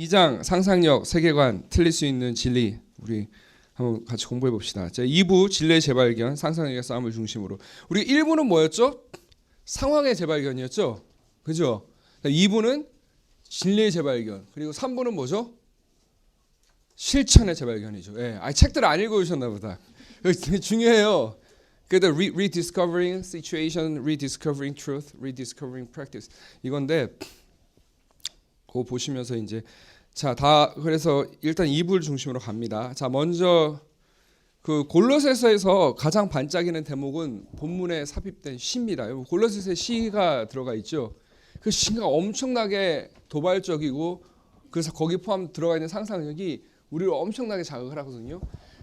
2장 상상력, 세계관, 틀릴 수 있는 진리 우리 한번 같이 공부해 봅시다. 자, 2부 진리의 재발견, 상상력의 싸움을 중심으로. 우리 1부는 뭐였죠? 상황의 재발견이었죠. 그죠? 2부는 진리의 재발견. 그리고 3부는 뭐죠? 실천의 재발견이죠. 예. 책들 안 읽어오셨나 보다. 되게 중요해요. 그래도 rediscovering situation, rediscovering truth, rediscovering practice 이건데 그거 보시면서 이제 다 그래서 일단 2부를 중심으로 갑니다. 자, 먼저 그 골로새서에서 가장 반짝이는 대목은 본문에 삽입된 시입니다. 골로새서에 시가 들어가 있죠. 그 시가 엄청나게 도발적이고 그래서 거기 포함 들어가 있는 상상력이 우리를 엄청나게 자극을 하거든요.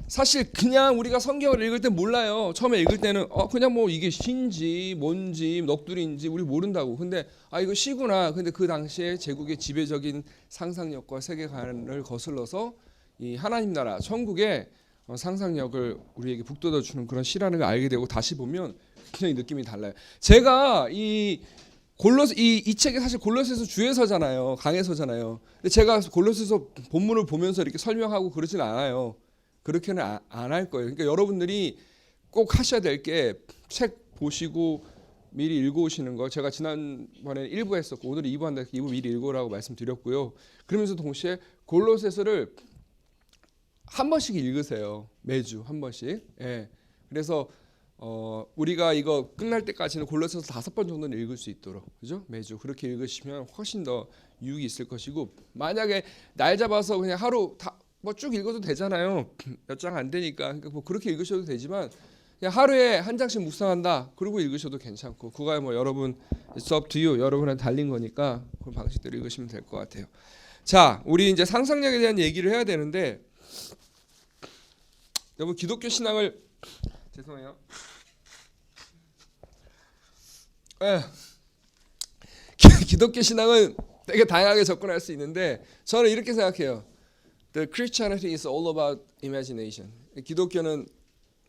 사실 그냥 우리가 성경을 읽을 때 몰라요. 처음에 읽을 때는 그냥 뭐 이게 시인지 뭔지 넋두리인지 우리 모른다고. 근데 이거 시구나. 근데 그 당시에 제국의 지배적인 상상력과 세계관을 거슬러서 이 하나님 나라 천국의 상상력을 우리에게 북돋워 주는 그런 시라는 걸 알게 되고 다시 보면 굉장히 느낌이 달라요. 제가 이 책이 사실 골로새서 주에서잖아요. 강에서잖아요. 근데 제가 골로새서 본문을 보면서 이렇게 설명하고 그러진 않아요. 그렇게는 안 할 거예요. 그러니까 여러분들이 꼭 하셔야 될 게 책 보시고 미리 읽어오시는 거. 제가 지난번에 1부 했었고 오늘 2부 한다. 2부 미리 읽으라고 말씀드렸고요. 그러면서 동시에 골로새서를 한 번씩 읽으세요. 매주 한 번씩. 예. 그래서 우리가 이거 끝날 때까지는 골로새서 5번 정도는 읽을 수 있도록, 그죠? 매주 그렇게 읽으시면 훨씬 더 유익이 있을 것이고, 만약에 날 잡아서 그냥 하루 다 뭐 쭉 읽어도 되잖아요. 몇 장 안 되니까. 그러니까 뭐 그렇게 읽으셔도 되지만 그냥 하루에 한 장씩 묵상한다. 그러고 읽으셔도 괜찮고, 그거야 뭐 여러분 it's up to you. 여러분한테 달린 거니까 그런 방식대로 읽으시면 될 것 같아요. 자, 우리 이제 상상력에 대한 얘기를 해야 되는데, 여러분 기독교 신앙을 죄송해요. 기독교 신앙은 되게 다양하게 접근할 수 있는데 저는 이렇게 생각해요. The Christianity is all about imagination. 기독교는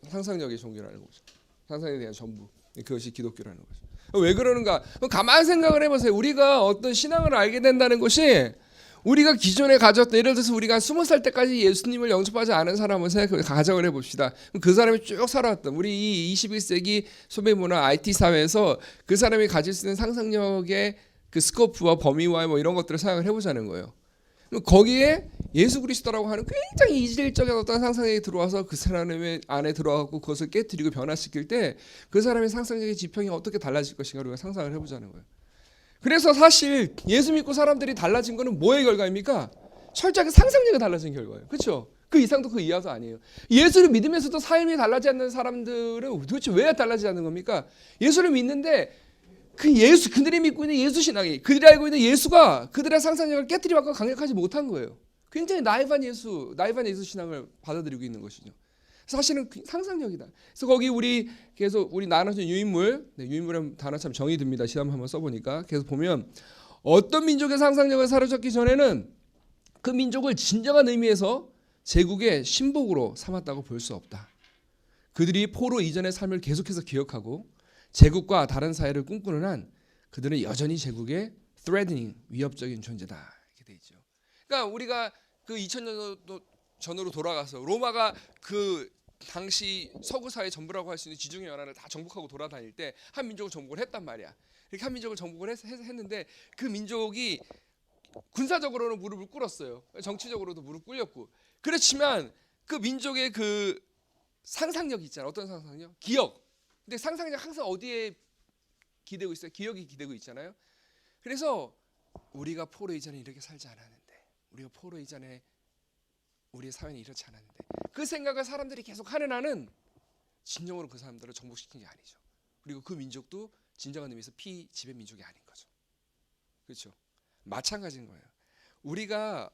상상력의 종교라는 거죠. 상상에 대한 전부. 그것이 기독교라는 거죠. 왜 그러는가? 가만히 생각을 해보세요. 우리가 어떤 신앙을 알게 된다는 것이 우리가 기존에 가졌던, 예를 들어서 우리가 20살 때까지 예수님을 영접하지 않은 사람을 가정을 해봅시다. 그 사람이 쭉 살아왔던 우리 이 21세기 소비문화 IT 사회에서 그 사람이 가질 수 있는 상상력의 그 스코프와 범위와 뭐 이런 것들을 생각을 해보자는 거예요. 거기에 예수 그리스도라고 하는 굉장히 이질적인 어떤 상상력이 들어와서 그 사람의 안에 들어가고 그것을 깨뜨리고 변화시킬 때 그 사람의 상상력의 지평이 어떻게 달라질 것인가 우리가 상상을 해보자는 거예요. 그래서 사실 예수 믿고 사람들이 달라진 거는 뭐의 결과입니까? 철저하게 상상력이 달라진 결과예요. 그렇죠? 그 이상도 그 이하도 아니에요. 예수를 믿으면서도 삶이 달라지지 않는 사람들은 도대체 왜 달라지지 않는 겁니까? 예수를 믿는데 그들이 믿고 있는 예수 신앙이, 그들이 알고 있는 예수가 그들의 상상력을 깨뜨리고 강력하지 못한 거예요. 굉장히 나이브한 예수 신앙을 받아들이고 있는 것이죠. 사실은 상상력이다. 그래서 거기 우리 계속 우리 나눠진 유인물, 유인물은 단어 참 정이 듭니다. 시험 한번 써보니까 계속 보면 어떤 민족의 상상력을 사로잡기 전에는 그 민족을 진정한 의미에서 제국의 신복으로 삼았다고 볼 수 없다. 그들이 포로 이전의 삶을 계속해서 기억하고 제국과 다른 사회를 꿈꾸는 한 그들은 여전히 제국의 threatening, 위협적인 존재다. 이렇게 돼 있죠. 그러니까 우리가 그 2000년 전으로 돌아가서 로마가 그 당시 서구 사회 전부라고 할 수 있는 지중해 연안을 다 정복하고 돌아다닐 때 한 민족을 정복을 했단 말이야. 이렇게 한 민족을 정복을 했는데 그 민족이 군사적으로는 무릎을 꿇었어요. 정치적으로도 무릎 꿇렸고. 그렇지만 그 민족의 그 상상력이 있잖아. 어떤 상상력? 기억. 근데 상상력 항상 어디에 기대고 있어요? 기억이 기대고 있잖아요. 그래서 우리가 포로 이전에 이렇게 살지 않았는데, 우리가 포로 이전에 우리의 사회는 이렇지 않았는데, 그 생각을 사람들이 계속 하는 한은 진정으로 그 사람들을 정복시킨 게 아니죠. 그리고 그 민족도 진정한 의미에서 피지배 민족이 아닌 거죠. 그렇죠? 마찬가지인 거예요. 우리가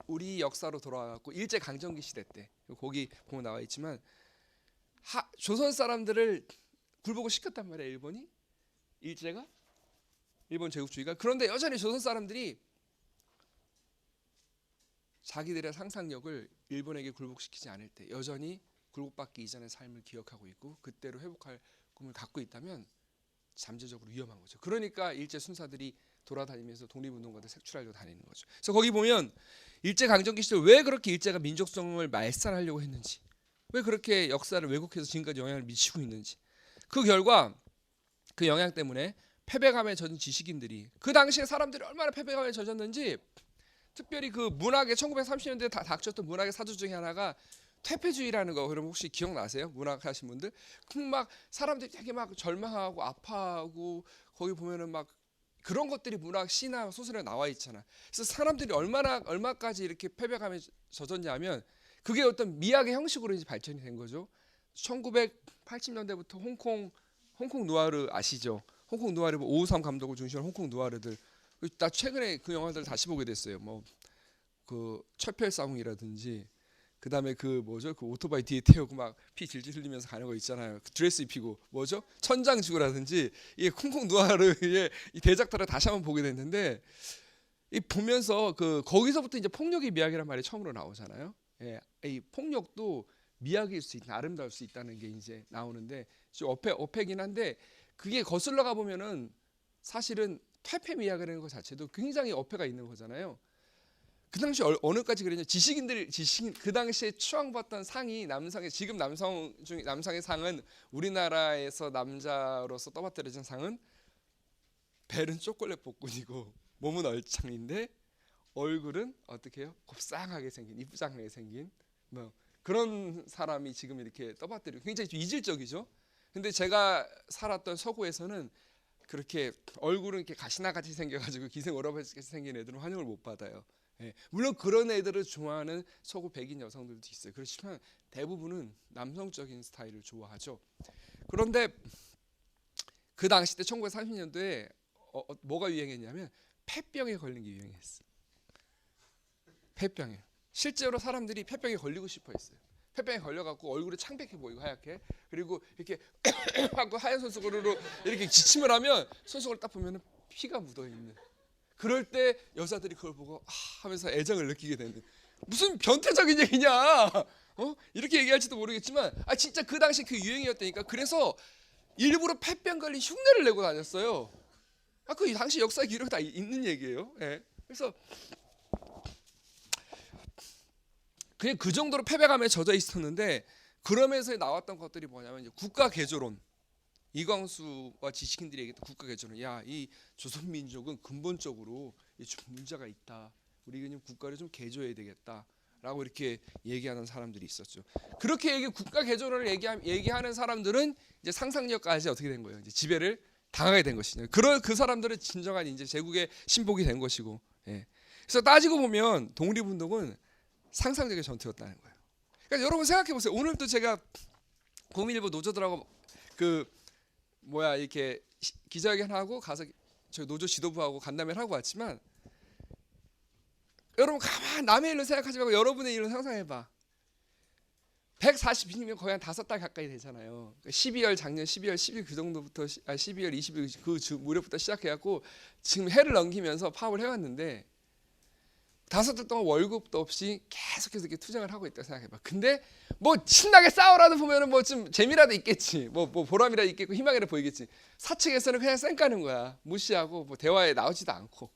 우리 역사로 돌아와갖고 일제 강점기 시대 때 거기 보면 나와 있지만 조선 사람들을 굴복을 시켰단 말이에요. 일본 제국주의가. 그런데 여전히 조선 사람들이 자기들의 상상력을 일본에게 굴복시키지 않을 때 여전히 굴복받기 이전의 삶을 기억하고 있고 그때로 회복할 꿈을 갖고 있다면 잠재적으로 위험한 거죠. 그러니까 일제 순사들이 돌아다니면서 독립운동가들 색출하려고 다니는 거죠. 그래서 거기 보면 일제강점기 시절 왜 그렇게 일제가 민족성을 말살하려고 했는지, 왜 그렇게 역사를 왜곡해서 지금까지 영향을 미치고 있는지, 그 결과 그 영향 때문에 패배감에 젖은 지식인들이, 그 당시에 사람들이 얼마나 패배감에 젖었는지, 특별히 그 문학의 1930년대에 닥쳤던 문학의 사주 중에 하나가 퇴폐주의라는 거. 그럼 혹시 기억나세요? 문학 하신 분들? 막 사람들이 되게 막 절망하고 아파하고, 거기 보면은 막 그런 것들이 문학 시나 소설에 나와 있잖아. 그래서 사람들이 얼마까지 이렇게 패배감에 젖었냐면, 그게 어떤 미학의 형식으로 이제 발전이 된 거죠. 1980년대부터 홍콩 누아르 아시죠? 홍콩 누아르, 오우삼 감독을 중심으로 홍콩 누아르들. 나 최근에 그 영화들 다시 보게 됐어요. 뭐 그 철펠상웅이라든지, 그다음에 그 뭐죠? 그 오토바이 뒤에 태우고 막 피 질질 흘리면서 가는 거 있잖아요. 그 드레스 입히고 뭐죠? 천장지구라든지, 이게 홍콩 누아르의 이 대작들을 다시 한번 보게 됐는데, 이 보면서 그 거기서부터 이제 폭력의 미학이란 말이 처음으로 나오잖아요. 예, 이 폭력도 미학일 수 있다, 아름다울 수 있다는 게 이제 나오는데, 좀 어폐긴 한데, 그게 거슬러 가 보면은 사실은 퇴폐 미학이라는 것 자체도 굉장히 어폐가 있는 거잖아요. 그 당시 어느까지 그랬냐? 지식인 그 당시에 추앙받던 상이, 지금 남상의 상은, 우리나라에서 남자로서 떠받들여진 상은 벨은 초콜릿 복근이고 몸은 얼짱인데 얼굴은 어떻게 해요? 곱상하게 생긴, 이쁘장하게 생긴 뭐 그런 사람이 지금 이렇게 떠받들이고, 굉장히 좀 이질적이죠. 근데 제가 살았던 서구에서는 그렇게 얼굴은 이렇게 가시나같이 생겨가지고 기생오라버니같이 생긴 애들은 환영을 못 받아요. 예, 물론 그런 애들을 좋아하는 서구 백인 여성들도 있어요. 그렇지만 대부분은 남성적인 스타일을 좋아하죠. 그런데 그 당시 때 1930년도에 뭐가 유행했냐면 폐병에 걸린 게 유행했어. 폐병에. 실제로 사람들이 폐병에 걸리고 싶어 했어요. 폐병에 걸려갖고 얼굴이 창백해 보이고 하얗게, 그리고 이렇게 하고 하얀 손수건으로 이렇게 지침을 하면 손수건을 딱 보면은 피가 묻어 있는. 그럴 때 여자들이 그걸 보고 하면서 애정을 느끼게 되는, 무슨 변태적인 얘기냐? 이렇게 얘기할지도 모르겠지만, 진짜 그 당시 그 유행이었다니까. 그래서 일부러 폐병 걸린 흉내를 내고 다녔어요. 그 당시 역사 기록이 다 있는 얘기예요. 예. 그래서 그냥 그 정도로 패배감에 젖어 있었는데, 그러면서 나왔던 것들이 뭐냐면 이제 국가 개조론. 이광수와 지식인들이 얘기했던 국가 개조론. 야, 이 조선민족은 근본적으로 좀 문제가 있다. 우리 그냥 국가를 좀 개조해야 되겠다라고 이렇게 얘기하는 사람들이 있었죠. 그렇게 국가 개조론을 얘기하는 사람들은 이제 상상력까지 어떻게 된 거예요? 이제 지배를 당하게 된 것이죠. 그 사람들은 진정한 이제 제국의 신복이 된 것이고. 예. 그래서 따지고 보면 독립운동은 상상력의 전투였다는 거예요. 그러니까 여러분 생각해 보세요. 오늘도 제가 국민일보 노조들하고 이렇게 기자회견 하고 가서 저희 노조 지도부하고 간담회를 하고 왔지만, 여러분 가만 남의 일을 생각하지 말고 여러분의 일을 상상해봐. 142년 거의 한 5달 가까이 되잖아요. 작년 12월 10일 그 정도부터 12월 20일 그 무렵부터 시작해갖고 지금 해를 넘기면서 파업을 해왔는데, 5달 동안 월급도 없이 계속해서 이렇게 투쟁을 하고 있다고 생각해봐. 근데 뭐 신나게 싸우라도 보면은 뭐 좀 재미라도 있겠지, 뭐 보람이라도 있겠고 희망이라도 보이겠지. 사측에서는 그냥 쌩까는 거야. 무시하고 뭐 대화에 나오지도 않고.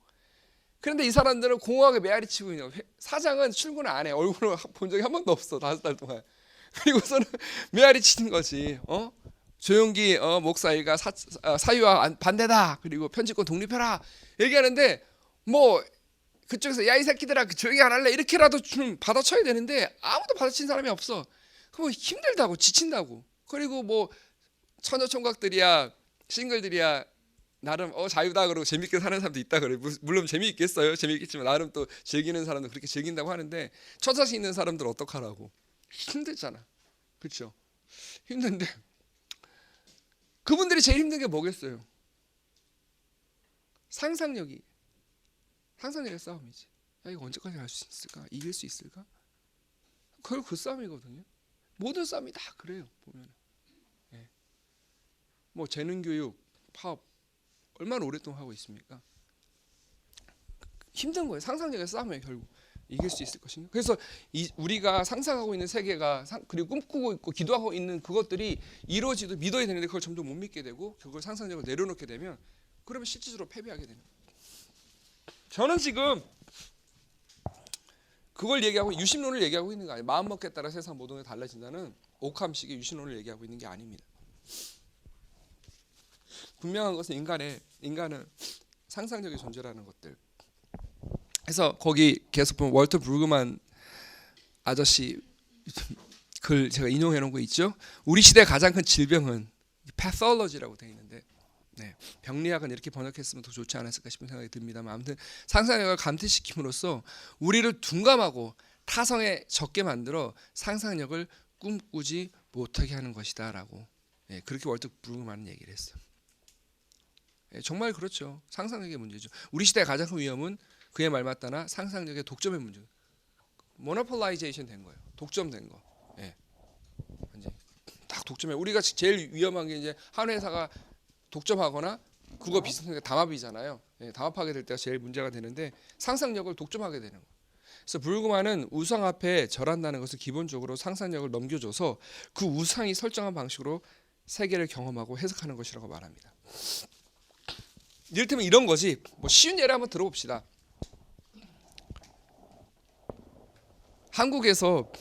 그런데 이 사람들은 공허하게 메아리 치고 있는 거야. 사장은 출근을 안 해. 얼굴을 본 적이 한 번도 없어, 5달 동안. 그리고서는 메아리 치는 거지. 조용기 목사이가 사유와 반대다. 그리고 편집권 독립해라 얘기하는데, 뭐 그쪽에서 야 이 새끼들아 조용히 안 할래 이렇게라도 좀 받아쳐야 되는데 아무도 받아친 사람이 없어. 그럼 힘들다고, 지친다고. 그리고 뭐 처녀총각들이야, 싱글들이야 나름 자유다 그러고 재밌게 사는 사람도 있다 그래. 물론 재미있겠어요. 재미있겠지만 나름 또 즐기는 사람도 그렇게 즐긴다고 하는데, 처자식 있는 사람들 어떡하라고. 힘들잖아. 그렇죠? 힘든데 그분들이 제일 힘든 게 뭐겠어요? 상상력의 싸움이지. 야, 이거 언제까지 할 수 있을까? 이길 수 있을까? 그걸 그 싸움이거든요. 모든 싸움이 다 그래요. 보면, 예. 뭐 재능교육, 파업 얼마나 오랫동안 하고 있습니까? 힘든 거예요. 상상력의 싸움이에요. 결국 이길 수 있을 것인가? 그래서 우리가 상상하고 있는 세계가, 그리고 꿈꾸고 있고 기도하고 있는 그것들이 이루어지도 믿어야 되는데 그걸 점점 못 믿게 되고 그걸 상상력을 내려놓게 되면, 그러면 실질적으로 패배하게 되는 거예요. 저는 지금 그걸 얘기하고 유신론을 얘기하고 있는 거 아니에요. 마음먹기에 따라 세상 모든 게 달라진다는 옥함식의 유신론을 얘기하고 있는 게 아닙니다. 분명한 것은 인간은 상상력의 존재라는 것들. 그래서 거기 계속 보면 월터 브루그만 아저씨 글 제가 인용해 놓은 거 있죠. 우리 시대 가장 큰 질병은 pathology라고 되어 있는데, 네, 병리학은 이렇게 번역했으면 더 좋지 않았을까 싶은 생각이 듭니다만, 아무튼 상상력을 감퇴시킴으로써 우리를 둔감하고 타성에 적게 만들어 상상력을 꿈꾸지 못하게 하는 것이다라고, 예, 그렇게 월터 브루그만은 얘기를 했어요. 예, 정말 그렇죠. 상상력의 문제죠. 우리 시대의 가장 큰 위험은 그의 말 맞다나 상상력의 독점의 문제. 모노폴라이제이션 된 거예요. 독점된 거. 예. 완전 딱 독점해. 우리가 제일 위험한 게 이제 한 회사가 독점하거나 그거 비슷한 게 담합이잖아요. 예, 담합하게 될 때가 제일 문제가 되는데 상상력을 독점하게 되는 거예요. 그래서 불구만은 우상 앞에 절한다는 것은 기본적으로 상상력을 넘겨줘서 그 우상이 설정한 방식으로 세계를 경험하고 해석하는 것이라고 말합니다. 이를테면 이런 거지. 뭐 쉬운 예를 한번 들어봅시다. 한국에서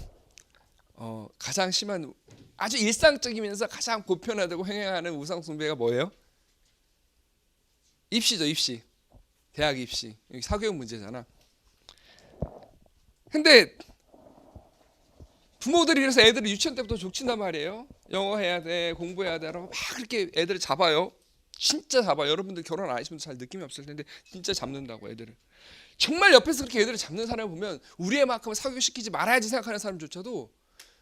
가장 심한 아주 일상적이면서 가장 보편화되고 횡행하는 우상 숭배가 뭐예요? 입시죠, 입시. 대학 입시. 여기 사교육 문제잖아. 근데 부모들이 이래서 애들을 유치원 때부터 족친단 말이에요. 영어 해야 돼, 공부해야 돼 라고 막 그렇게 애들을 잡아요. 진짜 잡아요. 여러분들 결혼 안 하시면 잘 느낌이 없을 텐데 진짜 잡는다고 애들을. 정말 옆에서 그렇게 애들을 잡는 사람을 보면 우리 애만큼은 사교육시키지 말아야지 생각하는 사람조차도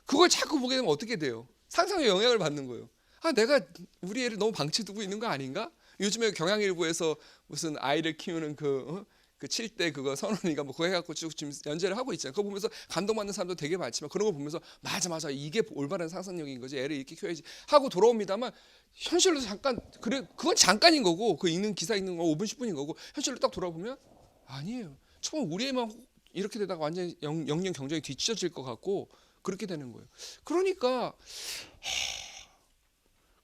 그걸 자꾸 보게 되면 어떻게 돼요? 상상의 영향을 받는 거예요. 아, 내가 우리 애를 너무 방치두고 있는 거 아닌가? 요즘에 경향일보에서 무슨 아이를 키우는 그 7대 그거 선언인가 뭐 그거 해갖고 쭉 지금 연재를 하고 있잖아요. 그거 보면서 감동받는 사람도 되게 많지만 그런 거 보면서 맞아 이게 올바른 상상력인 거지. 애를 이렇게 키워야지 하고 돌아옵니다만 현실로 잠깐 그건 잠깐인 거고 그 읽는 기사 읽는 거 5분 10분인 거고 현실로 딱 돌아보면 아니에요. 처음 우리 애만 이렇게 되다가 완전 영영 경쟁이 뒤처질 것 같고 그렇게 되는 거예요. 그러니까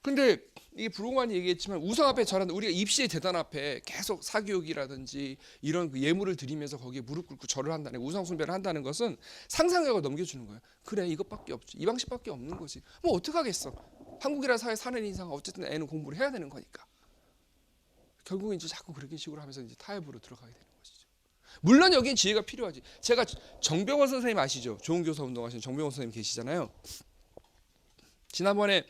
근데 이게 브루그만이 얘기했지만 우상 앞에 절한다. 우리가 입시의 대단 앞에 계속 사교육이라든지 이런 그 예물을 드리면서 거기에 무릎 꿇고 절을 한다는 우상 숭배를 한다는 것은 상상력을 넘겨주는 거예요. 그래 이것밖에 없지. 이 방식밖에 없는 거지. 뭐 어떡하겠어. 한국이라는 사회 사는 이상 어쨌든 애는 공부를 해야 되는 거니까. 결국은 이제 자꾸 그렇게 식으로 하면서 이제 타협으로 들어가게 되는 것이죠. 물론 여기엔 지혜가 필요하지. 제가 정병원 선생님 아시죠? 좋은 교사 운동하시는 정병원 선생님 계시잖아요. 지난번에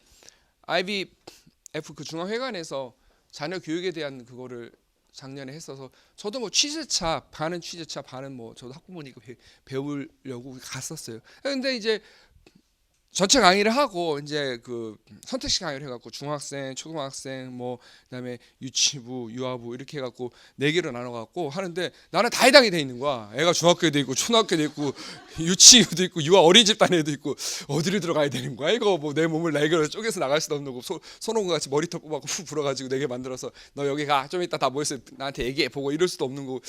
IVF 그 중앙회관에서 자녀 교육에 대한 그거를 작년에 했어서 저도 뭐 취재차 반은 취재차 반은 뭐 저도 학부모니까 배우려고 갔었어요. 근데 이제 전체 강의를 하고 이제 그 선택식 강의를 해갖고 중학생, 초등학생, 뭐 그다음에 유치부, 유아부 이렇게 해갖고 4개로 나눠갖고 하는데 나는 다 해당이 돼 있는 거야. 애가 중학교에도 있고 초등학교도 있고 유치부도 있고 유아 어린이집 다니는 애도 있고 어디를 들어가야 되는 거야? 이거 뭐 내 몸을 4개로 쪼개서 나갈 수도 없는 거고 손오공 같이 머리털 뽑아갖고 후 불어가지고 4개 만들어서 너 여기 가 좀 이따 다 모여서 나한테 얘기해 보고 이럴 수도 없는 거고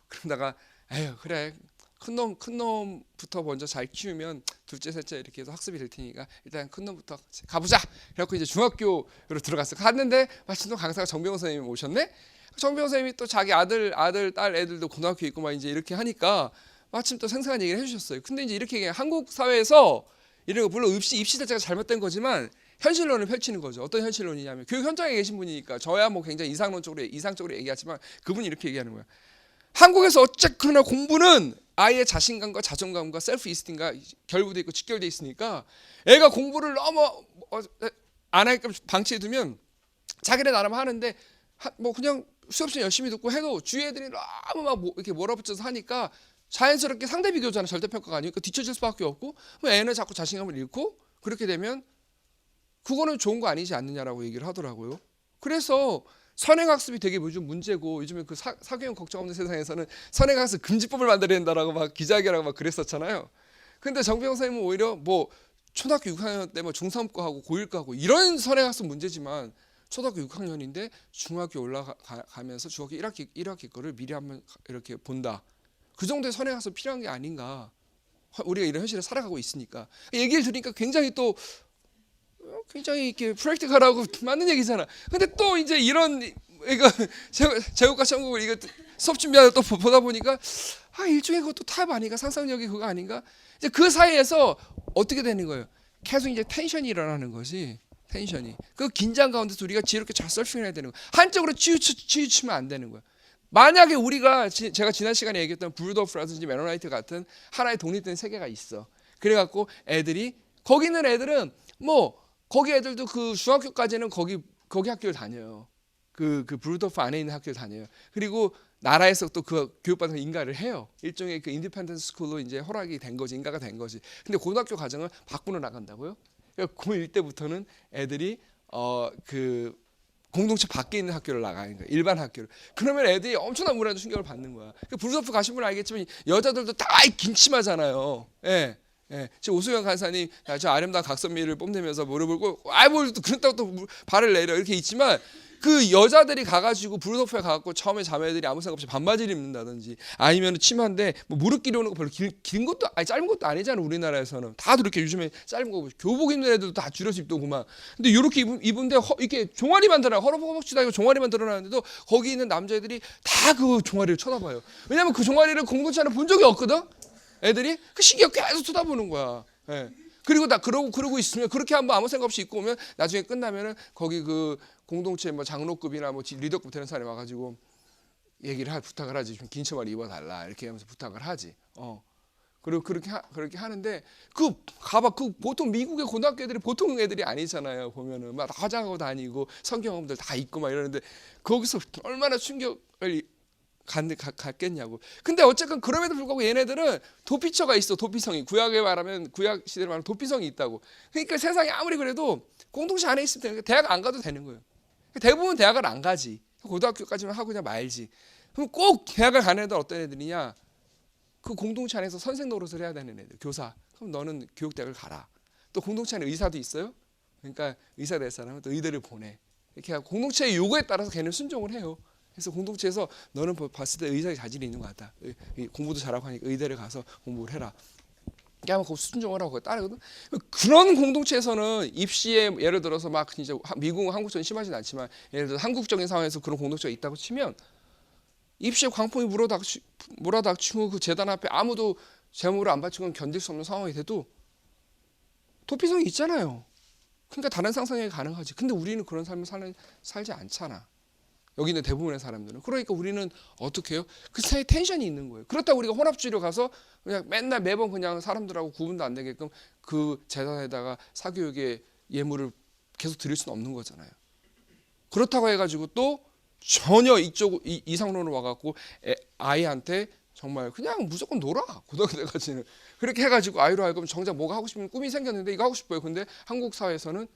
그러다가 에휴 그래. 큰 놈부터 먼저 잘 키우면 둘째 셋째 이렇게 해서 학습이 될 테니까 일단 큰 놈부터 가보자. 그래갖고 이제 중학교로 들어갔어. 갔는데 마침 또 강사가 정병원 선생님이 오셨네. 정병원 선생님이 또 자기 아들 딸 애들도 고등학교 있고 막 이제 이렇게 하니까 마침 또 생생한 얘기를 해주셨어요. 근데 이제 이렇게 얘기해. 한국 사회에서 이런 거 물론 입시 자체가 잘못된 거지만 현실론을 펼치는 거죠. 어떤 현실론이냐면 교육 현장에 계신 분이니까 저야 뭐 굉장히 이상적으로 얘기하지만 그분이 이렇게 얘기하는 거야. 한국에서 어쨌거나 공부는 아이의 자신감과 자존감과 셀프 이스팀과 결부돼 있고 직결돼 있으니까 애가 공부를 너무 안 하게끔 방치해두면 자기네 나름 하는데 뭐 그냥 수업시간 열심히 듣고 해도 주위 애들이 너무 막 이렇게 몰아붙여서 하니까 자연스럽게 상대 비교잖아. 절대평가가 아니니까 뒤처질 수밖에 없고 애는 자꾸 자신감을 잃고 그렇게 되면 그거는 좋은 거 아니지 않느냐라고 얘기를 하더라고요. 그래서 선행학습이 되게 요즘 문제고 요즘에 그 사교육 걱정 없는 세상에서는 선행학습 금지법을 만들어야 된다라고 막 기자회견하고 막 그랬었잖아요. 근데 정병원 선생님은 오히려 뭐 초등학교 6학년 때 뭐 중3 거 하고 고1 거 하고 이런 선행학습 문제지만 초등학교 6학년인데 중학교 올라가면서 중학교 1학기 거를 미리 한번 이렇게 본다. 그 정도의 선행학습 필요한 게 아닌가. 우리가 이런 현실을 살아가고 있으니까. 얘기를 들으니까 굉장히 이렇게 프랙티컬하고 맞는 얘기잖아. 근데 또 이제 이런 이거 제국과 천국을 이거 수업 준비하다 또 보다 보니까 일종의 그것도 타협 아닌가, 상상력이 그거 아닌가. 이제 그 사이에서 어떻게 되는 거예요? 계속 이제 텐션이 일어나는 거지. 텐션이. 그 긴장 가운데서 우리가 지혜롭게 잘 서핑을 해야 되는 거야. 한쪽으로 치우치면 안 되는 거야. 만약에 우리가 제가 지난 시간에 얘기했던 불도프라든지 메노나이트 같은 하나의 독립된 세계가 있어. 그래갖고 애들이 거기 있는 애들은 뭐 거기 애들도 그 중학교까지는 거기 학교를 다녀요. 그 브루도프 안에 있는 학교를 다녀요. 그리고 나라에서 또 그 교육받는 인가를 해요. 일종의 그 인디펜던트 스쿨로 이제 허락이 된 거지, 인가가 된 거지. 근데 고등학교 과정을 바꾸러 나간다고요? 그러니까 고1 때부터는 애들이 그 공동체 밖에 있는 학교를 나가는 거야. 일반 학교를. 그러면 애들이 엄청난 문화적 충격을 받는 거야. 그 브루도프 가신 분은 알겠지만 여자들도 다 긴침하잖아요. 예. 예, 지금 오수영 간사님 저 아름다운 각선미를 뽐내면서 무릎을 꿇고 뭘 그렇다고 또 발을 내려 이렇게 있지만 그 여자들이 가가지고 브루도프에 가갖고 처음에 자매들이 아무 생각 없이 반바지를 입는다든지 아니면 치마인데 뭐 무릎 길이오는 거 별로 긴 것도 아니 짧은 것도 아니잖아. 우리나라에서는 다들 이렇게 요즘에 짧은 거 교복 입는 애들도 다 줄여서 입더구만. 근데 이렇게 입은데 이렇게 종아리만 드러나 허벅지도 아니고 종아리만 드러나는데도 거기 있는 남자애들이 다 그 종아리를 쳐다봐요. 왜냐면 그 종아리를 공동체 안에 본 적이 없거든. 애들이 그 신기하게 계속 쳐다보는 거야. 예. 그리고 나 그러고 있으면 그렇게 한번 아무 생각 없이 입고 오면 나중에 끝나면은 거기 그 공동체 뭐 장로급이나 뭐 리더급 되는 사람이 와가지고 부탁을 하지. 좀 긴 치마를 입어달라 이렇게 하면서 부탁을 하지. 그리고 그렇게 하는데 가봐 그 보통 미국의 고등학교 애들이 보통 애들이 아니잖아요. 보면은 막 화장하고 다니고 성경험들 다 입고 막 이러는데 거기서 얼마나 충격을 갔겠냐고. 근데 어쨌든 그럼에도 불구하고 얘네들은 도피처가 있어. 도피성이 구약 시대로 말하면 도피성이 있다고. 그러니까 세상에 아무리 그래도 공동체 안에 있으면 되는 거야. 대학 안 가도 되는 거예요. 대부분 대학을 안 가지. 고등학교까지만 하고 그냥 말지. 그럼 꼭 대학을 가는 애들 어떤 애들이냐? 그 공동체 안에서 선생 노릇을 해야 되는 애들. 교사. 그럼 너는 교육대학을 가라. 또 공동체 안에 의사도 있어요. 그러니까 의사 될 사람은 또 의대를 보내. 이렇게 하고 공동체의 요구에 따라서 걔는 순종을 해요. 그래서 공동체에서 너는 봤을 때 의사의 자질이 있는 것 같다. 공부도 잘하고 하니까 의대를 가서 공부를 해라. 이렇게 하면 그 순종을 하고 따르거든. 그런 공동체에서는 입시에 예를 들어서 막 진짜 미국은 한국처럼 심하진 않지만 예를 들어 한국적인 상황에서 그런 공동체가 있다고 치면 입시에 광풍이 몰아닥치고 그 재단 앞에 아무도 재물을 안 바치고 견딜 수 없는 상황이 돼도 도피성이 있잖아요. 그러니까 다른 상상이 가능하지. 근데 우리는 그런 삶을 살지 않잖아. 여기 있는 대부분의 사람들은. 그러니까 우리는 어떻게 해요? 그 사이에 텐션이 있는 거예요. 그렇다고 우리가 혼합주의로 가서 그냥 맨날 매번 그냥 사람들하고 구분도 안 되게끔 그 재단에다가 사교육의 예물을 계속 드릴 수는 없는 거잖아요. 그렇다고 해가지고 또 전혀 이상론으로 와갖고 아이한테 정말 그냥 무조건 놀아. 고등학교 때까지는. 그렇게 해가지고 아이로 하여금 정작 뭐가 하고 싶은 꿈이 생겼는데 이거 하고 싶어요. 근데 한국 사회에서는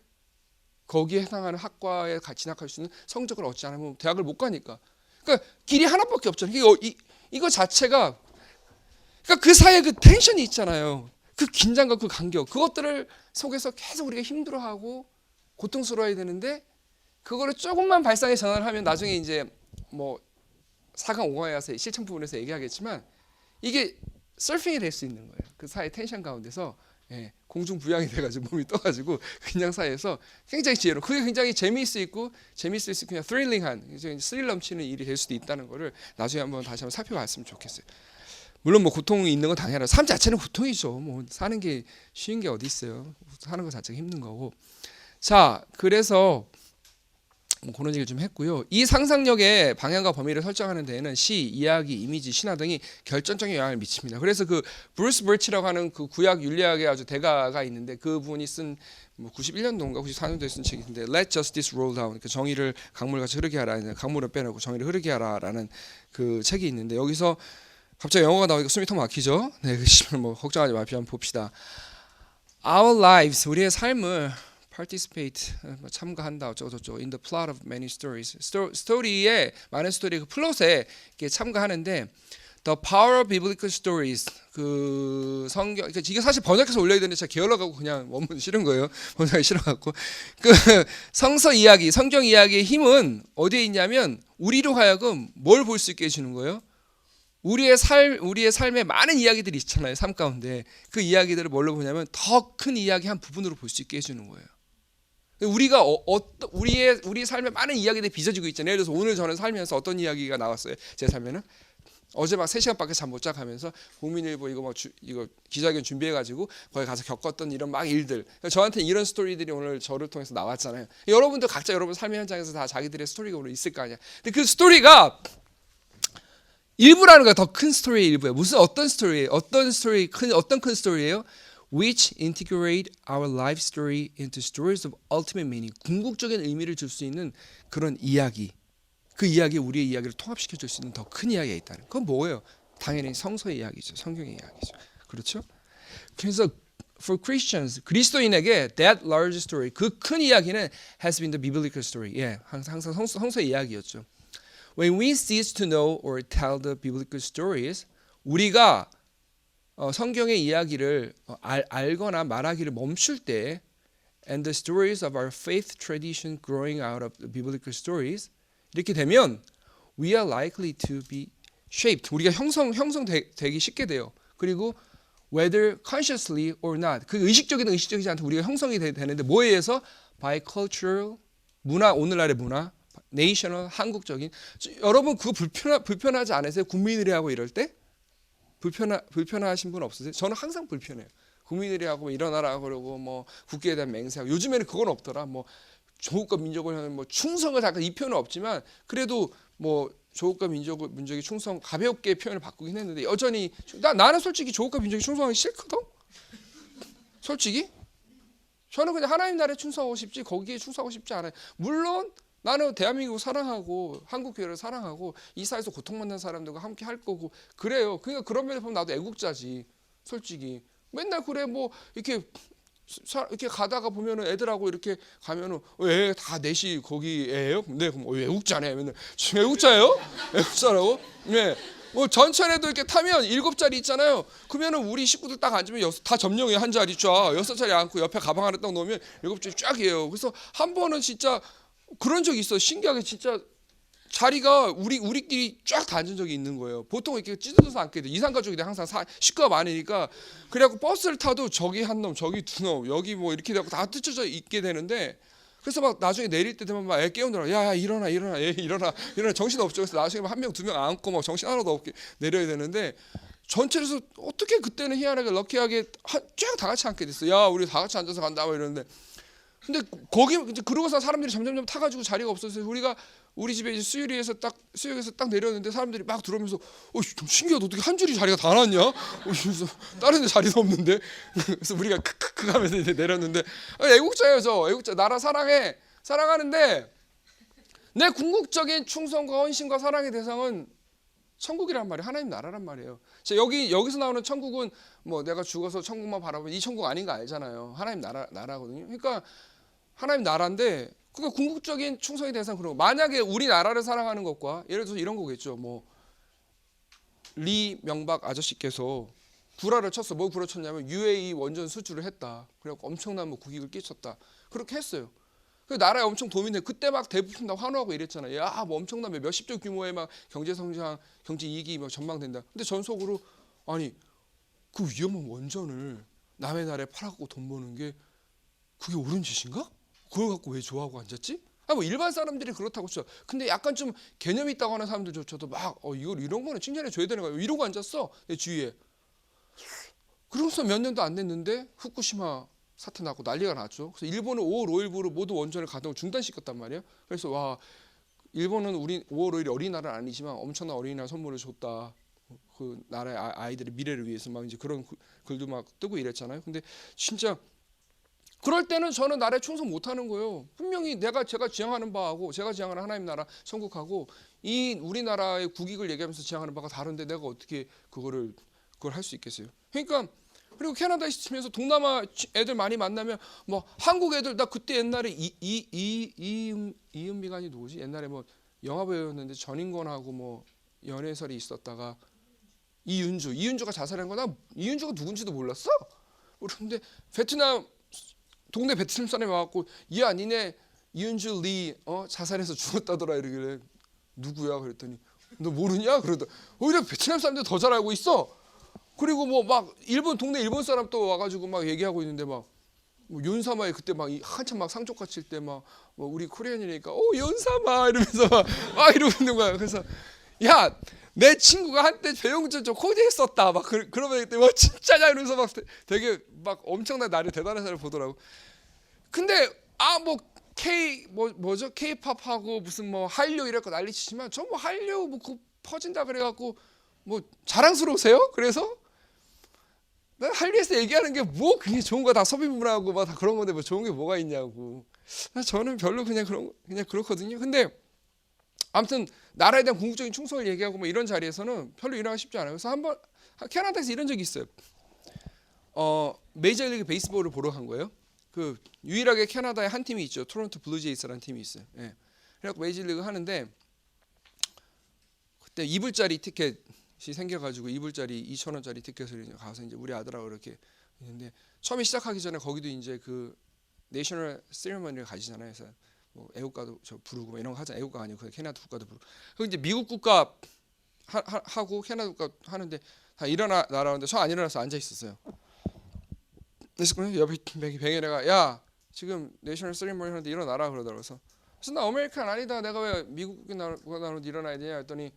거기에 해당하는 학과에 진학할 수 있는 성적을 얻지 않으면 대학을 못 가니까. 그러니까 길이 하나밖에 없잖아요. 이거 자체가 그러니까 그 사이에 그 텐션이 있잖아요. 그 긴장과 그 간격 그것들을 속에서 계속 우리가 힘들어하고 고통스러워야 되는데 그거를 조금만 발상의 전환을 하면 나중에 이제 뭐 4강 5강에 가서 실천 부분에서 얘기하겠지만 이게 서핑이 될 수 있는 거예요. 그 사이 텐션 가운데서 공중부양이 돼가지고 몸이 떠가지고 그냥 사이에서 굉장히 지혜로 그게 굉장히 재미있을 수 있고 그냥 스릴링한 스릴 넘치는 일이 될 수도 있다는 거를 나중에 다시 한번 살펴봤으면 좋겠어요. 물론 뭐 고통이 있는 건 당연하고 삶 자체는 고통이죠. 뭐 사는 게 쉬운 게 어디 있어요. 사는 거 자체가 힘든 거고. 자, 그래서 그런 얘기를 좀 했고요. 이 상상력의 방향과 범위를 설정하는 데에는 시, 이야기, 이미지, 신화 등이 결정적인 영향을 미칩니다. 그래서 그 브루스 버치라고 하는 그 구약 윤리학의 아주 대가가 있는데 그분이 쓴 91년도인가 94년도에 쓴 책인데 Let Justice Roll Down, 그 정의를 강물같이 흐르게 하라, 강물을 빼내고 정의를 흐르게 하라라는 그 책이 있는데 여기서 갑자기 영어가 나오니까 숨이 턱 막히죠. 네, 뭐 걱정하지 마시고 한번 봅시다. Our lives, 우리의 삶을 participate, 참가한다 어쩌고저쩌고 in the plot of many stories. 스토리에 많은 스토리 그 플롯에 이렇게 참가하는데 the power of biblical stories, 그 성경 그러니까 이게 사실 번역해서 올려야 되는데 제가 게을러가고 그냥 원문 싫은 거예요. 번역이 싫어갖고 그 성서 이야기, 성경 이야기의 힘은 어디에 있냐면 우리로 하여금 뭘 볼 수 있게 해주는 거예요. 우리의 삶에 많은 이야기들이 있잖아요. 삶 가운데 그 이야기들을 뭘로 보냐면 더 큰 이야기 한 부분으로 볼 수 있게 해주는 거예요. 우리가 우리 삶에 많은 이야기들이 빚어지고 있잖아요. 예를 들어서 오늘 저는 살면서 어떤 이야기가 나왔어요. 제 삶에는 어제 막 3시간밖에 잠 못 자고 하면서 국민일보 이거 기자회견 준비해가지고 거기 가서 겪었던 이런 막 일들. 저한테 이런 스토리들이 오늘 저를 통해서 나왔잖아요. 여러분도 각자 여러분 삶의 현장에서 다 자기들의 스토리가 오늘 있을 거 아니야. 근데 그 스토리가 일부라는 거야. 더 큰 스토리의 일부야. 무슨 어떤 스토리예요? 어떤 큰 스토리예요? Which integrate our life story into stories of ultimate meaning. 궁극적인 의미를 줄 수 있는 그런 이야기. 그 이야기 우리의 이야기를 통합시켜 줄 수 있는 더 큰 이야기가 있다는. 그건 뭐예요? 당연히 성서의 이야기죠. 성경의 이야기죠. 그렇죠? 그래서 for Christians 그리스도인에게 that large story 그 큰 이야기는 has been the biblical story. 예, 항상 성서의 이야기였죠. When we cease to know or tell the biblical stories 우리가 성경의 이야기를 알거나 말하기를 멈출 때 and the stories of our faith tradition growing out of the biblical stories 이렇게 되면 we are likely to be shaped. 우리가 형성되기 쉽게 돼요. 그리고 whether consciously or not 그 의식적이든 의식적이지 않든 우리가 형성이 되는데 뭐에 의해서? by cultural 문화 오늘날의 문화 national 한국적인 여러분 그거 불편하지 않으세요? 국민의례 하고 이럴 때? 불편하신 분 없으세요? 저는 항상 불편해요. 국민의례 하고 일어나라 그러고 뭐 국기에 대한 맹세하고 요즘에는 그건 없더라. 뭐 조국과 민족을 향한 뭐 충성을 잠깐 이 표현은 없지만 그래도 뭐 조국과 민족의 충성 가볍게 표현을 바꾸긴 했는데 여전히 나는 솔직히 조국과 민족이 충성하기 싫거든. 솔직히 저는 그냥 하나님 나라에 충성하고 싶지 거기에 충성하고 싶지 않아요. 물론 나는 대한민국을 사랑하고 한국교회를 사랑하고 이 사회에서 고통받는 사람들과 함께 할 거고 그래요. 그러니까 그런 면에서 보면 나도 애국자지. 솔직히 맨날 그래 뭐 이렇게 가다가 보면은 애들하고 이렇게 가면은 왜 다 넷이 거기 애예요? 네 그럼 왜 애국자네? 맨날 애국자예요? 애국자라고? 네. 뭐 전철에도 이렇게 타면 7자리 있잖아요. 그러면은 우리 식구들 딱 앉으면 다 점령해 한 자리 쫙 6자리 앉고 옆에 가방 하나 딱 놓으면 7자리 쫙이에요. 그래서 한 번은 진짜 그런 적이 있어. 신기하게 진짜 자리가 우리끼리 쫙 다 앉은 적이 있는 거예요. 보통 이렇게 찢어져서 앉게 돼. 이산 가족이 항상 식구가 많으니까 그래갖고 버스를 타도 저기 한 놈, 저기 두 놈, 여기 뭐 이렇게 되고 다 뜯어져 있게 되는데 그래서 막 나중에 내릴 때 되면 막 애 깨우느라 야 일어나 얘 일어나 정신 없죠. 그래서 나중에 한 명 두 명 안고 막 정신 하나도 없게 내려야 되는데 전체에서 어떻게 그때는 희한하게 럭키하게 쫙 다 같이 앉게 됐어. 야 우리 다 같이 앉아서 간다 막 이러는데 근데 거기 이제 그러고서 사람들이 점점 타가지고 자리가 없어서 우리 집에 이제 수유역에서 딱 내렸는데 사람들이 막 들어오면서 좀 신기하다 어떻게 한 줄이 자리가 다 났냐? 그래서 다른 데 자리도 없는데 그래서 우리가 크크크 하면서 이제 내렸는데 애국자예요 저 애국자 나라 사랑하는데 내 궁극적인 충성과 헌신과 사랑의 대상은 천국이란 말이에요. 하나님 나라란 말이에요. 여기서 나오는 천국은 뭐 내가 죽어서 천국만 바라보면 이 천국 아닌 거 알잖아요. 하나님 나라거든요. 그러니까 하나님 나라인데 그러니까 궁극적인 충성의 대상 그런 거. 만약에 우리나라를 사랑하는 것과 예를 들어서 이런 거겠죠. 뭐 리 명박 아저씨께서 구라를 쳤어. 뭐 구라 쳤냐면 UAE 원전 수주를 했다. 그래갖고 엄청난 뭐 국익을 끼쳤다. 그렇게 했어요. 그 나라에 엄청 도움이 돼. 그때 막 대부분 다 환호하고 이랬잖아요. 야, 뭐 엄청난 몇십조 규모의 막 경제 성장, 경제 이익이 막 전망된다. 근데 전속으로 아니 그 위험한 원전을 남의 나라에 팔아갖고 돈 버는 게 그게 옳은 짓인가? 그걸 갖고 왜 좋아하고 앉았지? 뭐 일반 사람들이 그렇다고 쳐. 근데 약간 좀 개념이 있다고 하는 사람들조차도 막 이런 거는 칭찬해 줘야 되는 거야. 이러고 앉았어 내 주위에. 그러고서 몇 년도 안 됐는데 후쿠시마 사태 나고 난리가 났죠. 그래서 일본은 5월 5일부로 모두 원전을 가동을 중단시켰단 말이에요. 그래서 와 일본은 우리 5월 5일이 어린이날은 아니지만 엄청난 어린이날 선물을 줬다. 그 나라의 아이들의 미래를 위해서 막 이제 그런 글도 막 뜨고 이랬잖아요. 근데 진짜 그럴 때는 저는 나라에 충성 못하는 거예요. 분명히 제가 지향하는 바하고 제가 지향하는 하나님 나라 천국하고 이 우리나라의 국익을 얘기하면서 지향하는 바가 다른데 내가 어떻게 그걸 할 수 있겠어요? 그러니까 그리고 캐나다에 있으면서 동남아 애들 많이 만나면 뭐 한국 애들 나 그때 옛날에 이은미가 누구지? 옛날에 뭐 영화 배우였는데 전인권하고 뭐 연애설이 있었다가 이윤주가 자살한 거나 이윤주가 누군지도 몰랐어. 그런데 동네 베트남 사람이 와갖고 야 니네 이윤주 리 자살해서 죽었다더라 이러길래 누구야 그랬더니 너 모르냐 그러더 오히려 베트남 사람들 더 잘 알고 있어. 그리고 뭐 막 동네 일본 사람 또 와가지고 막 얘기하고 있는데 막 뭐 연사마에 그때 막 한참 막 상조카 칠 때 막 뭐 우리 코리안이니까 연사마 이러면서 막 이러고 있는 거야. 그래서 야, 내 친구가 한때 배용준 저 코디 했었다 막 그러면 그때 막 진짜냐 이러면서 막 되게 막 엄청난 나를 대단한 사람을 보더라고. 근데 뭐 뭐죠 K-팝하고 무슨 뭐 한류 이럴 거 난리치지만 저 뭐 한류 뭐 그 퍼진다 그래갖고 뭐 자랑스러우세요? 그래서 난 한류에서 얘기하는 게 뭐 그게 좋은 거 다 소비 문화하고 막 다 그런 건데 뭐 좋은 게 뭐가 있냐고. 저는 별로 그냥 그렇거든요. 근데 아무튼 나라에 대한 궁극적인 충성을 얘기하고 뭐 이런 자리에서는 별로 일하기 쉽지 않아요. 그래서 한번 캐나다에서 이런 적이 있어요. 메이저리그 베이스볼을 보러 간 거예요. 그 유일하게 캐나다에 한 팀이 있죠. 토론토 블루제이스라는 팀이 있어요. 예. 그래서 메이저리그 하는데 그때 2불짜리 티켓이 생겨가지고 2불짜리 2,000원짜리 티켓을 가서 이제 우리 아들하고 이렇게 있는데 처음에 시작하기 전에 거기도 이제 그 내셔널 세리머니를 가지잖아요. 그래서 뭐 애국가도 저 부르고 뭐 이런 거 하잖아요. 애국가 아니고 캐나다 국가도 부르고. 그 이제 미국 국가 하고 캐나다 국가 하는데 다 일어나라는데 저 안 일어나서 앉아 있었어요. 그래서 옆에 뱅이래가 야 지금 내셔널 세리머니 하는데 일어나라 그러더라고요. 그래서 나 아메리칸 아니다. 내가 왜 미국에 나오는데 일어나야 되냐 했더니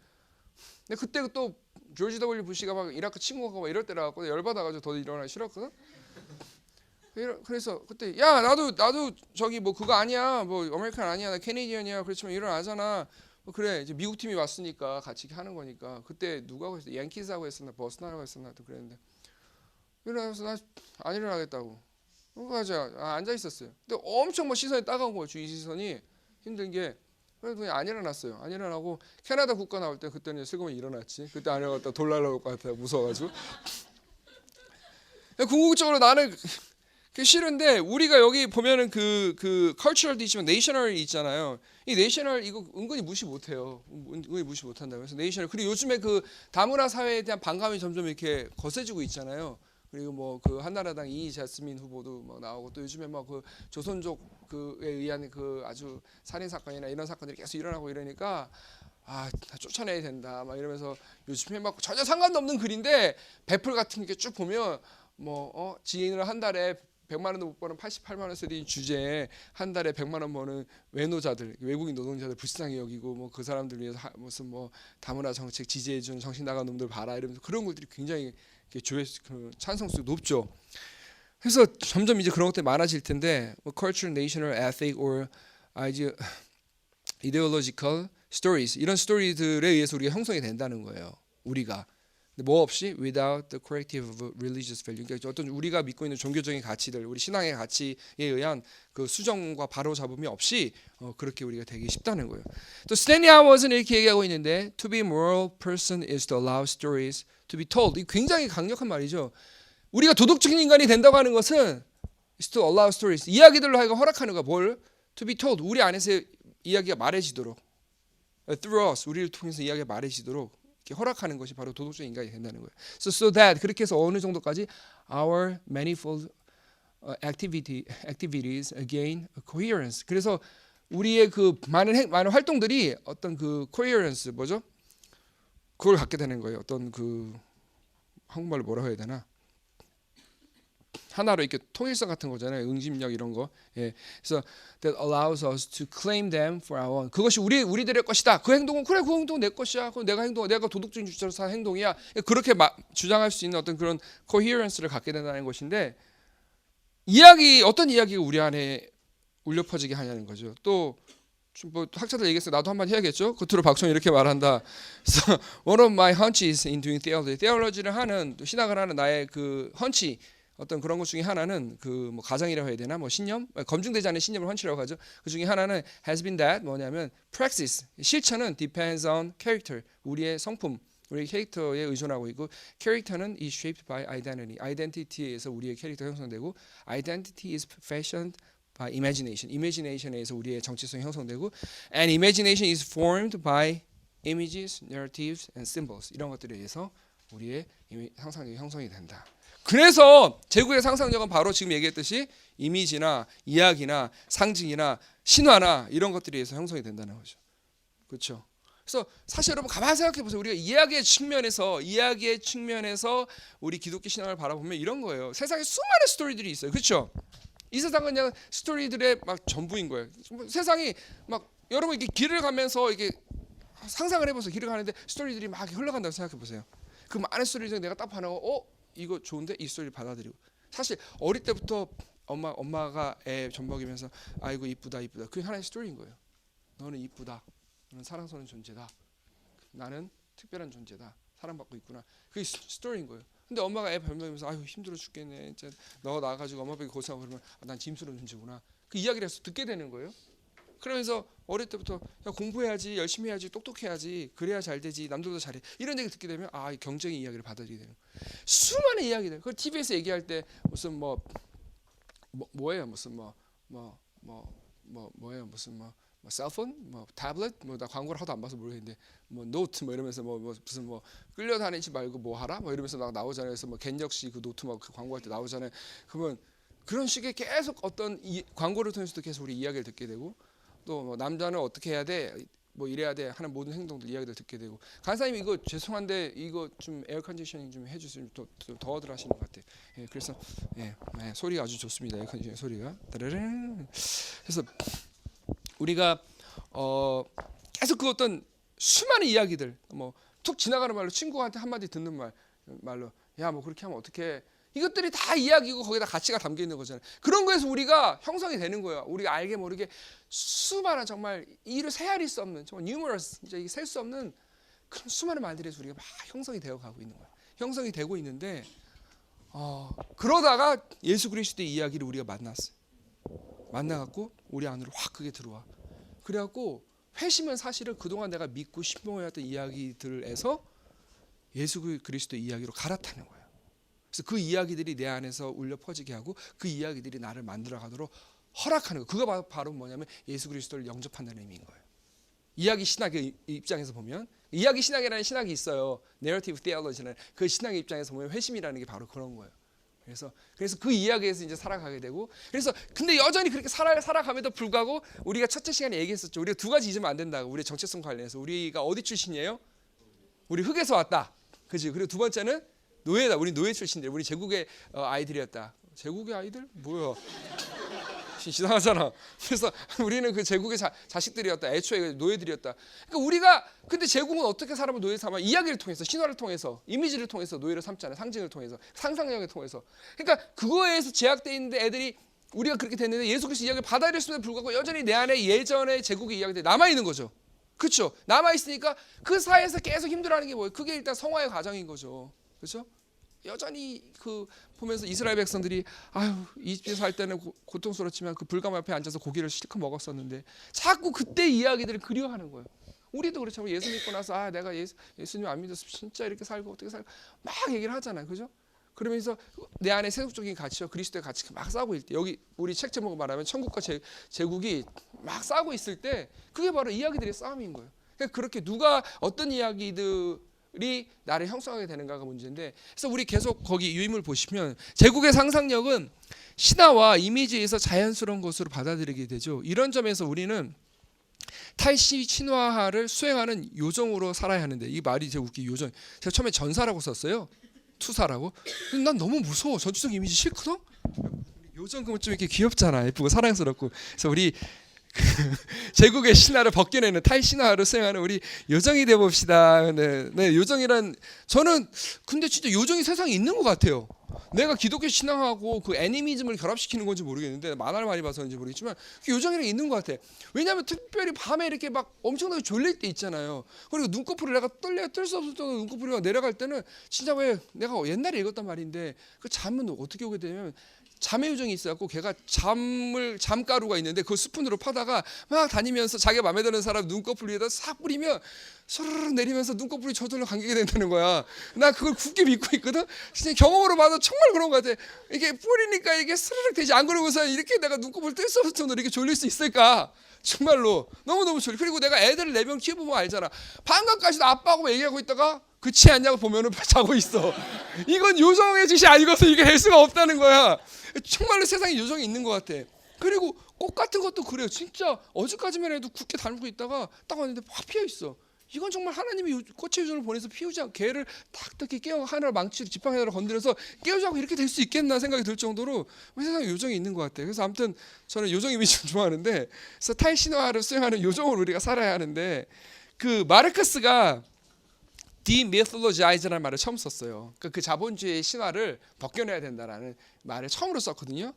근데 그때 또 조지 W 부시가 막 이라크 침공하고 막 이럴 때라 갖고 열받아가지고 더 일어나기 싫었거든. 그래서 그때 야 나도 저기 뭐 그거 아니야 뭐 아메리칸 아니야 나 캐네디언이야 그렇지만 일어나잖아. 그래 이제 미국 팀이 왔으니까 같이 하는 거니까 그때 누가 하고 했어 양키즈하고 했었나 버스나라고 했었나 또 그랬는데 일어나서 나 안 일어나겠다고 그래서 앉아 있었어요. 근데 엄청 뭐 시선이 따가운 거예요. 주위 시선이 힘든 게 그래서 그냥 안 일어났어요. 안 일어나고 캐나다 국가 나올 때 그때는 슬그머니 일어났지. 그때 안 일어났다 돌 날라올 것 같아 무서워가지고 궁극적으로 나는 그 싫은데 우리가 여기 보면은 그 cultural도 있지만 national 있잖아요. 이 national 이거 은근히 무시 못해요. 은근히 무시 못한다고. 그래서 national 그리고 요즘에 그 다문화 사회에 대한 반감이 점점 이렇게 거세지고 있잖아요. 그리고 뭐 그 한나라당 이자스민 후보도 막 나오고 또 요즘에 막 그 조선족 그에 의한 그 아주 살인 사건이나 이런 사건들이 계속 일어나고 이러니까 다 쫓아내야 된다 막 이러면서 요즘에 막 전혀 상관도 없는 글인데 배풀 같은 게 쭉 보면 뭐 지인을 한 달에 100만 원도 못 버는 88만 원 세대인 주제에 한 달에 100만 원 버는 외노자들, 외국인 노동자들 불쌍히 여기고 뭐 그 사람들 위해서 무슨 뭐 다문화 정책 지지해주는 정신 나간 놈들 봐라 이러면서 그런 것들이 굉장히 그 찬성수가 높죠. 그래서 점점 이제 그런 것들이 많아질 텐데 뭐 cultural, national, ethnic or ideological stories 이런 스토리들에 의해서 우리가 형성이 된다는 거예요. 우리가. 뭐 없이 without the corrective of religious value 그러니까 어떤 우리가 믿고 있는 종교적인 가치들 우리 신앙의 가치에 의한 그 수정과 바로잡음이 없이 그렇게 우리가 되기 쉽다는 거예요. 또 스탠리 하워즈는 이렇게 얘기하고 있는데 to be a moral person is to allow stories to be told 이 굉장히 강력한 말이죠. 우리가 도덕적인 인간이 된다고 하는 것은 is to allow stories 이야기들로 하여금 허락하는 거야. 뭘? to be told 우리 안에서 이야기가 말해지도록 through us 우리를 통해서 이야기가 말해지도록 이렇게 허락하는 것이 바로 도덕적인 인간이 된다는 거예요. So that 그렇게 해서 어느 정도까지 our manifold activities gain coherence. 그래서 우리의 그 많은 활동들이 어떤 그 coherence 뭐죠? 그걸 갖게 되는 거예요. 어떤 그 한국말로 뭐라고 해야 되나? 하나로 이렇게 통일성 같은 거잖아요. 응집력 이런 거. 예. 그래서 that allows us to claim them for our own. 그것이 우리들의 것이다. 그 행동은 그래 그 행동은 내 것이야. 그럼 내가 도덕적인 주체로서 한 행동이야. 그렇게 주장할 수 있는 어떤 그런 coherence를 갖게 된다는 것인데 어떤 이야기가 우리 안에 울려 퍼지게 하냐는 거죠. 또 뭐 학자들 얘기했어요. 나도 한번 해야겠죠. 겉으로 박총 이렇게 말한다. 그래서 one of my hunches in doing theology. theology를 하는 신학을 하는 나의 그 헌치 어떤 그런 것 중에 하나는 그 뭐 가정이라고 해야 되나 뭐 신념 검증되지 않은 신념을 헌치라고 하죠. 그 중에 하나는 has been that 뭐냐면 praxis 실천은 depends on character 우리의 성품 우리의 캐릭터에 의존하고 있고 캐릭터는 is shaped by identity identity에서 우리의 캐릭터가 형성되고 identity is fashioned by imagination에서 우리의 정체성이 형성되고 and imagination is formed by images, narratives and symbols 이런 것들에 의해서 우리의 상상력이 형성이 된다. 그래서 제국의 상상력은 바로 지금 얘기했듯이 이미지나 이야기나 상징이나 신화나 이런 것들에 의해서 형성이 된다는 거죠. 그렇죠? 그래서 사실 여러분 가만히 생각해 보세요. 우리가 이야기의 측면에서 우리 기독교 신앙을 바라보면 이런 거예요. 세상에 수많은 스토리들이 있어요. 그렇죠? 이 세상은 그냥 스토리들의 막 전부인 거예요. 세상이 막 여러분 이렇게 길을 가면서 이게 상상을 해보세요. 길을 가는데 스토리들이 막 흘러간다고 생각해 보세요. 그 많은 스토리 중에 내가 딱 반하고 이거 좋은데 이 스토리를 받아들이고 사실 어릴 때부터 엄마가 애 젖먹이면서 아이고 이쁘다 이쁘다 그게 하나의 스토리인 거예요. 너는 이쁘다. 너는 사랑스러운 존재다. 나는 특별한 존재다. 사랑받고 있구나. 그게 스토리인 거예요. 근데 엄마가 애 젖먹이면서 아이고 힘들어 죽겠네. 이제 너 나가지고 엄마 벽에 고생하고 그러면 난 짐스러운 존재구나. 그 이야기를 해서 듣게 되는 거예요. 그러면서 어릴 때부터 야, 공부해야지 열심히 해야지 똑똑해야지 그래야 잘 되지 남들도 잘해 이런 얘기 듣게 되면 경쟁의 이야기를 받아들이게 되는 거예요. 수많은 이야기들 그걸 TV에서 얘기할 때 무슨 뭐예요 무슨 뭐예요 무슨 셀폰 태블릿 나 광고를 하도 안 봐서 모르겠는데 노트 이러면서 무슨 끌려다니지 말고 뭐 하라 이러면서 막 나오잖아요. 그래서 겐역시 그 노트 그 광고할 때 나오잖아요. 그러면 그런 식의 계속 어떤 광고를 통해서도 계속 우리 이야기를 듣게 되고 또 남자는 어떻게 해야 돼 이래야 돼 하는 모든 행동들 이야기를 듣게 되고 간사님 이거 죄송한데 이거 좀 에어 컨디셔닝 좀 해주시면 더들 하시는 것 같아요. 예, 그래서 소리가 아주 좋습니다. 에어 컨디셔닝 소리가 따르릉. 그래서 우리가 계속 그 어떤 수많은 이야기들 툭 지나가는 말로 친구한테 한마디 듣는 말로 야 그렇게 하면 어떡해 이것들이 다 이야기고 거기다 가치가 담겨 있는 거잖아요. 그런 거에서 우리가 형성이 되는 거예요. 우리가 알게 모르게 수많은 정말 이를 세알일 수 없는 정말 numerous 진짜 이게 셀 수 없는 그런 수많은 말들에서 우리가 막 형성이 되어 가고 있는 거예요. 형성이 되고 있는데 그러다가 예수 그리스도의 이야기를 우리가 만났어요. 만나갖고 우리 안으로 확 그게 들어와. 그래갖고 회심은 사실은 그동안 내가 믿고 신봉해왔던 이야기들에서 예수 그리스도의 이야기로 갈아타는 거예요. 그래서 그 이야기들이 내 안에서 울려 퍼지게 하고 그 이야기들이 나를 만들어가도록 허락하는 거. 그거 바로 뭐냐면 예수 그리스도를 영접한다는 의미인 거예요. 이야기 신학의 입장에서 보면 이야기 신학이라는 신학이 있어요. Narrative Theology는 그 신학의 입장에서 보면 회심이라는 게 바로 그런 거예요. 그래서 그 이야기에서 이제 살아가게 되고 그래서 근데 여전히 그렇게 살아감에도 불구하고 우리가 첫째 시간에 얘기했었죠. 우리가 두 가지 잊으면 안 된다고. 우리의 정체성 관련해서 우리가 어디 출신이에요? 우리 흙에서 왔다. 그지? 그리고 두 번째는 노예다. 우리 노예 출신들. 우리 제국의 아이들이었다. 제국의 아이들? 뭐야? 이상하잖아. 그래서 우리는 그 제국의 자식들이었다. 애초에 노예들이었다. 그러니까 우리가 근데 제국은 어떻게 사람을 노예 삼아? 이야기를 통해서, 신화를 통해서, 이미지를 통해서 노예를 삼잖아요. 상징을 통해서, 상상력을 통해서. 그러니까 그거에 의해서 제약돼 있는데 애들이 우리가 그렇게 됐는데 예수 그리스도 이야기를 받아들였음에도 불구하고 여전히 내 안에 예전의 제국의 이야기들이 남아 있는 거죠. 그렇죠? 남아 있으니까 그 사이에서 계속 힘들어하는 게 뭐예요? 그게 일단 성화의 과정인 거죠. 그렇죠? 여전히 그 보면서 이스라엘 백성들이 이집트에서 살 때는 고통스럽지만 그 불감 앞에 앉아서 고기를 실컷 먹었었는데 자꾸 그때 이야기들을 그리워하는 거예요. 우리도 그렇죠. 예수 믿고 나서 내가 예수님 안 믿었으면 진짜 이렇게 살고 어떻게 살고 막 얘기를 하잖아요. 그죠? 그러면서 내 안에 세속적인 가치와 그리스도의 가치가 막 싸우고 있을 때 여기 우리 책 제목을 말하면 천국과 제국이 막 싸우고 있을 때 그게 바로 이야기들의 싸움인 거예요. 그러니까 그렇게 누가 어떤 이야기들이 나를 형성하게 되는가가 문제인데 그래서 우리 계속 거기 유인물 보시면 제국의 상상력은 신화와 이미지에서 자연스러운 것으로 받아들이게 되죠. 이런 점에서 우리는 탈시 친화를 수행하는 요정으로 살아야 하는데 이 말이 제가 웃기 요정. 제가 처음에 전사라고 썼어요. 투사라고. 근데 난 너무 무서워. 전투적 이미지 싫거든. 요정 그러면 좀 이렇게 귀엽잖아. 예쁘고 사랑스럽고. 그래서 우리 제국의 신화를 벗겨내는 탈신화를 수행하는 우리 요정이 되어 봅시다. 네, 요정이란 저는 근데 진짜 요정이 세상에 있는 것 같아요. 내가 기독교 신앙하고 그 애니미즘을 결합시키는 건지 모르겠는데 만화를 많이 봐서인지 모르겠지만 그 요정이랑 있는 것 같아. 왜냐하면 특별히 밤에 이렇게 막 엄청나게 졸릴 때 있잖아요. 그리고 눈꺼풀을 내가 뜰 수 없을 정도로 눈꺼풀이 내려갈 때는 진짜 왜 내가 옛날에 읽었단 말인데 그 잠은 어떻게 오게 되냐면 잠의 요정이 있어갖고 걔가 잠가루가 있는데 그 스푼으로 파다가 막 다니면서 자기가 마음에 드는 사람 눈꺼풀 위에다 싹 뿌리면 소르르 내리면서 눈꺼풀이 저절로 감기게 된다는 거야. 나 그걸 굳게 믿고 있거든. 진짜 경험으로 봐도 정말 그런 것 같아. 이게 뿌리니까 이게 스르륵 되지. 안 그러고서 이렇게 내가 눈꺼풀 뜰 수 없을 정도로 이렇게 졸릴 수 있을까? 정말로 너무너무 졸려. 그리고 내가 애들을 4명 키워보면 알잖아. 방금까지도 아빠하고 얘기하고 있다가 그치 않냐고 보면은 자고 있어. 이건 요정의 짓이 아니고서 이게 될 수가 없다는 거야. 정말로 세상에 요정이 있는 것 같아. 그리고 꽃 같은 것도 그래요. 진짜 어제까지만 해도 굳게 닮고 있다가 딱 왔는데 확 피어 있어. 이건 정말 하나님이 꽃의 유전을 보내서 피우지 않고 개를 탁탁 깨워 하나를 망치로 지팡이 하나를 건드려서 깨우지 않고 이렇게 될 수 있겠나 생각이 들 정도로 세상에 요정이 있는 것 같아요. 그래서 아무튼 저는 요정 이미지를 좋아하는데, 그래서 탈신화를 수행하는 요정으로 우리가 살아야 하는데, 그 마르크스가 demythologize라는 말을 처음 썼어요. 그 자본주의의 신화를 벗겨내야 된다라는 말을 처음으로 썼거든요.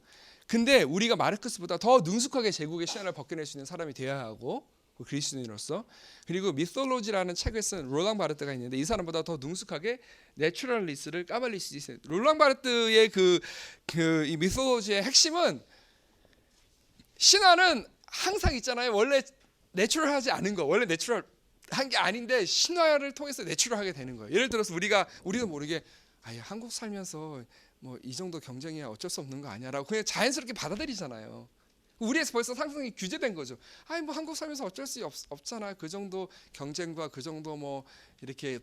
근데 우리가 마르크스보다 더 능숙하게 제국의 신화를 벗겨낼 수 있는 사람이 되어야 하고, 그리스도인으로서. 그리고 미솔로지라는 책을 쓴 롤랑 바르트가 있는데, 이 사람보다 더 능숙하게 내추럴리스를 까발릴 수 있어요. 롤랑 바르트의 이 미솔로지의 핵심은, 신화는 항상 있잖아요. 원래 내추럴하지 않은 거, 원래 내추럴한 게 아닌데 신화를 통해서 내추럴하게 되는 거예요. 예를 들어서 우리도 모르게 한국 살면서 뭐 이 정도 경쟁이야 어쩔 수 없는 거 아니야라고 그냥 자연스럽게 받아들이잖아요. 우리에서 벌써 상상이 규제된 거죠. 뭐 한국 살면서 어쩔 수 없잖아. 그 정도 경쟁과 그 정도 뭐 이렇게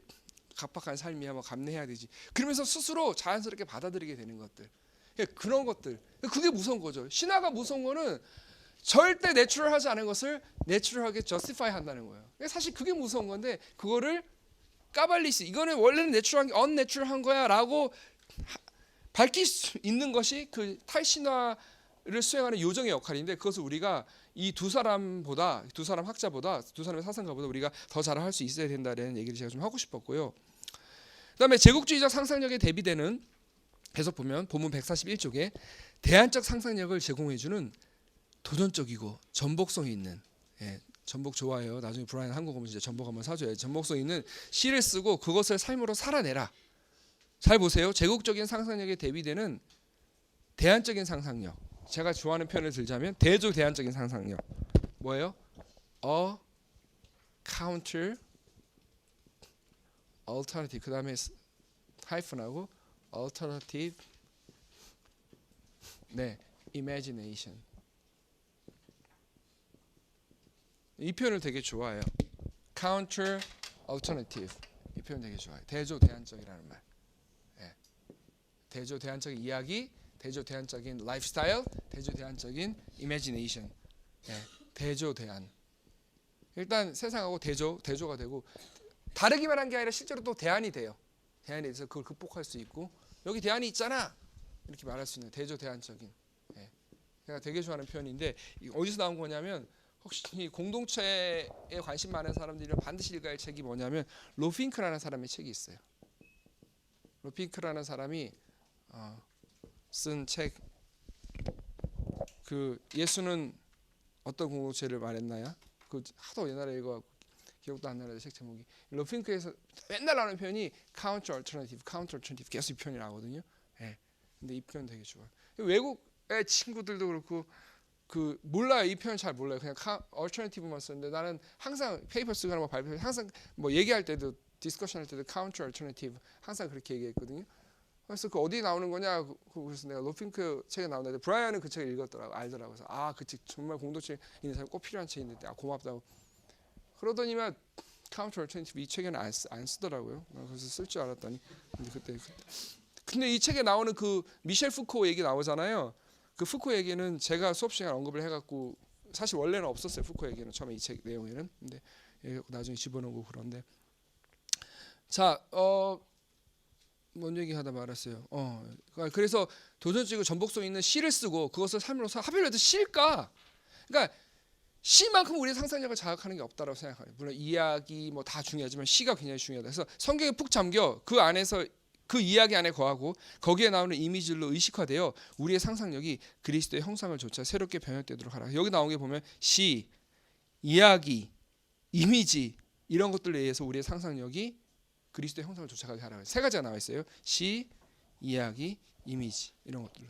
각박한 삶이야 뭐 감내해야 되지. 그러면서 스스로 자연스럽게 받아들이게 되는 것들. 그런 것들. 그게 무서운 거죠. 신화가 무서운 거는 절대 내추럴하지 않은 것을 내추럴하게 저스티파이 한다는 거예요. 사실 그게 무서운 건데, 그거를 까발리스, 이거는 원래는 내추럴한 게 언내추럴한 거야라고 밝힐 수 있는 것이 그 탈신화를 수행하는 요정의 역할인데, 그것을 우리가 이 두 사람 학자보다, 두 사람의 사상가보다 우리가 더 잘할 수 있어야 된다는 얘기를 제가 좀 하고 싶었고요. 그다음에 제국주의적 상상력에 대비되는, 계속 보면 본문 141쪽에 대안적 상상력을 제공해주는 도전적이고 전복성 있는, 전복 좋아해요. 나중에 브라이언 한국 오면 진짜 전복 한번 사줘요. 전복성 있는 시를 쓰고 그것을 삶으로 살아내라. 잘 보세요. 제국적인 상상력에 대비되는 대안적인 상상력. 제가 좋아하는 표현을 들자면 대안적인 상상력. 뭐예요? A counter alternative. 그 다음에 하이픈하고 alternative, imagination. 이 표현을 되게 좋아해요. counter alternative. 이 표현 되게 좋아해요. 대조대안적이라는 말. 대조대안적인 이야기, 대조대안적인 라이프스타일, 대조대안적인 imagination. 대조대안. 일단 세상하고 대조가 되고, 다르기만 한 게 아니라 실제로 또 대안이 돼요. 대안이 돼서 그걸 극복할 수 있고, 여기 대안이 있잖아 이렇게 말할 수 있는 대조대안적인. 제가 되게 좋아하는 표현인데, 어디서 나온 거냐면, 혹시 공동체에 관심 많은 사람들이 반드시 읽어야 할 책이 뭐냐면 로핑크라는 사람의 책이 있어요. 로핑크라는 사람이 쓴 책, 그 예수는 어떤 공동체를 말했나요? 그 하도 옛날에 읽어갖고 기억도 안 나는데 책 제목이. 로핑크에서 맨날 나오는 표현이 counter alternative 계속 이 표현이 나오거든요. 근데 이 표현 되게 좋아요. 외국의 친구들도 그렇고 몰라요. 이 표현 잘 몰라요. 그냥 alternative만 쓰는데, 나는 항상 페이퍼 쓰거나 뭐 발표, 항상 뭐 얘기할 때도, 디스커션 할 때도 counter alternative 항상 그렇게 얘기했거든요. 그래서 그 어디 나오는 거냐, 그래서 내가 로핑크 책에 나오는데, 브라이언은 그 책을 읽었더라고, 알더라고. 그래서 그 책 정말 공동체 있는 사람 꼭 필요한 책인데, 고맙다고. 그러더니만 counter alternative 이 책에는 안 쓰더라고요. 그래서 쓸 줄 알았더니, 근데 이 책에 나오는 그 미셸 푸코 얘기 나오잖아요. 그 푸코 얘기는 제가 수업 시간에 언급을 해갖고, 사실 원래는 없었어요. 푸코 얘기는 처음에 이 책 내용에는. 근데 나중에 집어넣고 그런데. 자, 뭔 얘기하다 말았어요. 그래서 도전적이고 전복성 있는 시를 쓰고 그것을 삶으로 하필이면 시일까? 그러니까 시만큼 우리의 상상력을 자극하는 게 없다라고 생각해요. 물론 이야기 뭐 다 중요하지만 시가 굉장히 중요하다. 그래서 성경에 푹 잠겨 그 안에서 그 이야기 안에 거하고 거기에 나오는 이미지로 의식화되어 우리의 상상력이 그리스도의 형상을 조차 새롭게 변형되도록 하라. 여기 나온 게 보면 시, 이야기, 이미지 이런 것들에 의해서 우리의 상상력이 그리스도의 형상을 쫓아가게 하라고. 세 가지가 나와 있어요. 시, 이야기, 이미지 이런 것들.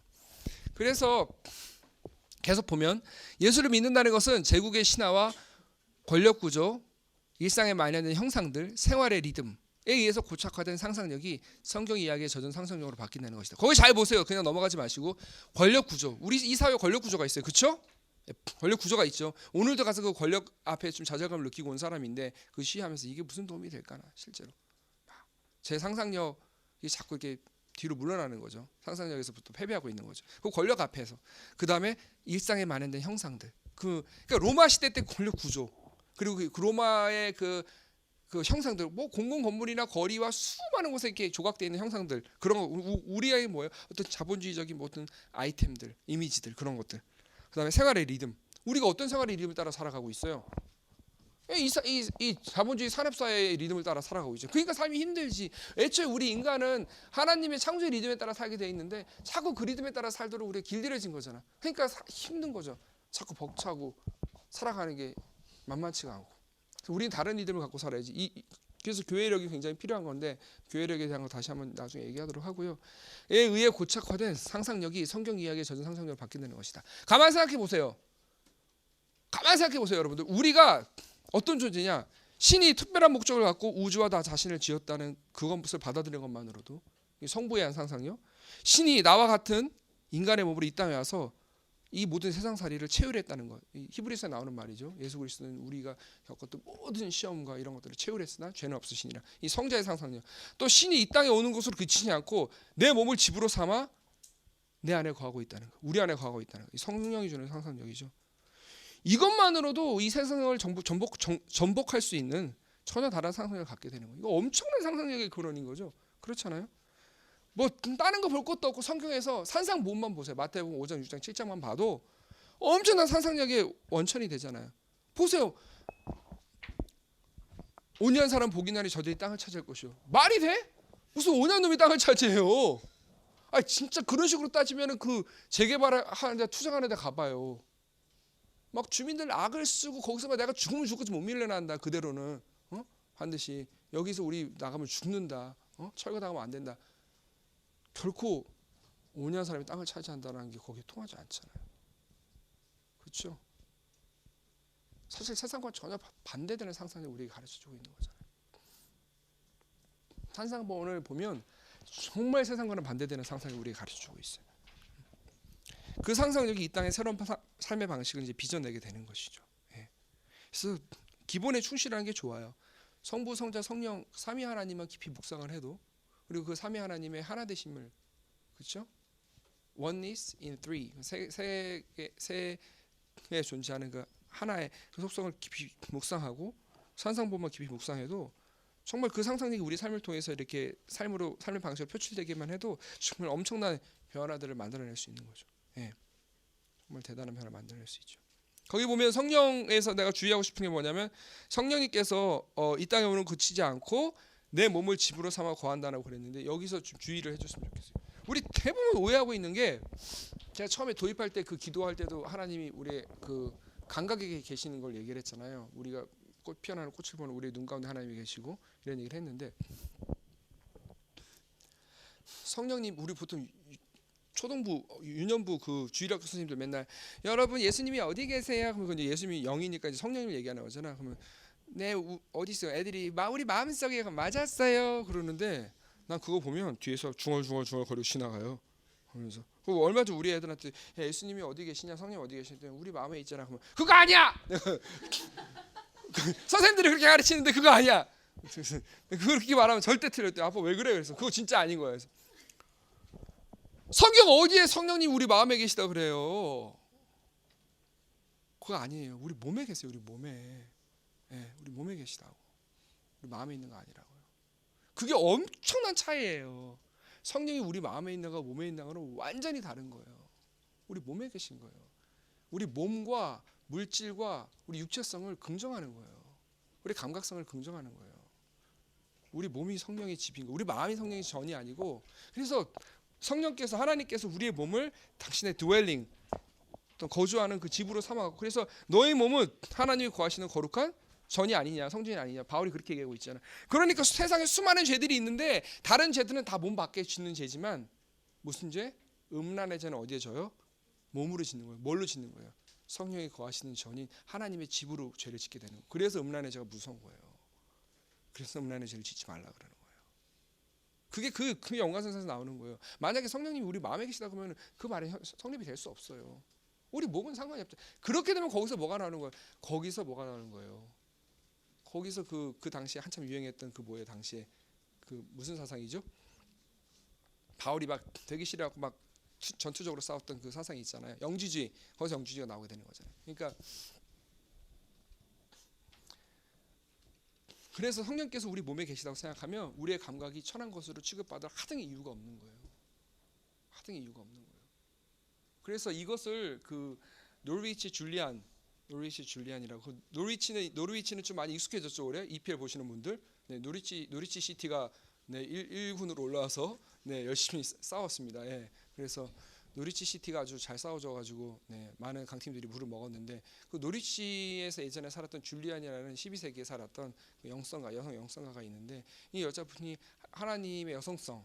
그래서 계속 보면 예수를 믿는다는 것은 제국의 신화와 권력 구조, 일상에 만연된 형상들, 생활의 리듬에 의해서 고착화된 상상력이 성경 이야기에 젖은 상상력으로 바뀐다는 것이다. 거기 잘 보세요. 그냥 넘어가지 마시고 권력 구조. 우리 이 사회에 권력 구조가 있어요. 그렇죠? 권력 구조가 있죠. 오늘도 가서 그 권력 앞에 좀 좌절감을 느끼고 온 사람인데 그 시하면서 이게 무슨 도움이 될까나 실제로. 제 상상력이 자꾸 이렇게 뒤로 물러나는 거죠. 상상력에서부터 패배하고 있는 거죠. 그 권력 앞에서. 그 다음에 일상에 만연된 형상들. 그러니까 로마 시대 때 권력 구조. 그리고 그 로마의 그 그 형상들, 뭐 공공 건물이나 거리와 수많은 곳에 이렇게 조각되어 있는 형상들, 그런 거 우리의 뭐예요? 어떤 자본주의적인 어떤 아이템들, 이미지들, 그런 것들. 그다음에 생활의 리듬. 우리가 어떤 생활의 리듬을 따라 살아가고 있어요? 이 자본주의 산업사회의 리듬을 따라 살아가고 있죠. 그러니까 삶이 힘들지. 애초에 우리 인간은 하나님의 창조의 리듬에 따라 살게 돼 있는데 자꾸 그 리듬에 따라 살도록 우리가 길들여진 거잖아. 그러니까 힘든 거죠. 자꾸 벅차고 살아가는 게 만만치가 않고. 그래서 우리는 다른 리듬을 갖고 살아야지. 그래서 교회력이 굉장히 필요한 건데 교회력에 대한 거 다시 한번 나중에 얘기하도록 하고요. 에 의해 고착화된 상상력이 성경 이야기에 젖은 상상력을 바뀐다는 것이다. 가만히 생각해 보세요. 가만히 생각해 보세요, 여러분들. 우리가 어떤 존재냐? 신이 특별한 목적을 갖고 우주와 나 자신을 지었다는 그것을 받아들이는 것만으로도 성부에 한 상상력. 신이 나와 같은 인간의 몸으로 이 땅에 와서 이 모든 세상살이를 체휼했다는 것. 히브리서에 나오는 말이죠. 예수 그리스도는 우리가 겪었던 모든 시험과 이런 것들을 체휼했으나 죄는 없으시니라. 이 성자의 상상력. 또 신이 이 땅에 오는 것으로 그치지 않고 내 몸을 집으로 삼아 내 안에 거하고 있다는 것. 우리 안에 거하고 있다는 것. 이 성령이 주는 상상력이죠. 이것만으로도 이 세상을 전복할 수 있는 전혀 다른 상상력을 갖게 되는 거예요. 이거 엄청난 상상력의 근원인 거죠. 그렇잖아요. 뭐 다른 거 볼 것도 없고 성경에서 산상보험만 보세요. 마태복음 5장, 6장, 7장만 봐도 엄청난 상상력의 원천이 되잖아요. 보세요. 온유한 사람 복이 나니 저들이 땅을 차지할 것이요. 말이 돼? 무슨 온유한 놈이 땅을 차지해요? 아 진짜 그런 식으로 따지면은 그 재개발하는 데 투자하는 데 가봐요. 막 주민들 악을 쓰고 거기서 막 내가 죽으면 죽겠지 못 밀려난다. 그대로는 반드시 여기서 우리 나가면 죽는다. 철거당하면 안 된다. 결코 온유한 사람이 땅을 차지한다는 게 거기에 통하지 않잖아요. 그렇죠? 사실 세상과 전혀 반대되는 상상을 우리에게 가르쳐주고 있는 거잖아요. 산상보원을 보면 정말 세상과는 반대되는 상상을 우리에게 가르쳐주고 있어요. 그 상상력이 이 땅의 새로운 삶의 방식을 이제 빚어내게 되는 것이죠. 예. 그래서 기본에 충실하는 게 좋아요. 성부, 성자, 성령 삼위 하나님만 깊이 묵상을 해도 그리고 그 삼위 하나님의 하나 되심을 그렇죠? Oneness in three 세에 존재하는 그 하나의 그 속성을 깊이 묵상하고 산상보만 깊이 묵상해도 정말 그 상상력이 우리 삶을 통해서 이렇게 삶의 방식으로 표출되기만 해도 정말 엄청난 변화들을 만들어낼 수 있는 거죠. 예. 정말 대단한 변화를 만들어낼 수 있죠. 거기 보면 성령에서 내가 주의하고 싶은 게 뭐냐면 성령님께서 이 땅에 오는 그치지 않고 내 몸을 집으로 삼아 거한다라고 그랬는데 여기서 좀 주의를 해줬으면 좋겠어요. 우리 대부분 오해하고 있는 게 제가 처음에 도입할 때 그 기도할 때도 하나님이 우리의 그 감각에 계시는 걸 얘기를 했잖아요. 우리가 꽃 피어나는 꽃을 보는 우리의 눈 가운데 하나님이 계시고 이런 얘기를 했는데 성령님 우리 보통 초등부, 유년부 그 주일학교 선생님들 맨날 여러분 예수님이 어디 계세요? 그러면 이제 예수님이 영이니까 이제 성령님을 얘기하는 거잖아. 그러면 네 어디 있어요? 애들이 우리 마음속에 맞았어요. 그러는데 난 그거 보면 뒤에서 중얼중얼 거리고 지나가요. 그러면서 그리고 얼마 전 우리 애들한테 예수님이 어디 계시냐, 성령 어디 계시냐, 우리 마음에 있잖아. 그러면 그거 아니야. 선생님들이 그렇게 가르치는데 그거 아니야. 그렇게 말하면 절대 틀렸대. 아빠 왜 그래? 그래서 그거 진짜 아닌 거야. 그래서 성경 어디에 성령님 우리 마음에 계시다 그래요? 그거 아니에요. 우리 몸에 계세요. 우리 몸에. 네, 우리 몸에 계시다고. 우리 마음에 있는 거 아니라고요. 그게 엄청난 차이예요. 성령이 우리 마음에 있는 거 몸에 있는 거는 완전히 다른 거예요. 우리 몸에 계신 거예요. 우리 몸과 물질과 우리 육체성을 긍정하는 거예요. 우리 감각성을 긍정하는 거예요. 우리 몸이 성령의 집인 거. 우리 마음이 성령의 전이 아니고 그래서 성령께서 하나님께서 우리의 몸을 당신의 드웰링 거주하는 그 집으로 삼아갖고 그래서 너의 몸은 하나님이 거하시는 거룩한 전이 아니냐 성전이 아니냐 바울이 그렇게 얘기하고 있잖아. 그러니까 세상에 수많은 죄들이 있는데 다른 죄들은 다 몸 밖에 짓는 죄지만 무슨 죄? 음란의 죄는 어디에 져요? 몸으로 짓는 거예요. 뭘로 짓는 거예요? 성령이 거하시는 전인 하나님의 집으로 죄를 짓게 되는 거예요. 그래서 음란의 죄가 무서운 거예요. 그래서 음란의 죄를 짓지 말라 그러는 거예요. 그게 그 연관선상에서 나오는 거예요. 만약에 성령님이 우리 마음에 계시다 그러면 그 말이 성립이 될 수 없어요. 우리 몸은 상관이 없죠. 그렇게 되면 거기서 뭐가 나오는 거예요? 거기서 뭐가 나오는 거예요? 거기서 그 당시에 한참 유행했던 그 뭐예요? 당시에 그 무슨 사상이죠? 바울이 막 되기 싫어하고 막 전투적으로 싸웠던 그 사상이 있잖아요. 영지주의. 거기서 영지주의가 나오게 되는 거잖아요. 그러니까 그래서 성령께서 우리 몸에 계시다고 생각하면 우리의 감각이 천한 것으로 취급받을 하등의 이유가 없는 거예요. 하등의 이유가 없는 거예요. 그래서 이것을 그 노르위치 줄리안이라고, 노르위치는 좀 많이 익숙해졌죠. 올해 EPL 보시는 분들. 네, 노리치 시티가 네, 1군으로 올라와서 네, 열심히 싸웠습니다. 예. 그래서 노리치 시티가 아주 잘 싸워져가지고 네, 많은 강팀들이 물을 먹었는데, 그 노리치에서 예전에 살았던 줄리안이라는 12세기에 살았던 그 여성 영성가가 있는데, 이 여자분이 하나님의 여성성,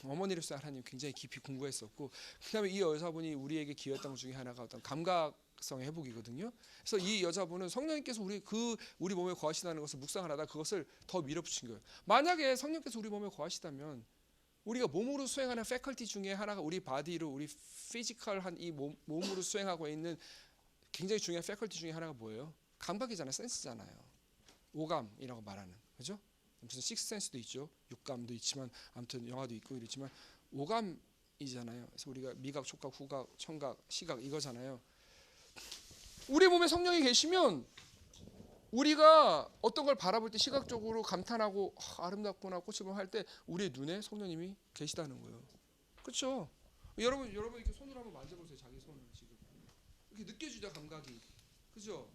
어머니로서 하나님 굉장히 깊이 공부했었고, 그다음에 이 여자분이 우리에게 기여했던 것 중에 하나가 어떤 감각성의 회복이거든요. 그래서 이 여자분은 성령님께서 우리 몸에 거하시다는 것을 묵상을 하다 그것을 더 밀어붙인 거예요. 만약에 성령께서 우리 몸에 거하시다면 우리가 몸으로 수행하는 패컬티 중에 하나가 우리 바디로, 우리 피지컬한 이 몸으로 수행하고 있는 굉장히 중요한 패컬티 중에 하나가 뭐예요? 감각이잖아요. 센스잖아요. 오감이라고 말하는, 그죠? 무슨 식스센스도 있죠. 육감도 있지만 아무튼 영화도 있고 이렇지만 오감이잖아요. 그래서 우리가 미각, 촉각, 후각, 청각, 시각 이거잖아요. 우리 몸에 성령이 계시면 우리가 어떤 걸 바라볼 때 시각적으로 감탄하고 아름답구나, 꽃을 보면 할 때 우리의 눈에 성령님이 계시다는 거예요. 그렇죠? 여러분 이렇게 손으로 한번 만져보세요. 자기 손을 지금 이렇게 느껴지죠, 감각이. 그죠?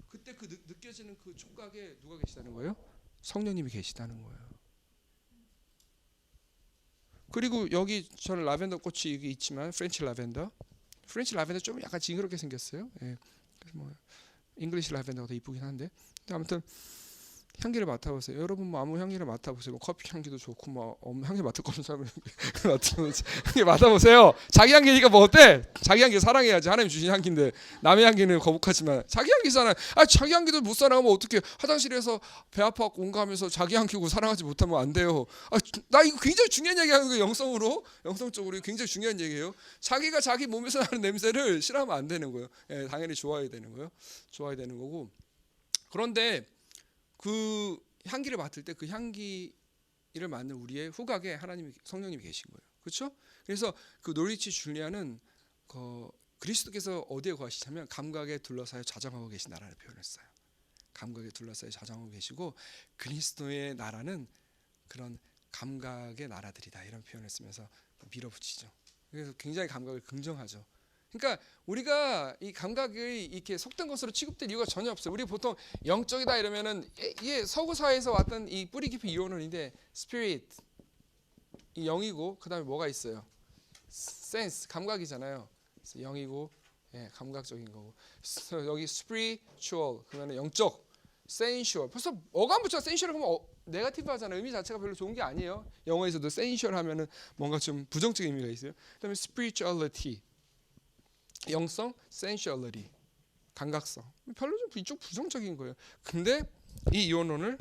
그때 그 느껴지는 그 촉각에 누가 계시다는 거예요? 성령님이 계시다는 거예요. 그리고 여기 저는 라벤더 꽃이 여기 있지만 프렌치 라벤더 좀 약간 징그럽게 생겼어요. 예. 뭐 잉글리시 라벤더가 더 이쁘긴 한데, 아무튼 향기를 맡아보세요. 여러분 뭐 아무 향기를 맡아보세요. 뭐 커피 향기도 좋고 뭐 향기 맡을 거는 사람은 향기 맡아보세요. 자기 향기니까 뭐 어때? 자기 향기 사랑해야지. 하나님 주신 향기인데 남의 향기는 거북하지만 자기 향기잖아요. 자기 향기도 못 사랑하면 어떻게? 화장실에서 배 아파 온가하면서 자기 향기고 사랑하지 못하면 안 돼요. 나 이거 굉장히 중요한 얘기하는 거예요. 영성적으로 굉장히 중요한 얘기예요. 자기가 자기 몸에서 나는 냄새를 싫어하면 안 되는 거예요. 예, 당연히 좋아야 되는 거고. 그런데 그 향기를 맡을 때 그 향기를 맡는 우리의 후각에 하나님이, 성령님이 계신 거예요. 그렇죠? 그래서 그 노리치 줄리아는 그리스도께서 어디에 거하시냐면 감각에 둘러싸여 자정하고 계신다라는 표현을 써요. 감각에 둘러싸여 자정하고 계시고 그리스도의 나라는 그런 감각의 나라들이다, 이런 표현을 쓰면서 밀어붙이죠. 그래서 굉장히 감각을 긍정하죠. 그러니까 우리가 이 감각이 이렇게 속된 것으로 취급될 이유가 전혀 없어요. 우리 보통 영적이다 이러면은 이게 서구 사회에서 왔던 이 뿌리 깊은 이론인데, 스피릿 이 영이고 그다음에 뭐가 있어요? 센스, 감각이잖아요. 그래서 영이고 예, 감각적인 거고. 여기 spiritual 그러면 영적, sensual. 벌써 어감 붙여 sensual 그러면 네거티브 하잖아요. 의미 자체가 별로 좋은 게 아니에요. 영어에서도 sensual 하면은 뭔가 좀 부정적인 의미가 있어요. 그다음에 spirituality, 영성, sensuality, 감각성. 별로 좀 이쪽 부정적인 거예요. 근데 이 이론을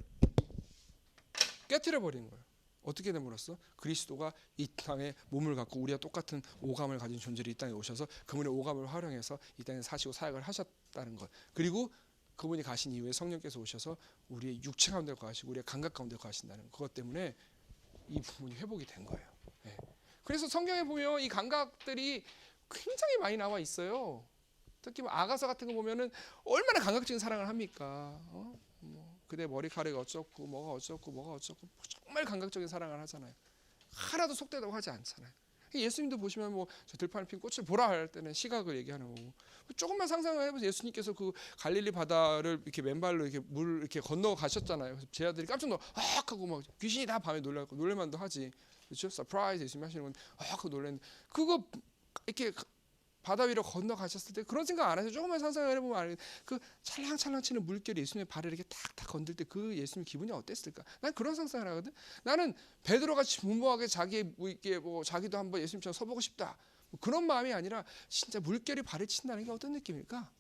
깨트려 버린 거예요. 어떻게 됨으로써 그리스도가 이 땅에 몸을 갖고 우리와 똑같은 오감을 가진 존재로 이 땅에 오셔서 그분의 오감을 활용해서 이 땅에 사시고 사역을 하셨다는 것. 그리고 그분이 가신 이후에 성령께서 오셔서 우리의 육체 가운데 거하시고 우리의 감각 가운데 거하신다는 그것 때문에 이 부분이 회복이 된 거예요. 네. 그래서 성경에 보면 이 감각들이 굉장히 많이 나와 있어요. 특히 뭐 아가서 같은 거 보면은 얼마나 감각적인 사랑을 합니까? 뭐 그대 머리카락이 어쩌고 뭐가 어쩌고 정말 감각적인 사랑을 하잖아요. 하나도 속되다고 하지 않잖아요. 예수님도 보시면 뭐 저 들판에 핀 꽃을 보라 할 때는 시각을 얘기하는 거고, 조금만 상상을 해보세요. 예수님께서 그 갈릴리 바다를 이렇게 맨발로 이렇게 물 이렇게 건너 가셨잖아요. 그래서 제자들이 깜짝 놀라 하고 막 귀신이 다 밤에 놀랄만도 하지. 그렇죠? 서프라이즈 예수님 하시는 건 하고 놀랐는데, 그거 이렇게 바다 위로 건너가셨을 때 그런 생각 안 하세요? 조금만 상상을 해보면 알겠. 그 찰랑찰랑 치는 물결이 예수님의 발을 이렇게 탁탁 건들 때 그 예수님 기분이 어땠을까? 난 그런 상상을 하거든. 나는 베드로같이 무모하게 자기도 한번 예수님처럼 서보고 싶다, 뭐 그런 마음이 아니라 진짜 물결이 발을 친다는 게 어떤 느낌일까?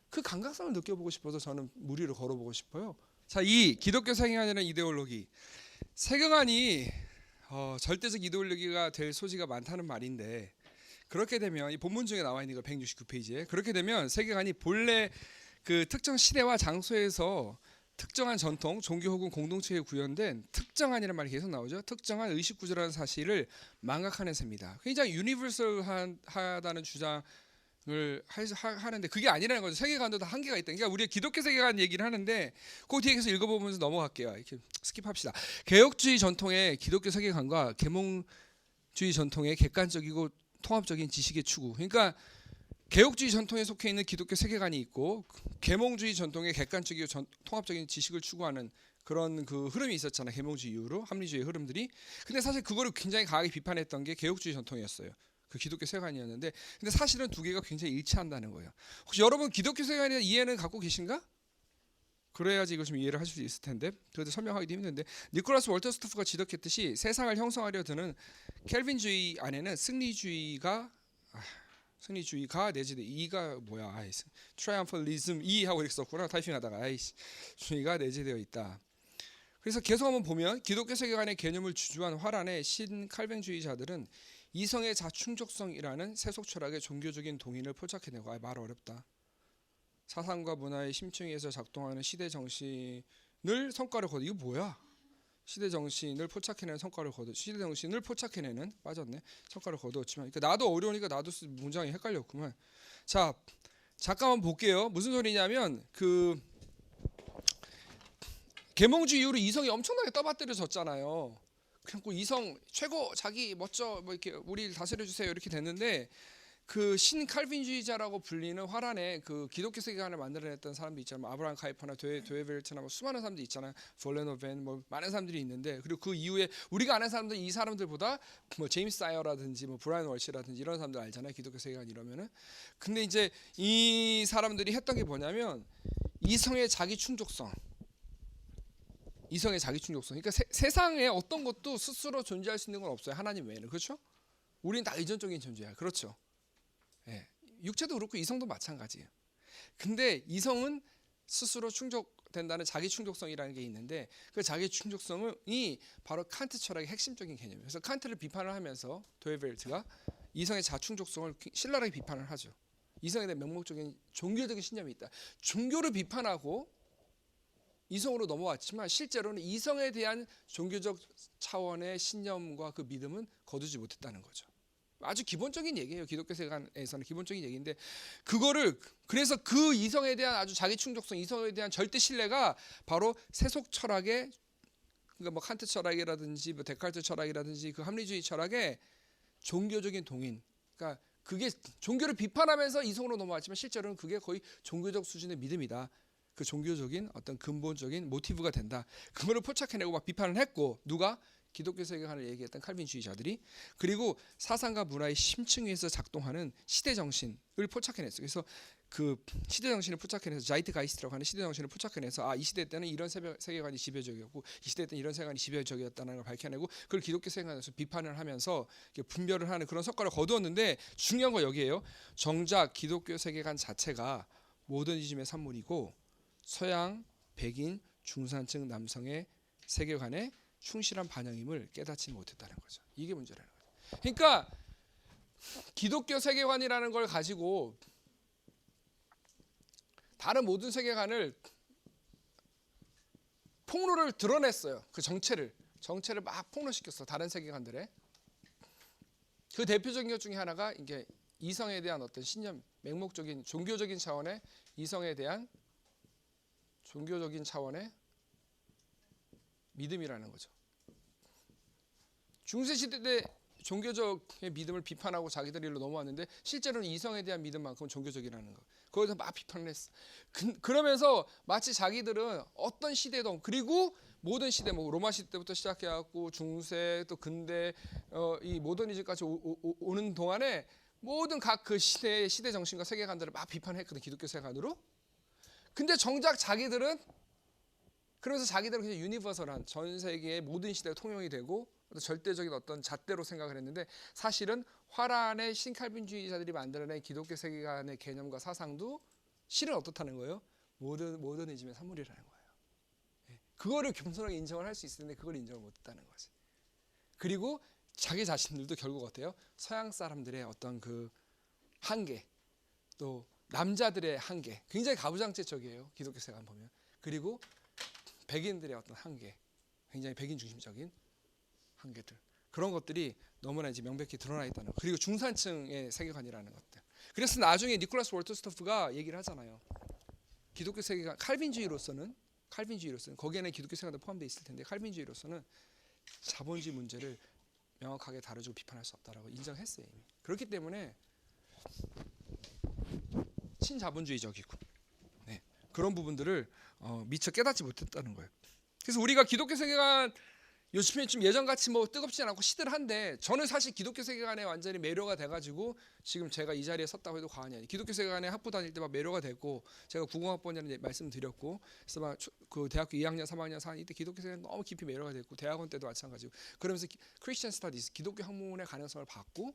그 감각성을 느껴보고 싶어서 저는 물 위로 걸어보고 싶어요. 자, 이 기독교 세경안이라는 이데올로기, 세경안이 절대적 이데올로기가 될 소지가 많다는 말인데, 그렇게 되면 이 본문 중에 나와 있는 거 169페이지에 그렇게 되면 세계관이 본래 그 특정 시대와 장소에서 특정한 전통, 종교 혹은 공동체에 구현된 특정한이라는 말이 계속 나오죠. 특정한 의식구조라는 사실을 망각하는 셈입니다. 굉장히 유니버설하다는 주장 하는데 그게 아니라는 거죠. 세계관도 다 한계가 있다. 그러니까 우리가 기독교 세계관 얘기를 하는데 그 뒤에 계속 읽어보면서 넘어갈게요. 이렇게 스킵합시다. 개혁주의 전통의 기독교 세계관과 계몽주의 전통의 객관적이고 통합적인 지식의 추구. 그러니까 개혁주의 전통에 속해 있는 기독교 세계관이 있고 계몽주의 전통의 객관적이고 통합적인 지식을 추구하는 그런 그 흐름이 있었잖아요. 계몽주의 이후로 합리주의 흐름들이. 근데 사실 그거를 굉장히 강하게 비판했던 게 개혁주의 전통이었어요. 그 기독교 세계관이었는데, 근데 사실은 두 개가 굉장히 일치한다는 거예요. 혹시 여러분 기독교 세계관에 대한 이해는 갖고 계신가? 그래야지 이걸 좀 이해를 하실 수 있을 텐데, 그래도 설명하기도 힘든데, 니콜라스 월터스토프가 지적했듯이 세상을 형성하려 드는 켈빈주의 안에는 승리주의가 내지는 이가 뭐야? 트라이엄펄리즘 이 하고 이렇게 썼구나. 타이핑하다가 주의가 내재되어 있다. 그래서 계속 한번 보면 기독교 세계관의 개념을 주주한 화란의 신칼뱅주의자들은 이성의 자충족성이라는 세속 철학의 종교적인 동인을 포착해내고 말 어렵다. 사상과 문화의 심층위에서 작동하는 시대 정신을 성과를 거두. 이거 뭐야? 시대 정신을 포착해내는 성과를 거두. 시대 정신을 포착해내는 빠졌네. 성과를 거두었지만, 그러니까 나도 어려우니까 나도 문장이 헷갈렸구만. 자, 잠깐만 볼게요. 무슨 소리냐면 그 계몽주의 이후로 이성이 엄청나게 떠받들여졌잖아요. 그냥 이성 최고 자기 멋져 뭐 이렇게 우리를 다스려 주세요 이렇게 됐는데 그 신칼빈주의자라고 불리는 화란의 그 기독교 세계관을 만들어냈던 사람도 있잖아요. 뭐 아브라함 카이퍼나 도에벨트나 뭐 수많은 사람들이 있잖아요. 볼레노벤 뭐 많은 사람들이 있는데 그리고 그 이후에 우리가 아는 사람들 이 사람들보다 뭐 제임스 사이어라든지 뭐 브라이언 월시라든지 이런 사람들 알잖아요. 기독교 세계관 이러면은. 근데 이제 이 사람들이 했던 게 뭐냐면 이성의 자기 충족성. 그러니까 세상에 어떤 것도 스스로 존재할 수 있는 건 없어요. 하나님 외에는. 그렇죠? 우리는 다 의존적인 존재야. 그렇죠? 예. 육체도 그렇고 이성도 마찬가지예요. 근데 이성은 스스로 충족된다는 자기 충족성이라는 게 있는데 그 자기 충족성이 바로 칸트 철학의 핵심적인 개념이에요. 그래서 칸트를 비판을 하면서 도에벨트가 이성의 자충족성을 신랄하게 비판을 하죠. 이성에 대한 명목적인 종교적인 신념이 있다. 종교를 비판하고 이성으로 넘어왔지만 실제로는 이성에 대한 종교적 차원의 신념과 그 믿음은 거두지 못했다는 거죠. 아주 기본적인 얘기예요. 기독교 세계관에서는 기본적인 얘기인데 그거를 그래서 그 이성에 대한 아주 자기 충족성, 이성에 대한 절대 신뢰가 바로 세속 철학의 그러니까 뭐 칸트 철학이라든지 뭐 데카르트 철학이라든지 그 합리주의 철학의 종교적인 동인. 그러니까 그게 종교를 비판하면서 이성으로 넘어왔지만 실제로는 그게 거의 종교적 수준의 믿음이다. 그 종교적인 어떤 근본적인 모티브가 된다. 그거를 포착해내고 막 비판을 했고 누가? 기독교 세계관을 얘기했던 칼빈주의자들이 그리고 사상과 문화의 심층위에서 작동하는 시대 정신을 포착해냈어요. 그래서 그 시대 정신을 포착해내서 자이트가이스트라고 하는 시대 정신을 포착해내서 이 시대 때는 이런 세계관이 지배적이었고 이 시대 때는 이런 세계관이 지배적이었다는 걸 밝혀내고 그걸 기독교 세계관에서 비판을 하면서 분별을 하는 그런 성과를 거두었는데 중요한 거 여기에요. 정작 기독교 세계관 자체가 모더니즘의 산물이고 서양, 백인, 중산층 남성의 세계관에 충실한 반영임을 깨닫지 못했다는 거죠. 이게 문제라는 거죠. 그러니까 기독교 세계관이라는 걸 가지고 다른 모든 세계관을 폭로를 드러냈어요. 그 정체를 막 폭로시켰어. 다른 세계관들에. 그 대표적인 것 중에 하나가 이게 이성에 대한 어떤 신념, 맹목적인 종교적인 차원의 이성에 대한 종교적인 차원의 믿음이라는 거죠. 중세시대 때 종교적의 믿음을 비판하고 자기들 일로 넘어왔는데 실제로는 이성에 대한 믿음만큼은 종교적이라는 거. 거기서 막 비판을 했어. 그러면서 마치 자기들은 어떤 시대도 그리고 모든 시대 뭐 로마 시대 때부터 시작해갖고 중세 또 근대 이 모더니즘까지 오는 동안에 모든 각 그 시대의 시대 정신과 세계관들을 막 비판했거든. 기독교 세계관으로. 근데 정작 자기들은 그러면서 자기들은 그냥 유니버설한 전 세계의 모든 시대가 통용이 되고 절대적인 어떤 잣대로 생각을 했는데 사실은 화란의 신칼빈주의자들이 만들어낸 기독교 세계관의 개념과 사상도 실은 어떻다는 거예요? 모더니즘의 산물이라는 거예요. 그거를 겸손하게 인정을 할 수 있었는데 그걸 인정을 못했다는 거지. 그리고 자기 자신들도 결국 어때요? 서양 사람들의 어떤 그 한계 또 남자들의 한계 굉장히 가부장제적이에요. 기독교 세계관 보면. 그리고 백인들의 어떤 한계 굉장히 백인 중심적인 한계들 그런 것들이 너무나 이제 명백히 드러나 있다는 것. 그리고 중산층의 세계관이라는 것들. 그래서 나중에 니콜라스 월터스토프가 얘기를 하잖아요. 기독교 세계관 칼빈주의로서는 거기에는 기독교 세계관도 포함되어 있을 텐데 칼빈주의로서는 자본주의 문제를 명확하게 다뤄주고 비판할 수 없다라고 인정했어요. 이미. 그렇기 때문에 친자본주의적이고 네, 그런 부분들을 미처 깨닫지 못했다는 거예요. 그래서 우리가 기독교 세계관 요즘에 좀 예전같이 뭐 뜨겁지 않고 시들한데 저는 사실 기독교 세계관에 완전히 매료가 돼가지고 지금 제가 이 자리에 섰다고 해도 과언이 아니에요. 기독교 세계관에 학부 다닐 때 막 매료가 됐고 제가 90학번이라는 말씀드렸고 그래서 막 그 대학교 2학년 3학년 4학년 이때 기독교 세계관 너무 깊이 매료가 됐고 대학원 때도 마찬가지고 그러면서 크리스천 스터디스 기독교 학문의 가능성을 받고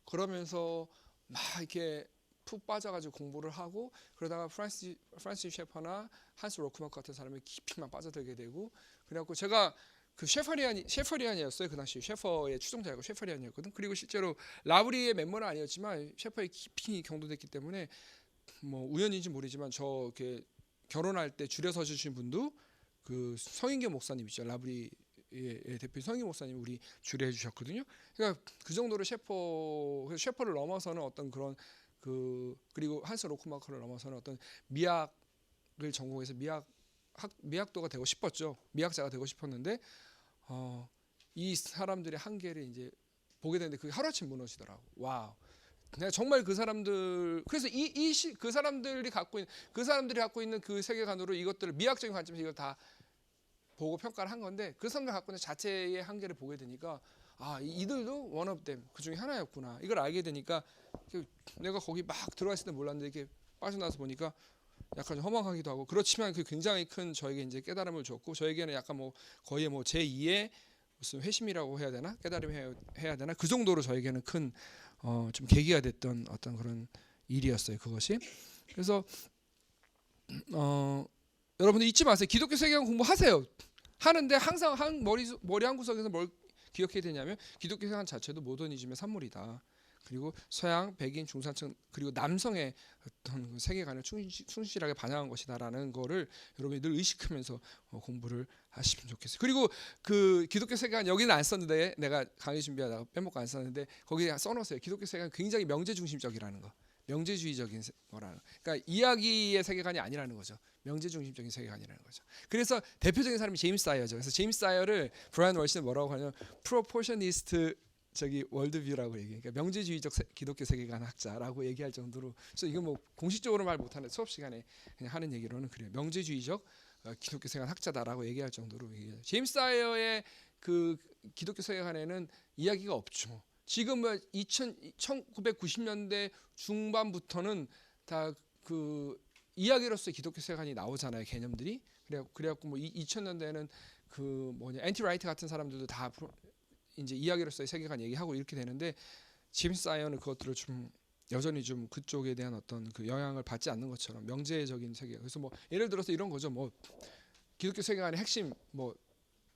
그러면서 막 이렇게 푹 빠져가지고 공부를 하고 그러다가 프란시스 셰퍼나 한스 로크마크 같은 사람이 깊이만 빠져들게 되고 그래갖고 제가 그 셰퍼리안이었어요. 그 당시 셰퍼의 추종자고 셰퍼리안이었거든. 그리고 실제로 라브리의 멤버는 아니었지만 셰퍼의 깊이 경도됐기 때문에 뭐 우연인지 모르지만 저 이렇게 결혼할 때 줄에 서 주신 분도 그 성인교 목사님이죠. 라브리의 대표 성인교 목사님 우리 줄에 해주셨거든요. 그러니까 그 정도로 셰퍼를 넘어서는 어떤 그런 그리고 한스 로크마커를 넘어서는 어떤 미학을 전공해서 미학도가 되고 싶었죠. 미학자가 되고 싶었는데 이 사람들의 한계를 이제 보게 되는데 그게 하루아침 무너지더라고. 와우. 내가 정말 그 사람들 그래서 그 사람들이 갖고 있는 그 세계관으로 이것들을 미학적인 관점에서 이걸 다 보고 평가를 한 건데 그 사람들 갖고 있는 자체의 한계를 보게 되니까 이들도 one of them 그 중에 하나였구나. 이걸 알게 되니까 내가 거기 막 들어가 있을 때 몰랐는데 이렇게 빠져나서 보니까 약간 좀 허망하기도 하고 그렇지만 그 굉장히 큰 저에게 이제 깨달음을 줬고 저에게는 약간 뭐 거의 뭐 제2의 무슨 회심이라고 해야 되나 깨달음이 해야 되나 그 정도로 저에게는 큰 좀 계기가 됐던 어떤 그런 일이었어요. 그것이 그래서 여러분들 잊지 마세요. 기독교 세계관 공부하세요. 하는데 항상 머리 한 구석에서 뭘 기억해야 되냐면 기독교 세계관 자체도 모더니즘의 산물이다. 그리고 서양, 백인, 중산층 그리고 남성의 어떤 세계관을 충실하게 반영한 것이다라는 거를 여러분이 늘 의식하면서 공부를 하시면 좋겠어요. 그리고 그 기독교 세계관 여기는 안 썼는데 내가 강의 준비하다가 빼먹고 안 썼는데 거기에 써놓으세요. 기독교 세계관 굉장히 명제 중심적이라는 거, 명제주의적인 거라는. 그러니까 이야기의 세계관이 아니라는 거죠. 명제 중심적인 세계관이라는 거죠. 그래서 대표적인 사람이 제임스 사이어죠. 그래서 제임스 사이어를 브라이언 월시는 뭐라고 하냐면 프로포셔니스트 월드뷰라고 얘기해. 그러니까 명제주의적 기독교 세계관 학자라고 얘기할 정도로. 그래서 이건 뭐 공식적으로 말 못하는 수업 시간에 그냥 하는 얘기로는 그래요. 명제주의적 기독교 세계관 학자다라고 얘기할 정도로 얘기해요. 제임스 사이어의 그 기독교 세계관에는 이야기가 없죠. 지금 1990년대 중반부터는 다 그 이야기로서의 기독교 세계관이 나오잖아요. 개념들이. 그래갖고 뭐 2000년대에는 그 엔티라이트 같은 사람들도 다 이제 이야기로서의 세계관 얘기하고 이렇게 되는데 제임스 사이어는 그것들을 좀 여전히 좀 그쪽에 대한 어떤 그 영향을 받지 않는 것처럼 명제적인 세계. 그래서 뭐 예를 들어서 이런 거죠. 뭐 기독교 세계관의 핵심 뭐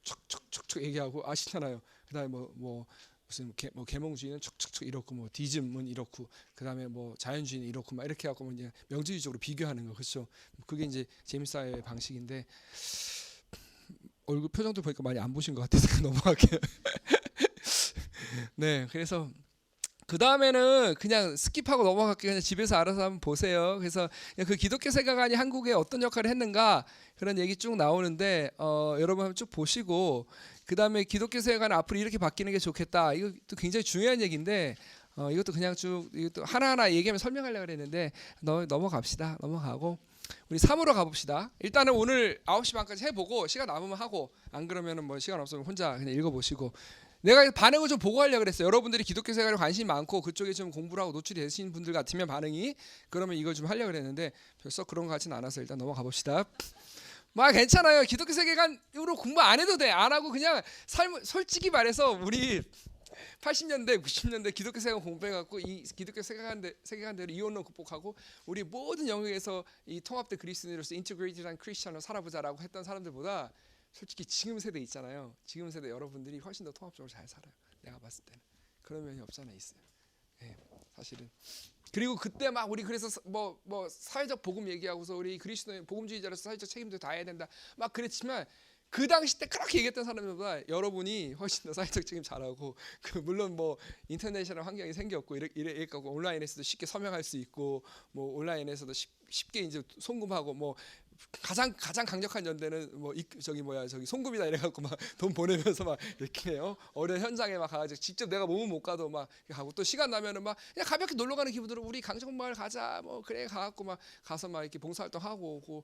척척척척 얘기하고 아시잖아요. 그다음에 뭐 무슨 계몽주의는 척척척 이렇고 뭐 디즘은 이렇고 그다음에 뭐 자연주의는 이렇고 막 이렇게 하고 뭐 이제 명제주의적으로 비교하는 거 그렇죠. 그게 이제 제임스 사이어의 방식인데 얼굴 표정도 보니까 많이 안 보신 것 같아서 넘어갈게요. 네, 그래서 그 다음에는 그냥 스킵하고 넘어갈게요. 그냥 집에서 알아서 한번 보세요. 그래서 그 기독교 세계관이 한국에 어떤 역할을 했는가 그런 얘기 쭉 나오는데 여러분 한번 쭉 보시고 그 다음에 기독교 세계관이 앞으로 이렇게 바뀌는 게 좋겠다. 이것도 굉장히 중요한 얘기인데 이것도 그냥 쭉 이것도 하나하나 얘기하면 설명하려고 그랬는데 넘어갑시다. 넘어가고 우리 3으로 가봅시다. 일단은 오늘 9시 반까지 해보고 시간 남으면 하고 안 그러면은 뭐 시간 없으면 혼자 그냥 읽어보시고 내가 반응을 좀 보고 하려고 그랬어요. 여러분들이 기독교 세계관에 관심이 많고 그쪽에 좀 공부를 하고 노출이 되신 분들 같으면 반응이 그러면 이걸 좀 하려고 그랬는데 벌써 그런 것 같지는 않아서 일단 넘어가 봅시다. 막 괜찮아요. 기독교 세계관으로 공부 안 해도 돼. 안 하고 그냥 솔직히 말해서 우리 80년대, 90년대 기독교 세계관 공부해갖고 이 기독교 세계관대로 이혼론 극복하고 우리 모든 영역에서 이 통합된 그리스도인으로서 인티그레이티드한 크리스천으로 살아보자라고 했던 사람들보다 솔직히 지금 세대 있잖아요. 지금 세대 여러분들이 훨씬 더 통합적으로 잘 살아요. 내가 봤을 때는 그런 면이 없잖아 있어요. 네, 사실은. 그리고 그때 막 우리 그래서 뭐 사회적 복음 얘기하고서 우리 그리스도인 복음주의자로서 사회적 책임도 다 해야 된다. 막 그랬지만 그 당시 때 그렇게 얘기했던 사람들보다 여러분이 훨씬 더 사회적 책임 잘하고 물론 뭐 인터내셔널 환경이 생겼고 이래갖고 온라인에서도 쉽게 서명할 수 있고 뭐 온라인에서도 쉽게 이제 송금하고 뭐 가장 강력한 연대는 뭐 저기 송금이다 이래갖고 막 돈 보내면서 막 이렇게 어려운 현장에 막 가가지고 직접 내가 몸은 못 가도 막 하고 또 시간 나면은 막 그냥 가볍게 놀러 가는 기분으로 우리 강정마을 가자 뭐 그래 가갖고 막 가서 막 이렇게 봉사활동 하고 오고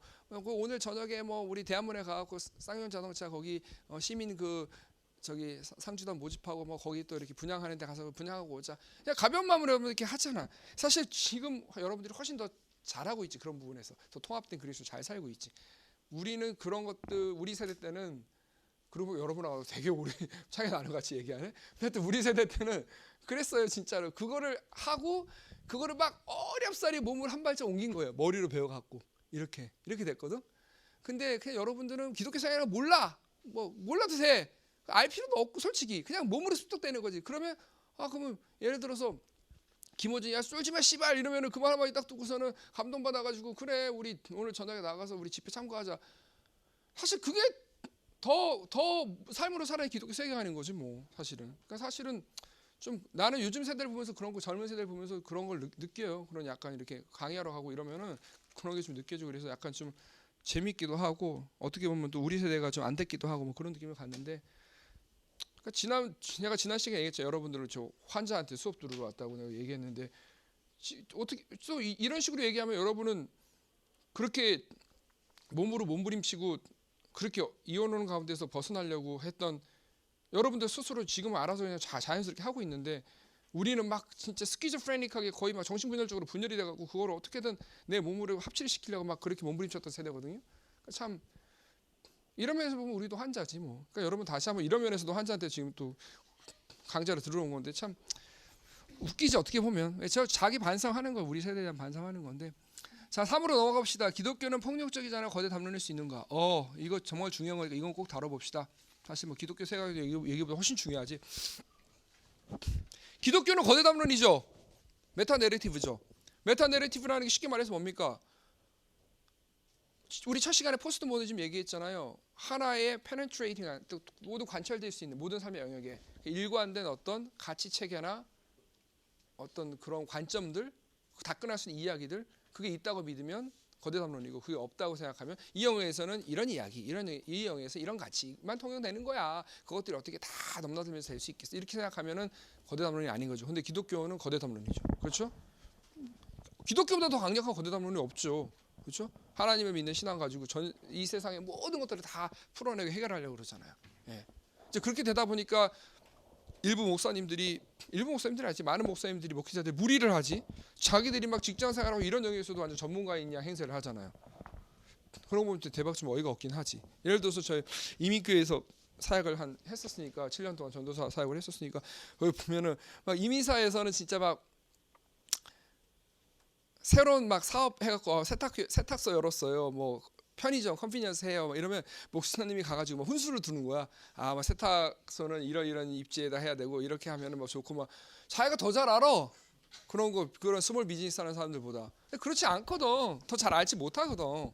오늘 저녁에 뭐 우리 대한문에 가갖고 쌍용 자동차 거기 시민 그 저기 상주단 모집하고 뭐 거기 또 이렇게 분양하는 데 가서 분양하고 오자 그냥 가벼운 마음으로 여러분 이렇게 하잖아. 사실 지금 여러분들이 훨씬 더 잘하고 있지. 그런 부분에서 더 통합된 그리스도 잘 살고 있지. 우리는 그런 것들 우리 세대 때는 그리고 여러분하고 되게 우리 차이 나는 것 같이 얘기하네. 근데 우리 세대 때는 그랬어요 진짜로. 그거를 하고 그거를 막 어렵사리 몸을 한 발짝 옮긴 거예요. 머리로 배워갖고 이렇게 됐거든. 근데 그냥 여러분들은 기독교 생활을 몰라. 뭐 몰라도 돼. 알 필요도 없고 솔직히 그냥 몸으로 습득되는 거지. 그러면 그러면 예를 들어서 김호준이 야 쏠지마 씨발 이러면은 그 말 한마디 딱 듣고서는 감동받아가지고 그래 우리 오늘 저녁에 나가서 우리 집회 참가하자. 사실 그게 더 삶으로 살아야 기독교 세계하는 거지 뭐 사실은. 그러니까 사실은 좀 나는 요즘 세대를 보면서 그런 거 젊은 세대를 보면서 그런 걸 느껴요. 그런 약간 이렇게 강의하러 가고 이러면은 그런 게 좀 느껴지고 그래서 약간 좀 재밌기도 하고 어떻게 보면 또 우리 세대가 좀 안 됐기도 하고 뭐 그런 느낌을 갖는데. 그러니까 내가 지난 시간에 얘기했죠. 여러분들은 저 환자한테 수업 들으러 왔다고 내가 얘기했는데 어떻게 또 이런 식으로 얘기하면 여러분은 그렇게 몸으로 몸부림치고 그렇게 이혼하는 가운데서 벗어나려고 했던 여러분들 스스로 지금 알아서 그냥 자연스럽게 하고 있는데 우리는 막 진짜 스키즈프레닉하게 거의 막 정신분열적으로 분열이 돼갖고 그걸 어떻게든 내 몸으로 합치를 시키려고 막 그렇게 몸부림쳤던 세대거든요. 그러니까 참 이런 면에서 보면 우리도 환자지 뭐. 그러니까 여러분 다시 한번 이런 면에서도 환자한테 지금 또 강좌로 들어온 건데 참 웃기지 어떻게 보면. 저 자기 반성하는 거 우리 세대에 대한 반성하는 건데. 자 3으로 넘어가 봅시다. 기독교는 폭력적이잖아. 거대 담론일 수 있는가? 이거 정말 중요한 거니까 이건 꼭 다뤄봅시다. 사실 뭐 기독교 생각 얘기보다 훨씬 중요하지. 기독교는 거대 담론이죠. 메타 내러티브죠. 메타 내러티브라는 게 쉽게 말해서 뭡니까? 우리 첫 시간에 포스트 모더니즘 얘기했잖아요. 하나의 penetrating 모두 관철될 수 있는 모든 삶의 영역에 일관된 어떤 가치 체계나 어떤 그런 관점들 다 끝날 수 있는 이야기들 그게 있다고 믿으면 거대 담론이고 그게 없다고 생각하면 이 영역에서는 이런 이야기 이 영역에서 이런 가치만 통용되는 거야. 그것들이 어떻게 다 넘나들면서 될 수 있겠어. 이렇게 생각하면은 거대 담론이 아닌 거죠. 근데 기독교는 거대 담론이죠. 그렇죠? 기독교보다 더 강력한 거대 담론이 없죠. 그렇죠? 하나님을 믿는 신앙 가지고 이 세상의 모든 것들을 다 풀어내고 해결하려고 그러잖아요. 예. 이제 그렇게 되다 보니까 일부 목사님들이 아니지 많은 목사님들이 목회자들이 무리를 하지. 자기들이 막 직장 생활하고 이런 영역에서도 완전 전문가인 양 행세를 하잖아요. 그런 거 보면 대박 좀 어이가 없긴 하지. 예를 들어서 저희 이민교회에서 사역을 했었으니까 7년 동안 전도사 사역을 했었으니까 거기 보면은 막 이민사에서는 진짜 막 새로운 막 사업 해갖고 세탁소 열었어요. 뭐 편의점 컨비니언스 해요. 막 이러면 목사님이 가가지고 막 훈수를 두는 거야. 막 세탁소는 이런 입지에다 해야 되고 이렇게 하면은 막 좋고 막 자기가 더 잘 알아. 그런 스몰 비즈니스 하는 사람들보다. 근데 그렇지 않거든. 더 잘 알지 못하거든.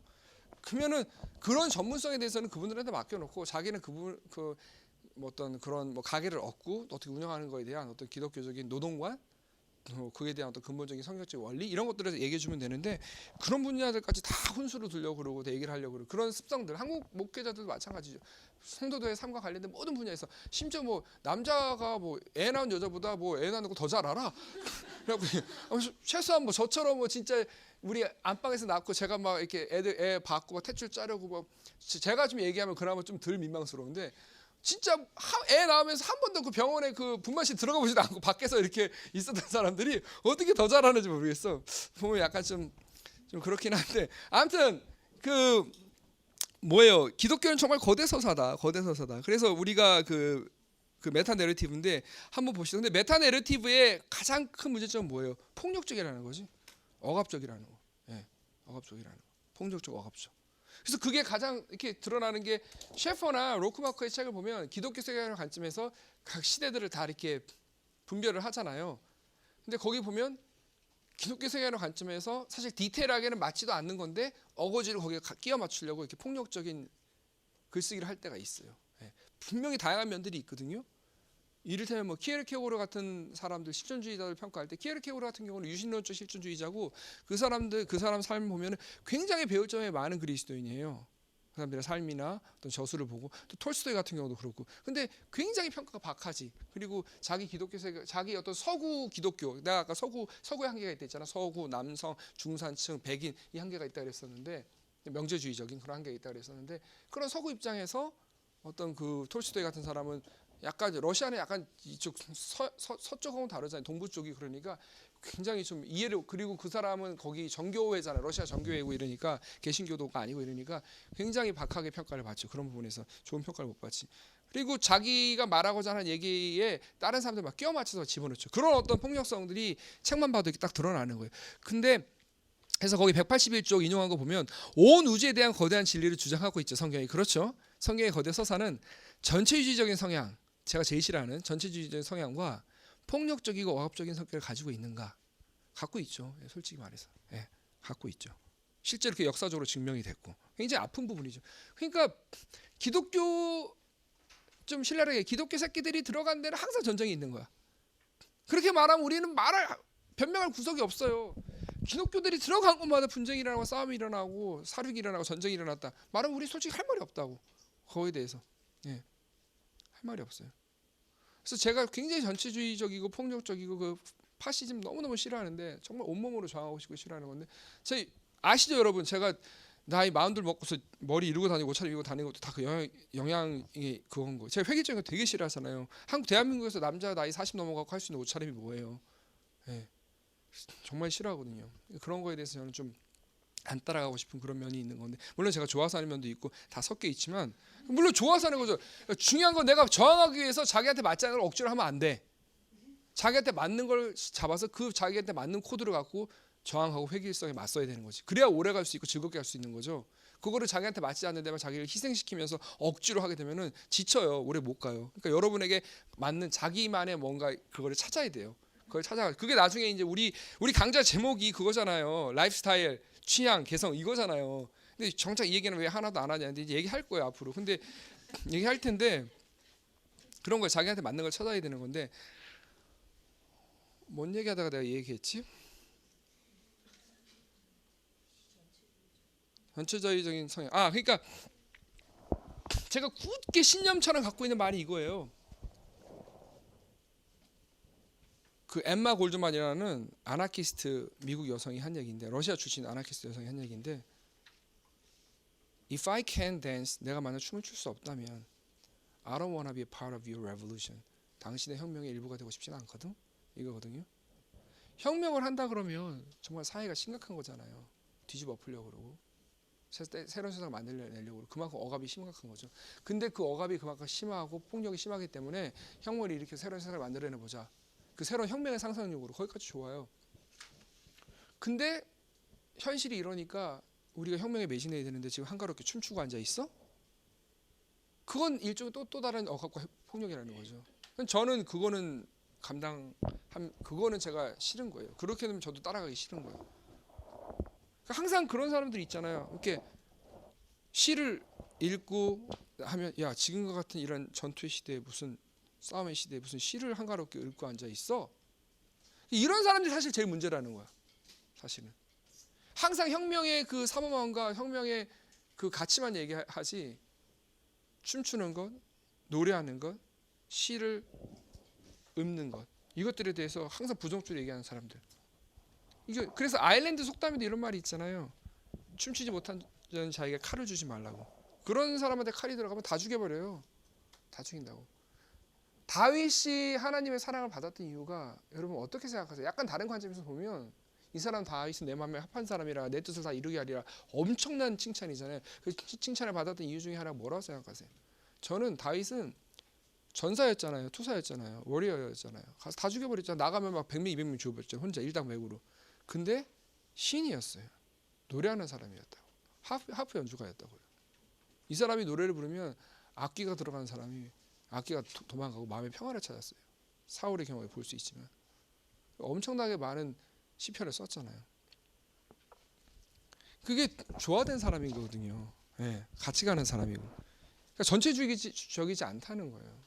그러면은 그런 전문성에 대해서는 그분들한테 맡겨놓고 자기는 뭐 어떤 그런 뭐 가게를 얻고 어떻게 운영하는 거에 대한 어떤 기독교적인 노동관 그에 대한 어떤 근본적인 성경적 원리 이런 것들을 얘기해 주면 되는데 그런 분야들까지 다 훈수로 두려고 그러고 얘기를 하려고 그러고 그런 습성들 한국 목회자들도 마찬가지죠. 성도들의 삶과 관련된 모든 분야에서 심지어 뭐 남자가 뭐 애 낳은 여자보다 뭐 애 낳는 거 더 잘 알아. 그래갖고 최소한 뭐 저처럼 뭐 진짜 우리 안방에서 낳고 제가 막 이렇게 애 받고 막 탯줄 짜려고 막 제가 좀 얘기하면 그나마 좀 덜 민망스러운데 진짜 애 낳으면서 한 번도 그 병원에 그 분만실 들어가 보지도 않고 밖에서 이렇게 있었던 사람들이 어떻게 더 잘하는지 모르겠어. 보면 약간 좀 그렇긴 한데 아무튼 뭐예요? 기독교는 정말 거대 서사다. 그래서 우리가 그 메타 내러티브인데 한번 보시죠. 근데 메타 내러티브의 가장 큰 문제점은 뭐예요? 폭력적이라는 거지. 억압적이라는 거. 예, 억압적이라는 거. 폭력적 억압적. 그래서 그게 가장 이렇게 드러나는 게 셰퍼나 로크마커의 책을 보면 기독교 세계관을 관점에서 각 시대들을 다 이렇게 분별을 하잖아요. 근데 거기 보면 기독교 세계관을 관점에서 사실 디테일하게는 맞지도 않는 건데 어거지를 거기에 끼워 맞추려고 이렇게 폭력적인 글쓰기를 할 때가 있어요. 예. 분명히 다양한 면들이 있거든요. 이를테면 뭐 키에르케고르 같은 사람들 실존주의자들 평가할 때 키에르케고르 같은 경우는 유신론적 실존주의자고 그 사람 삶 보면은 굉장히 배울 점이 많은 그리스도인이에요. 그 사람들의 삶이나 어떤 저수를 보고 또 톨스토이 같은 경우도 그렇고. 근데 굉장히 평가가 박하지. 그리고 자기 기독교 세계, 자기 어떤 서구 기독교, 내가 아까 서구의 한계가 있다 했잖아. 서구, 남성, 중산층, 백인 이 한계가 있다 그랬었는데 명제주의적인 그런 한계가 있다 그랬었는데 그런 서구 입장에서 어떤 그 톨스토이 같은 사람은 약간 러시아는 약간 이쪽 서쪽하고는 다르잖아요. 동부 쪽이 그러니까 굉장히 좀 이해를 그리고 그 사람은 거기 정교회잖아요. 러시아 정교회고 이러니까 개신교도가 아니고 이러니까 굉장히 박하게 평가를 받죠. 그런 부분에서 좋은 평가를 못 받지. 그리고 자기가 말하고자 하는 얘기에 다른 사람들 막 끼워 맞춰서 집어넣죠. 그런 어떤 폭력성들이 책만 봐도 이렇게 딱 드러나는 거예요. 근데 그래서 거기 181쪽 인용한 거 보면 온 우주에 대한 거대한 진리를 주장하고 있죠. 성경이. 그렇죠. 성경의 거대 서사는 전체주의적인 성향, 제가 제일 싫어하는 전체주의적인 성향과 폭력적이고 억압적인 성격을 가지고 있는가? 갖고 있죠. 솔직히 말해서. 예, 갖고 있죠. 실제로 그 역사적으로 증명이 됐고 굉장히 아픈 부분이죠. 그러니까 기독교 좀 신랄하게 기독교 새끼들이 들어간 데는 항상 전쟁이 있는 거야. 그렇게 말하면 우리는 변명할 구석이 없어요. 기독교들이 들어간 곳마다 분쟁이 일어나고 싸움이 일어나고 사륙이 일어나고 전쟁이 일어났다. 말하면 우리 솔직히 할 말이 없다고. 거기에 대해서. 예, 할 말이 없어요. 그래서 제가 굉장히 전체주의적이고 폭력적이고 그 파시즘 너무너무 싫어하는데 정말 온몸으로 저항하고 싶고 싫어하는 건데 아시죠 여러분? 제가 나이 40 먹고서 머리 이러고 다니고 옷차림 입고 다니는 것도 다 그 영향이 그건 거. 제가 회계적인 거 되게 싫어하잖아요. 대한민국에서 남자 나이 40 넘어가고 할 수 있는 옷차림이 뭐예요? 예, 정말 싫어하거든요. 그런 거에 대해서 저는 좀 안 따라가고 싶은 그런 면이 있는 건데 물론 제가 좋아서 하는 면도 있고 다 섞여 있지만 물론 좋아서 하는 거죠. 중요한 건 내가 저항하기 위해서 자기한테 맞지 않는 걸 억지로 하면 안 돼. 자기한테 맞는 걸 잡아서 그 자기한테 맞는 코드를 갖고 저항하고 회귀성에 맞서야 되는 거지. 그래야 오래 갈 수 있고 즐겁게 할 수 있는 거죠. 그거를 자기한테 맞지 않는 데만 자기를 희생시키면서 억지로 하게 되면은 지쳐요. 오래 못 가요. 그러니까 여러분에게 맞는 자기만의 뭔가 그거를 찾아야 돼요. 그걸 찾아가. 그게 나중에 이제 우리 강좌 제목이 그거잖아요. 라이프스타일, 취향, 개성 이거잖아요. 근데 정작 이 얘기는 왜 하나도 안 하냐. 근데 이제 얘기할 거예요 앞으로. 근데 얘기할 텐데 그런 걸 자기한테 맞는 걸 찾아야 되는 건데 뭔 얘기하다가 내가 얘기했지? 전체주의적인 성향. 그러니까 제가 굳게 신념처럼 갖고 있는 말이 이거예요. 그 엠마 골드만이라는 아나키스트 미국 여성이 한 얘기인데 러시아 출신 아나키스트 여성이 한 얘기인데 If I can dance, 내가 만약 춤을 출 수 없다면 I don't wanna be a part of your revolution. 당신의 혁명의 일부가 되고 싶지는 않거든. 이거거든요. 혁명을 한다 그러면 정말 사회가 심각한 거잖아요. 뒤집어 엎으려고 그러고 새로운 세상을 만들려고 그러고 그만큼 억압이 심각한 거죠. 근데 그 억압이 그만큼 심하고 폭력이 심하기 때문에 혁명을 일으켜 새로운 세상을 만들어내보자. 그 새로운 혁명의 상상력으로 거기까지 좋아요. 근데 현실이 이러니까 우리가 혁명에 매진해야 되는데 지금 한가롭게 춤추고 앉아 있어? 그건 일종의 또 다른 억압과 폭력이라는 거죠. 저는 그거는 그거는 제가 싫은 거예요. 그렇게 되면 저도 따라가기 싫은 거예요. 항상 그런 사람들이 있잖아요. 이렇게 시를 읽고 하면 야 지금과 같은 이런 전투의 시대에 무슨 싸움의 시대에 무슨 시를 한가롭게 읽고 앉아 있어? 이런 사람들이 사실 제일 문제라는 거야. 사실은 항상 혁명의 그 사모함과 혁명의 그 가치만 얘기하지 춤추는 것, 노래하는 것, 시를 읊는 것 이것들에 대해서 항상 부정적으로 얘기하는 사람들. 이게 그래서 아일랜드 속담에도 이런 말이 있잖아요. 춤추지 못한 자에게 칼을 주지 말라고. 그런 사람한테 칼이 들어가면 다 죽여버려요. 다 죽인다고. 다윗이 하나님의 사랑을 받았던 이유가 여러분 어떻게 생각하세요? 약간 다른 관점에서 보면 이 사람 다윗은 내 마음에 합한 사람이라 내 뜻을 다 이루게 하리라 엄청난 칭찬이잖아요. 그 칭찬을 받았던 이유 중에 하나가 뭐라고 생각하세요? 저는 다윗은 전사였잖아요. 투사였잖아요. 워리어였잖아요. 가서 다 죽여버렸잖아요. 나가면 막 100명 200명 죽여버렸죠. 혼자 일당백으로. 근데 신이었어요. 노래하는 사람이었다고. 하프 연주가였다고요. 이 사람이 노래를 부르면 악기가 들어가는 사람이 악기가 도망가고 마음의 평화를 찾았어요. 사울의 경우에 볼 수 있지만 엄청나게 많은 시편을 썼잖아요. 그게 조화된 사람인 거거든요. 네, 같이 가는 사람이고. 그러니까 전체주의적이지 않다는 거예요.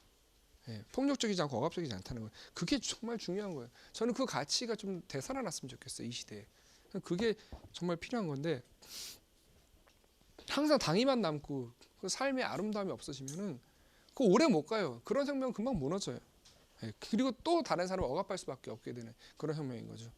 예, 폭력적이지 않고 억압적이지 않다는 거예요. 그게 정말 중요한 거예요. 저는 그 가치가 좀 되살아났으면 좋겠어요. 이 시대에. 그게 정말 필요한 건데 항상 당위만 남고 그 삶의 아름다움이 없어지면은 그 오래 못 가요. 그런 혁명은 금방 무너져요. 예, 그리고 또 다른 사람을 억압할 수밖에 없게 되는 그런 혁명인 거죠.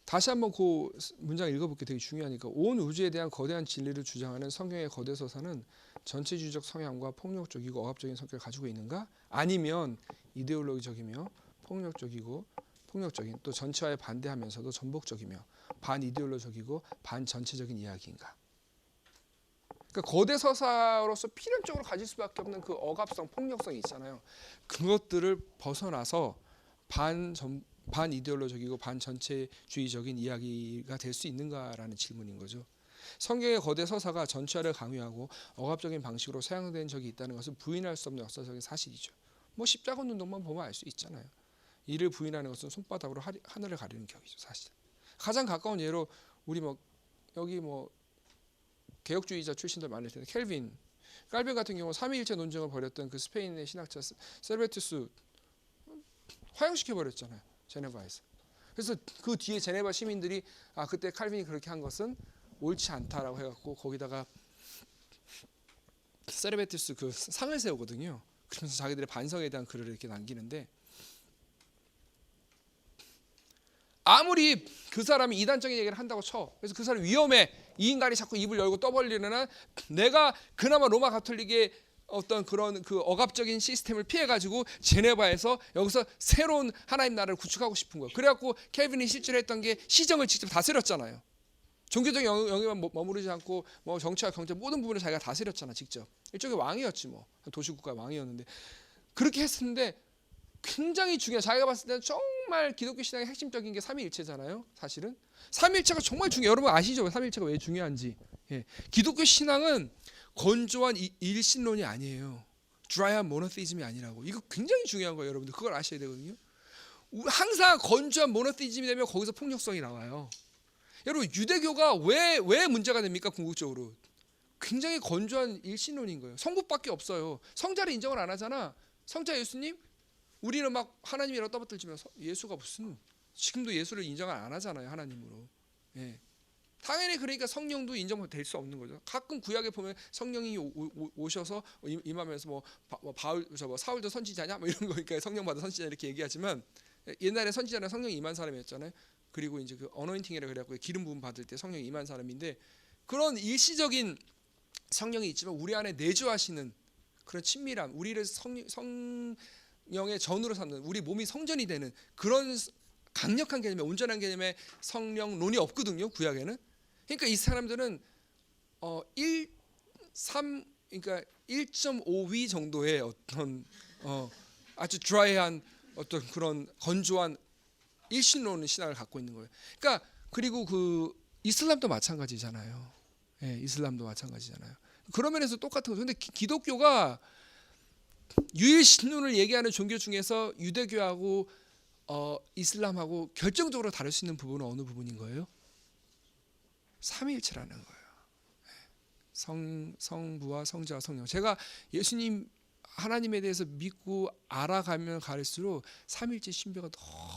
다시 한번 그 문장 읽어볼게. 되게 중요하니까. 온 우주에 대한 거대한 진리를 주장하는 성경의 거대 서사는 전체주의적 성향과 폭력적이고 억압적인 성격을 가지고 있는가? 아니면 이데올로기적이며 폭력적인 또 전체화에 반대하면서도 전복적이며 반이데올로적이고 반전체적인 이야기인가? 그러니까 거대 서사로서 필연적으로 가질 수밖에 없는 그 억압성, 폭력성이 있잖아요. 그것들을 벗어나서 반이데올로적이고 반전체주의적인 이야기가 될 수 있는가라는 질문인 거죠. 성경의 거대 서사가 전체화를 강요하고 억압적인 방식으로 사용된 적이 있다는 것은 부인할 수 없는 역사적인 사실이죠. 뭐 십자군 운동만 보면 알 수 있잖아요. 이를 부인하는 것은 손바닥으로 하늘을 가리는 격이죠, 사실. 가장 가까운 예로 우리 여기 개혁주의자 출신들 많을 텐데 칼빈 같은 경우 삼위일체 논쟁을 벌였던 그 스페인의 신학자 세르베투스 화형시켜 버렸잖아요, 제네바에서. 그래서 그 뒤에 제네바 시민들이 그때 칼빈이 그렇게 한 것은 옳지 않다라고 해갖고 거기다가 세르베투스 그 상을 세우거든요. 그러면서 자기들의 반성에 대한 글을 이렇게 남기는데, 아무리 그 사람이 이단적인 얘기를 한다고 쳐. 그래서 그 사람이 위험해. 이 인간이 자꾸 입을 열고 떠벌리는 한 내가 그나마 로마 가톨릭의 어떤 그런 그 억압적인 시스템을 피해가지고 제네바에서 여기서 새로운 하나님 나라를 구축하고 싶은 거예요. 그래갖고 켈빈이 실제로 했던 게 시정을 직접 다스렸잖아요. 종교적 영역만 머무르지 않고 정치와 경제 모든 부분을 자기가 다스렸잖아, 직접. 일종의 왕이었지 뭐. 도시국가 왕이었는데 그렇게 했었는데 굉장히 중요해. 자기가 봤을 때는 정말 기독교 신앙의 핵심적인 게 삼위일체잖아요. 사실은 삼위일체가 정말 중요해요. 여러분 아시죠? 삼위일체가 왜 중요한지. 예. 기독교 신앙은 건조한 일신론이 아니에요. 드라이한 모노테이즘이 아니라고. 이거 굉장히 중요한 거예요, 여러분들. 그걸 아셔야 되거든요. 항상 건조한 모노테이즘이 되면 거기서 폭력성이 나와요. 여러분 유대교가 왜 문제가 됩니까? 궁극적으로 굉장히 건조한 일신론인 거예요. 성부밖에 없어요. 성자를 인정을 안 하잖아. 성자 예수님, 우리는 막 하나님이라고 떠받들지면서 예수가 무슨, 지금도 예수를 인정을 안 하잖아요, 하나님으로. 예. 당연히 그러니까 성령도 인정될 수 없는 거죠. 가끔 구약에 보면 성령이 오셔서 임하면서 사울도 선지자냐 이런 거니까 성령 받은 선지자 이렇게 얘기하지만, 옛날에 선지자는 성령이 임한 사람이었잖아요. 그리고 이제 그 어노인팅이라 그래갖고 기름 부음 받을 때 성령이 임한 사람인데, 그런 일시적인 성령이 있지만 우리 안에 내주하시는 그런 친밀함, 우리를 성령의 전으로 삼는, 우리 몸이 성전이 되는 그런 강력한 개념의, 온전한 개념의 성령론이 없거든요, 구약에는. 그러니까 이 사람들은 1.5위 정도의 어떤 아주 드라이한 어떤 그런 건조한 일신론 신앙을 갖고 있는 거예요. 그러니까 그리고 그 이슬람도 마찬가지잖아요. 예, 이슬람도 마찬가지잖아요. 그런 면에서 똑같은 거죠. 근데 기독교가 유일신론을 얘기하는 종교 중에서 유대교하고 이슬람하고 결정적으로 다를 수 있는 부분은 어느 부분인 거예요? 삼위일체라는 거예요. 성부와 성자와 성령. 제가 예수님 하나님에 대해서 믿고 알아가면 갈수록 삼위일체 신비가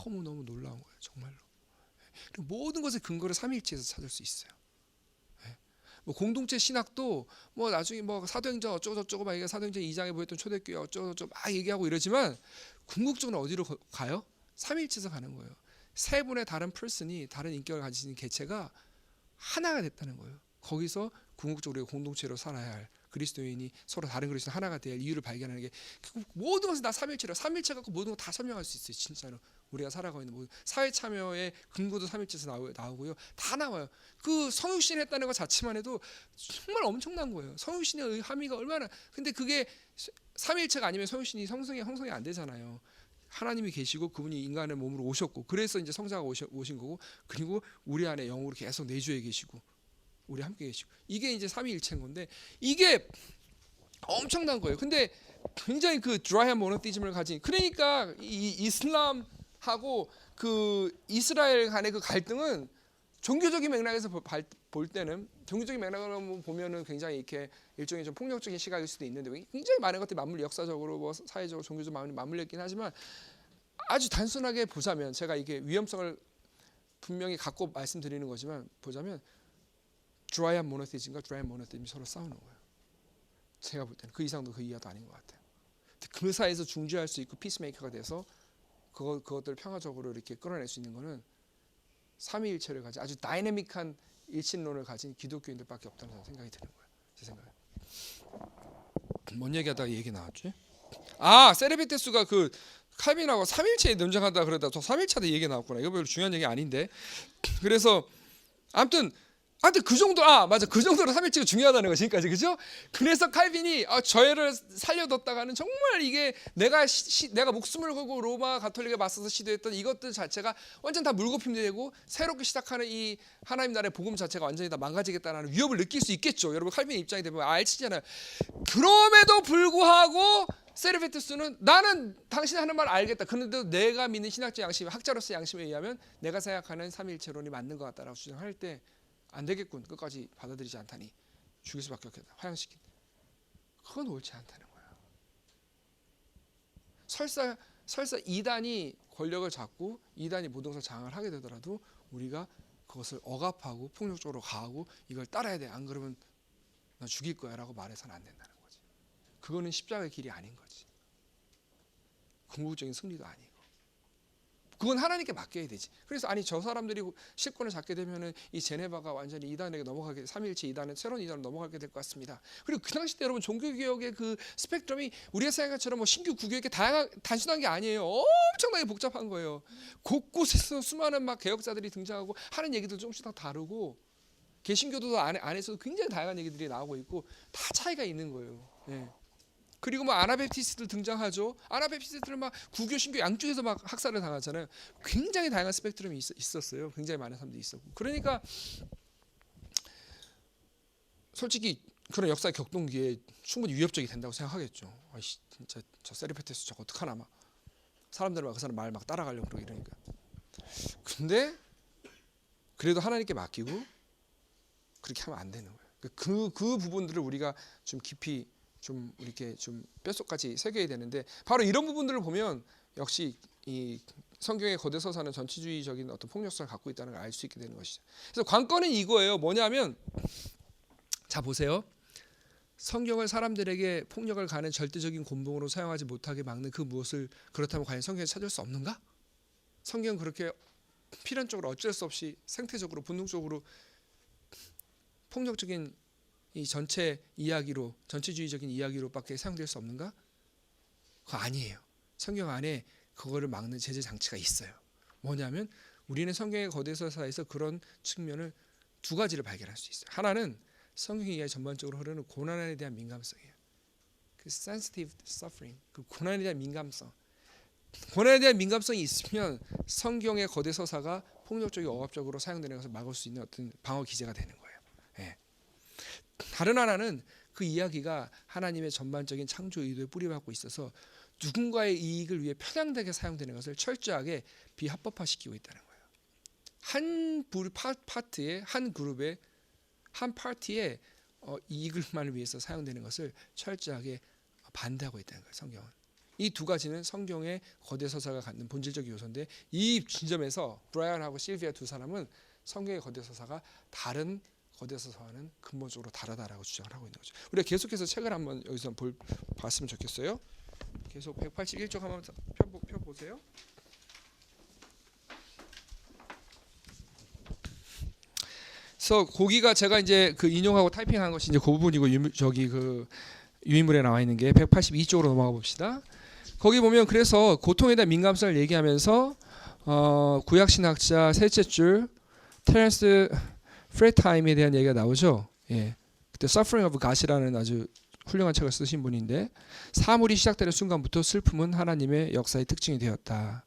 너무너무 놀라운 거예요, 정말로. 그리고 모든 것의 근거를 삼위일체에서 찾을 수 있어요. 공동체 신학도 나중에 사도행전 어쩌고저쩌고 막 사도행전 2장에 보였던 초대교회 어쩌고저쩌고 막 얘기하고 이러지만 궁극적으로 어디로 가요? 삼위일체에서 가는 거예요. 세 분의 다른 퍼슨이, 다른 인격을 가지는 개체가 하나가 됐다는 거예요. 거기서 궁극적으로 우리가 공동체로 살아야 할, 그리스도인이 서로 다른 그리스도 하나가 돼야 할 이유를 발견하는 게, 모든 것은 다 삼위일체로, 삼위일체 갖고 모든 거 다 설명할 수 있어요. 진짜로 우리가 살아가고 있는 모든 사회 참여의 근거도 삼위일체에서 나오고요. 다 나와요. 그 성육신 했다는 것 자체만 해도 정말 엄청난 거예요. 성육신의 함의가 얼마나. 근데 그게 삼위일체가 아니면 성육신이 형성이 안 되잖아요. 하나님이 계시고 그분이 인간의 몸으로 오셨고, 그래서 이제 성자가 오신 거고, 그리고 우리 안에 영으로 계속 내주에 계시고 우리 함께 계시고, 이게 이제 삼위일체인 건데, 이게 엄청난 거예요. 근데 굉장히 그 드라이한 모노티즘을 가진, 그러니까 이 이슬람하고 그 이스라엘 간의 그 갈등은 종교적인 맥락에서 볼 때는 종교적인 맥락으로 보면은 굉장히 이렇게 일종의 좀 폭력적인 시각일 수도 있는데 굉장히 많은 것들이 맞물려 역사적으로 뭐 사회적으로 종교적으로 맞물려 있긴 하지만 아주 단순하게 보자면 제가 이게 위험성을 분명히 갖고 말씀드리는 거지만 보자면 드라이한 모노테이즘과 드라이한 모노테이즘이 서로 싸우는 거예요. 제가 볼 때는 그 이상도 그 이하도 아닌 것 같아요. 그 사이에서 중재할 수 있고 피스메이커가 돼서 그것들을 평화적으로 이렇게 끌어낼 수 있는 거는 삼위일체를 가진 아주 다이내믹한 일신론을 가진 기독교인들밖에 없다는 생각이 드는 거예요. 제 생각에. 뭔 얘기하다가 이 얘기 나왔지? 아, 세르베테스가 그 칼빈하고 삼일체에 논쟁한다 그러다 저 삼일체도 얘기 나왔구나. 이거 별로 중요한 얘기 아닌데. 그래서 아무튼 그 정도 맞아 그 정도로 삼일체가 중요하다는 거 지금까지 그죠? 그래서 칼빈이 저애를 살려뒀다가는 정말 이게 내가 목숨을 걸고 로마 가톨릭에 맞서서 시도했던 이것들 자체가 완전 다 물거품되고 새롭게 시작하는 이 하나님 나라의 복음 자체가 완전히 다 망가지겠다는 위협을 느낄 수 있겠죠. 여러분 칼빈의 입장이 되면 알지잖아요. 그럼에도 불구하고 세르베투스는 나는 당신이 하는 말 알겠다. 그런데도 내가 믿는 신학적 양심, 학자로서의 양심에 의하면 내가 생각하는 삼위일체론이 맞는 것 같다라고 주장할 때 안 되겠군. 끝까지 받아들이지 않다니 죽일 수밖에 없겠다. 화양시킨. 그건 옳지 않다는 거야. 설사 이단이 권력을 잡고 이단이 모든 것을 장악을 하게 되더라도 우리가 그것을 억압하고 폭력적으로 가하고 이걸 따라야 돼. 안 그러면 나 죽일 거야라고 말해서는 안 된다는 거지. 그거는 십자가의 길이 아닌 거지. 궁극적인 승리도 아니고. 그건 하나님께 맡겨야 되지. 그래서 저 사람들이 실권을 잡게 되면은 이 제네바가 완전히 이단에게 넘어가게, 삼위일체 이단은 새로운 이단으로 넘어가게 될 것 같습니다. 그리고 그 당시 때 여러분 종교개혁의 그 스펙트럼이 우리가 생각한 것처럼 뭐 신규 구교육이 단순한 게 아니에요. 엄청나게 복잡한 거예요. 곳곳에서 수많은 막 개혁자들이 등장하고 하는 얘기도 조금씩 다 다르고 개신교도 안에서도 굉장히 다양한 얘기들이 나오고 있고 다 차이가 있는 거예요. 예. 그리고 뭐 아나베프티스트들 등장하죠. 아나베프티스트들은 막 구교 신교 양쪽에서 막 학살을 당하잖아요. 굉장히 다양한 스펙트럼이 있었어요. 굉장히 많은 사람들이 있었고. 그러니까 솔직히 그런 역사의 격동기에 충분히 위협적이 된다고 생각하겠죠. 아이씨 진짜 저 세르베테스 저거 어떡하나 막 사람들은 막 그 사람 말 막 따라가려고 그러고 이러니까. 근데 그래도 하나님께 맡기고 그렇게 하면 안 되는 거예요. 그 부분들을 우리가 좀 깊이 좀 이렇게 좀 뼛속까지 새겨야 되는데 바로 이런 부분들을 보면 역시 이 성경의 거대 서사는 전체주의적인 어떤 폭력성을 갖고 있다는 걸 알 수 있게 되는 것이죠. 그래서 관건은 이거예요. 뭐냐면 자 보세요. 성경을 사람들에게 폭력을 가는 절대적인 곤봉으로 사용하지 못하게 막는 그 무엇을 그렇다면 과연 성경에 찾을 수 없는가? 성경은 그렇게 필연적으로 어쩔 수 없이 생태적으로 본능적으로 폭력적인 이 전체 이야기로 전체주의적인 이야기로밖에 사용될 수 없는가? 그거 아니에요. 성경 안에 그거를 막는 제재 장치가 있어요. 뭐냐면 우리는 성경의 거대 서사에서 그런 측면을 두 가지를 발견할 수 있어요. 하나는 성경의 이야기 전반적으로 흐르는 고난에 대한 민감성이에요. 그 sensitive suffering, 그 고난에 대한 민감성. 고난에 대한 민감성이 있으면 성경의 거대 서사가 폭력적이고 억압적으로 사용되는 것을 막을 수 있는 어떤 방어 기제가 되는 거예요. 예. 다른 하나는 그 이야기가 하나님의 전반적인 창조 의도에 뿌리박고 있어서 누군가의 이익을 위해 편향되게 사용되는 것을 철저하게 비합법화시키고 있다는 거예요. 한 파트의 한 그룹의 한 파티의 이익을만 위해서 사용되는 것을 철저하게 반대하고 있다는 거예요. 성경은. 이 두 가지는 성경의 거대 서사가 갖는 본질적 요소인데 이 지점에서 브라이언하고 실비아 두 사람은 성경의 거대 서사가 다른 거대 서사와는 근본적으로 다르다라고 주장을 하고 있는 거죠. 우리가 계속해서 책을 한번 여기서 봤으면 좋겠어요. 계속 181쪽 한번 펴보세요. 그래서 거기가 제가 이제 그 인용하고 타이핑한 것이 이제 그 부분이고 저기 그 유인물에 나와 있는 게 182쪽으로 넘어가 봅시다. 거기 보면 그래서 고통에 대한 민감성을 얘기하면서 구약 신학자 셋째 줄 테렌스 프레타임에 대한 얘기가 나오죠. 예. 그때 Suffering of God이라는 아주 훌륭한 책을 쓰신 분인데 사물이 시작되는 순간부터 슬픔은 하나님의 역사의 특징이 되었다.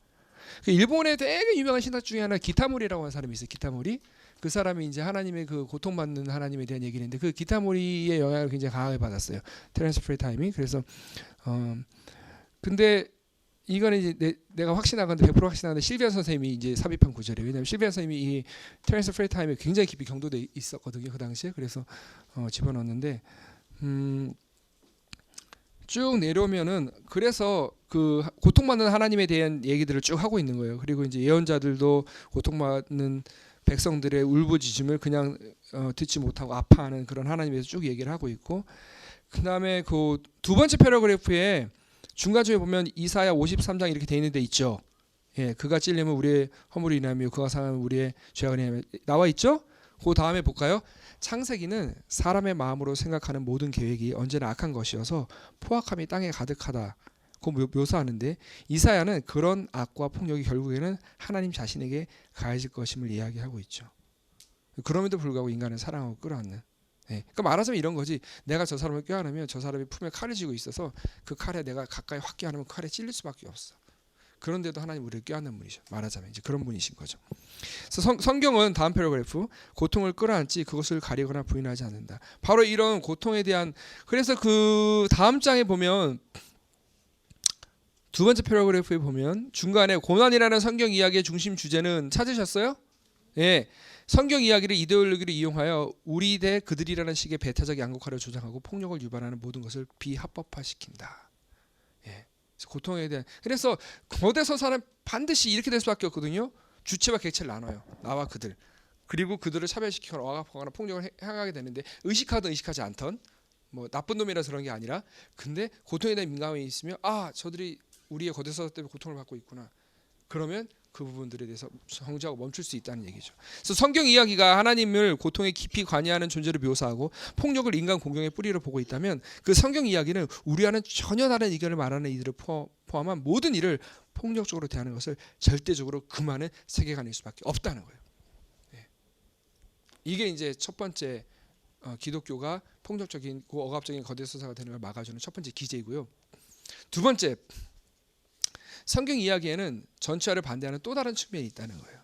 그 일본의 되게 유명한 신학 중에 하나 기타모리라고 하는 사람이 있어요. 기타모리. 그 사람이 이제 하나님의 그 고통받는 하나님에 대한 얘기를 했는데 그 기타모리의 영향을 굉장히 강하게 받았어요. 테렌스 프레타임이. 그래서 근데 이거는 이제 내가 확신하건데 100% 확신하건데 실비아 선생님이 이제 삽입한 구절이에요. 왜냐하면 실비아 선생님이 이 테렌스 프레타임에 굉장히 깊이 경도돼 있었거든요. 그 당시에. 그래서 집어넣었는데 쭉 내려오면은 그래서 그 고통받는 하나님에 대한 얘기들을 쭉 하고 있는 거예요. 그리고 이제 예언자들도 고통받는 백성들의 울부짖음을 그냥 듣지 못하고 아파하는 그런 하나님에 대해서 쭉 얘기를 하고 있고, 그 다음에 그 두 번째 패러그래프에 중간쯤에 보면 이사야 53장 이렇게 돼 있는 데 있죠. 예, 그가 찔림은 우리의 허물이 인하며 그가 상하면 우리의 죄악을 인하며 나와 있죠. 그 다음에 볼까요? 창세기는 사람의 마음으로 생각하는 모든 계획이 언제나 악한 것이어서 포악함이 땅에 가득하다. 그거 묘사하는데 이사야는 그런 악과 폭력이 결국에는 하나님 자신에게 가해질 것임을 이야기하고 있죠. 그럼에도 불구하고 인간을 사랑하고 끌어안는. 네. 그러니까 말하자면 이런 거지. 내가 저 사람을 껴안으면 저 사람이 품에 칼을 쥐고 있어서 그 칼에 내가 가까이 확 껴안으면 칼에 찔릴 수밖에 없어. 그런데도 하나님 우리를 껴안는 분이죠. 말하자면 이제 그런 분이신 거죠. 그래서 성경은 다음 패러그래프 고통을 끌어안지 그것을 가리거나 부인하지 않는다. 바로 이런 고통에 대한, 그래서 그 다음 장에 보면 두 번째 패러그래프에 보면 중간에 고난이라는 성경 이야기의 중심 주제는 찾으셨어요? 예. 성경 이야기를 이데올로기로 이용하여 우리 대 그들이라는 식의 배타적 양극화를 조장하고 폭력을 유발하는 모든 것을 비합법화시킨다. 예. 고통에 대한, 그래서 거대서사는 반드시 이렇게 될 수밖에 없거든요. 주체와 객체를 나눠요. 나와 그들. 그리고 그들을 차별시키거나 억압하거나 폭력을 행하게 되는데 의식하든 의식하지 않던 뭐 나쁜 놈이라서 그런 게 아니라, 근데 고통에 대한 민감함이 있으면 저들이 우리의 거대서사 때문에 고통을 받고 있구나. 그러면 그 부분들에 대해서 정지하고 멈출 수 있다는 얘기죠. 그래서 성경 이야기가 하나님을 고통에 깊이 관여하는 존재로 묘사하고 폭력을 인간 공경의 뿌리로 보고 있다면 그 성경 이야기는 우리와는 전혀 다른 의견을 말하는 이들을 포함한 모든 일을 폭력적으로 대하는 것을 절대적으로 금하는 세계관일 수밖에 없다는 거예요. 네. 이게 이제 첫 번째 기독교가 폭력적인 억압적인 거대서사가 되는 걸 막아주는 첫 번째 기제이고요. 두 번째, 성경 이야기에는 전체화를 반대하는 또 다른 측면이 있다는 거예요.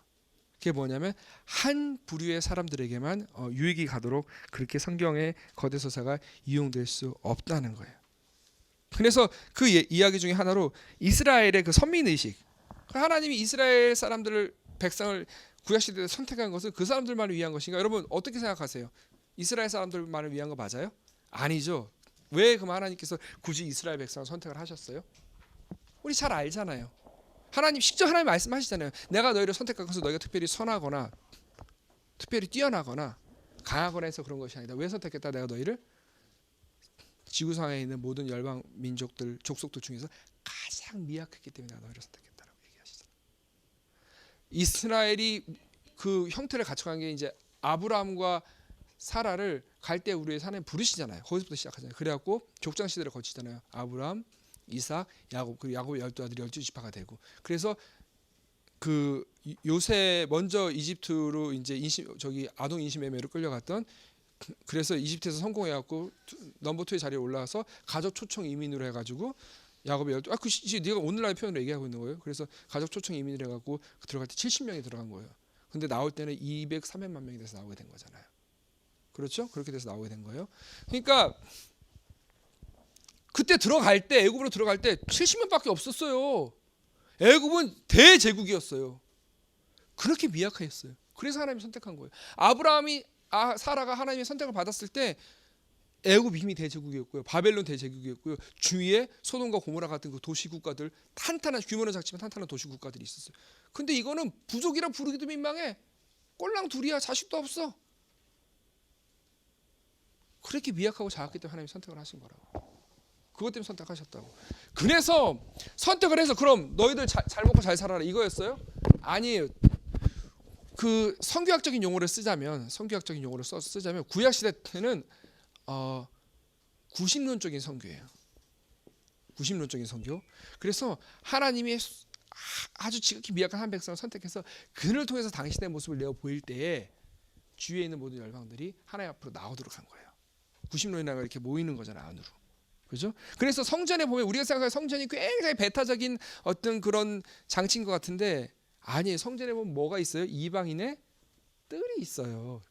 그게 뭐냐면 한 부류의 사람들에게만 유익이 가도록 그렇게 성경의 거대서사가 이용될 수 없다는 거예요. 그래서 그 이야기 중에 하나로 이스라엘의 그 선민의식, 하나님이 이스라엘 사람들을, 백성을 구약시대에 선택한 것은 그 사람들만을 위한 것인가? 여러분 어떻게 생각하세요? 이스라엘 사람들만을 위한 거 맞아요? 아니죠. 왜 그럼 하나님께서 굳이 이스라엘 백성을 선택을 하셨어요? 우리 잘 알잖아요. 하나님 직접 하나님 말씀하시잖아요. 내가 너희를 선택한 것은 너희가 특별히 선하거나 특별히 뛰어나거나 강하거나 해서 그런 것이 아니다. 왜 선택했다? 내가 너희를 지구상에 있는 모든 열방 민족들 족속들 중에서 가장 미약했기 때문에 내가 너희를 선택했다라고 얘기하시잖아요. 이스라엘이 그 형태를 갖춰간 게 이제 아브라함과 사라를 갈대 우르의 산에 부르시잖아요. 거기서부터 시작하잖아요. 그래갖고 족장 시대를 거치잖아요. 아브라함, 이삭, 야곱, 그리고 야곱의 12아들이 12지파가 되고, 그래서 그 요새 먼저 이집트로 이제 아동 인신매매로 끌려갔던, 그래서 이집트에서 성공해갖고 넘버 2의 자리에 올라와서 가족 초청 이민으로 해가지고 야곱의 네가 오늘날 표현으로 얘기하고 있는 거예요. 그래서 가족 초청 이민을 해갖고 들어갈 때 70명이 들어간 거예요. 근데 나올 때는 200, 300만 명이 돼서 나오게 된 거잖아요. 그렇죠? 그렇게 돼서 나오게 된 거예요. 그러니까 그때 들어갈 때, 애굽으로 들어갈 때 70명밖에 없었어요. 애굽은 대제국이었어요. 그렇게 미약했어요. 그래서 하나님이 선택한 거예요. 사라가 하나님의 선택을 받았을 때 애굽 이미 대제국이었고요. 바벨론 대제국이었고요. 주위에 소돔과 고모라 같은 그 도시 국가들, 탄탄한, 규모는 작지만 탄탄한 도시 국가들이 있었어요. 근데 이거는 부족이라 부르기도 민망해. 꼴랑 둘이야. 자식도 없어. 그렇게 미약하고 작았기 때문에 하나님이 선택을 하신 거라고. 그것 때문에 선택하셨다고. 그래서 선택을 해서 그럼 너희들 잘 먹고 잘 살아라 이거였어요? 아니에요. 그 성교학적인 용어를 쓰자면 구약 시대 때는 구심론적인 선교예요. 구심론적인 선교. 그래서 하나님이 아주 지극히 미약한 한 백성을 선택해서 그를 통해서 당신의 모습을 내어 보일 때에 주위에 있는 모든 열방들이 하나님 앞으로 나오도록 한 거예요. 구심론이라는 걸 이렇게 모이는 거잖아요, 안으로. 그죠? 그래서 성전에 보면 우리가 생각하는 성전이 굉장히 배타적인 어떤 그런 장치인 것 같은데 아니에요. 성전에 보면 뭐가 있어요? 이방인의 뜰이 있어요.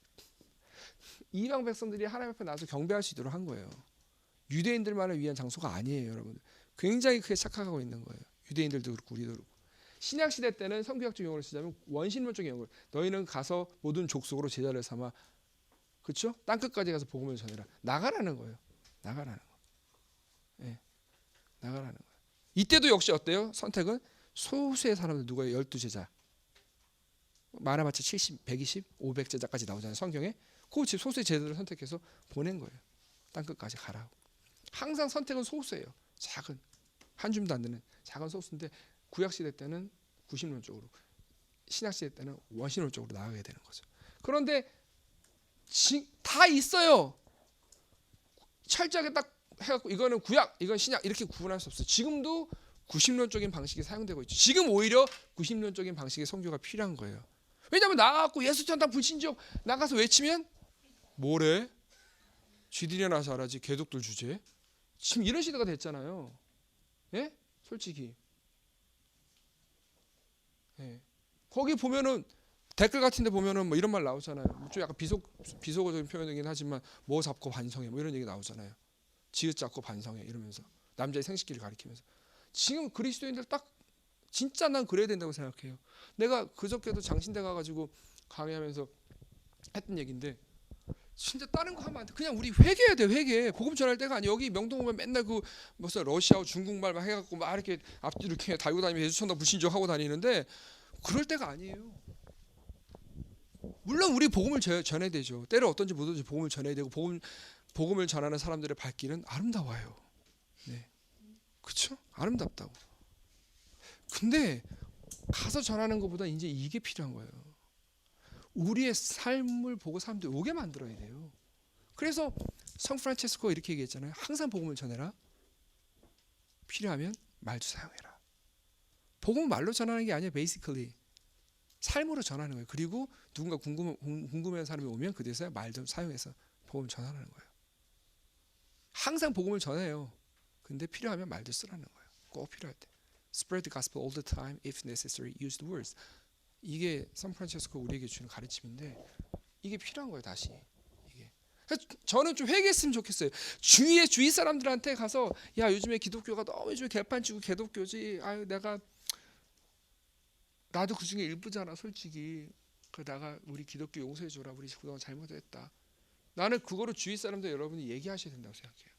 이방 백성들이 하나님 앞에 나와서 경배할 수 있도록 한 거예요. 유대인들만을 위한 장소가 아니에요, 여러분. 굉장히 크게 착각하고 있는 거예요. 유대인들도 그렇고 우리도 그렇고. 신약 시대 때는 성구약적 용어로 쓰자면 원신론적 용어. 너희는 가서 모든 족속으로 제자를 삼아, 그렇죠? 땅 끝까지 가서 복음을 전해라. 나가라는 거예요. 나가라는 거. 예, 나가라는 거예요. 이때도 역시 어때요? 선택은 소수의 사람들 누구예요? 12제자. 많아봤자 70, 120, 500제자까지 나오잖아요. 성경에. 그 소수의 제자들을 선택해서 보낸 거예요. 땅 끝까지 가라고. 항상 선택은 소수예요. 작은 한 줌도 안 되는 작은 소수인데 구약 시대 때는 구심론적으로, 신약 시대 때는 원신론적으로 나가게 되는 거죠. 그런데 다 있어요. 철저하게 딱 해갖고 이거는 구약, 이건 신약 이렇게 구분할 수 없어요. 지금도 구심론적인 방식이 사용되고 있죠. 지금 오히려 구심론적인 방식의 선교가 필요한 거예요. 왜냐하면 나가고 예수 전당 불신족 나가서 외치면 뭐래? 쥐들이나 잘하지 개독들 주제. 지금 이런 시대가 됐잖아요. 예? 솔직히. 예. 거기 보면은 댓글 같은데 보면은 뭐 이런 말 나오잖아요. 좀 약간 비속어적인 표현이긴 하지만 뭐 잡고 반성해 뭐 이런 얘기 나오잖아요. 지읒 잡고 반성해 이러면서 남자의 생식기를 가리키면서. 지금 그리스도인들 딱 진짜 난 그래야 된다고 생각해요. 내가 그저께도 장신대 가가지고 강의하면서 했던 얘기인데 진짜 다른 거 하면 안 돼. 그냥 우리 회개해야 돼. 회개. 복음 전할 때가 아니. 여기 명동 오면 맨날 그 무슨 러시아어 중국말 막 해갖고 막 이렇게 앞뒤로 이렇게 달고 다니면서 예수 천당 불신족 하고 다니는데 그럴 때가 아니에요. 물론 우리 복음을 전해야 되죠. 때로 어떤지 모르지 복음을 전해야 되고 복음을 전하는 사람들의 발길은 아름다워요. 네, 그렇죠? 아름답다고. 근데 가서 전하는 것보다 이제 이게 필요한 거예요. 우리의 삶을 보고 사람들이 오게 만들어야 돼요. 그래서 성 프란체스코가 이렇게 얘기했잖아요. 항상 복음을 전해라. 필요하면 말도 사용해라. 복음은 말로 전하는 게 아니에요. basically 삶으로 전하는 거예요. 그리고 누군가 궁금해하는 사람이 오면 그 대해서 말 좀 사용해서 복음을 전하는 거예요. 항상 복음을 전해요. 근데 필요하면 말도 쓰라는 거예요. 꼭 필요할 때. Spread the gospel all the time. If necessary, use the words. 이게 샌프란시스코 우리에게 주는 가르침인데 이게 필요한 거예요. 다시 이게. 그래서 저는 좀 회개했으면 좋겠어요. 주위 사람들한테 가서 야 요즘에 기독교가 너무 요즘에 개판치고 개독교지. 아유 나도 그 중에 일부잖아 솔직히. 그 나가 우리 기독교 용서해줘라. 우리 그동안 잘못했다. 나는 그거를 주위 사람들 여러분이 얘기하셔야 된다고 생각해요.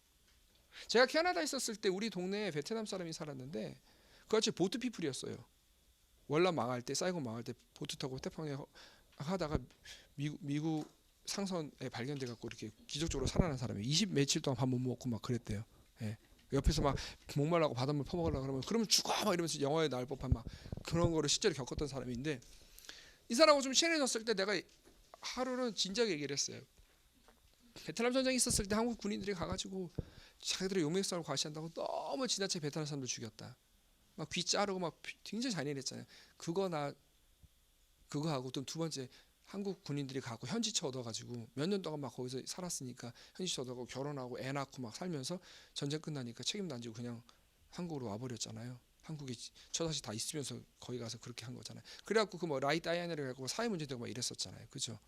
제가 캐나다에 있었을 때 우리 동네에 베트남 사람이 살았는데 그같이 보트 피플이었어요. 월남 망할 때 사이곤 망할 때 보트 타고 태평양 하다가 미국 상선에 발견돼 갖고 이렇게 기적적으로 살아난 사람이 20 며칠 동안 밥 못 먹고 막 그랬대요. 예. 옆에서 막 목말라고 바닷물 퍼먹으려고 그러면 죽어 막 이러면서 영화에 나올 법한 막 그런 거를 실제로 겪었던 사람인데 이 사람하고 좀 친해졌을 때 내가 하루는 진작에 얘기를 했어요. 베트남 전쟁이 있었을 때 한국 군인들이 가가지고 자기들의 용맹성을 과시한다고 너무 지나치게 베트남 사람들 죽였다. 막 귀 자르고 막 굉장히 잔인했잖아요. 그거 하고 또 두 번째 한국 군인들이 가고 현지차 얻어가지고 몇 년 동안 막 거기서 살았으니까 현지차 얻어가고 결혼하고 애 낳고 막 살면서 전쟁 끝나니까 책임도 안 지고 그냥 한국으로 와버렸잖아요. 한국에 처자식 다 있으면서 거기 가서 그렇게 한 거잖아요. 그래갖고 그 뭐 라이 다이아나를 갖고 사회 문제 되고 막 이랬었잖아요. 그죠?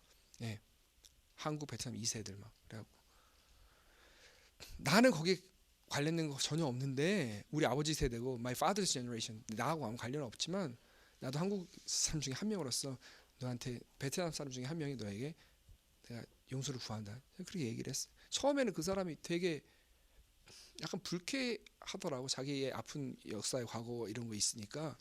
예. 한국 베트남 2세들 막 그래갖고 나는 거기 관련된 거 전혀 없는데 우리 아버지 세대고 my father's generation 나하고 아무 관련 없지만 나도 한국 사람 중에 한 명으로서 너한테 베트남 사람 중에 한 명이 너에게 내가 용서를 구한다. 그렇게 얘기를 했어. 처음에는 그 사람이 되게 약간 불쾌하더라고. 자기의 아픈 역사의 과거 이런 거 있으니까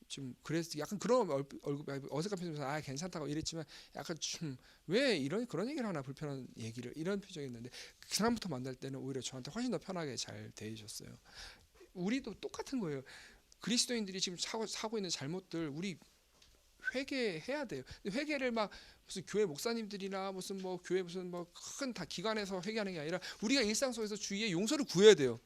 좀 그래서 약간 그런 얼굴 어색한 표정에서 아 괜찮다고 이랬지만 약간 좀 왜 그런 얘기를 하나 불편한 얘기를 이런 표정이었는데 그 사람부터 만날 때는 오히려 저한테 훨씬 더 편하게 잘 대해줬어요. 우리도 똑같은 거예요. 그리스도인들이 지금 사고 있는 잘못들 우리 회개해야 돼요. 회개를 막 무슨 교회 목사님들이나 무슨 뭐 교회 무슨 뭐 큰 다 기관에서 회개하는 게 아니라 우리가 일상 속에서 주위에 용서를 구해야 돼요.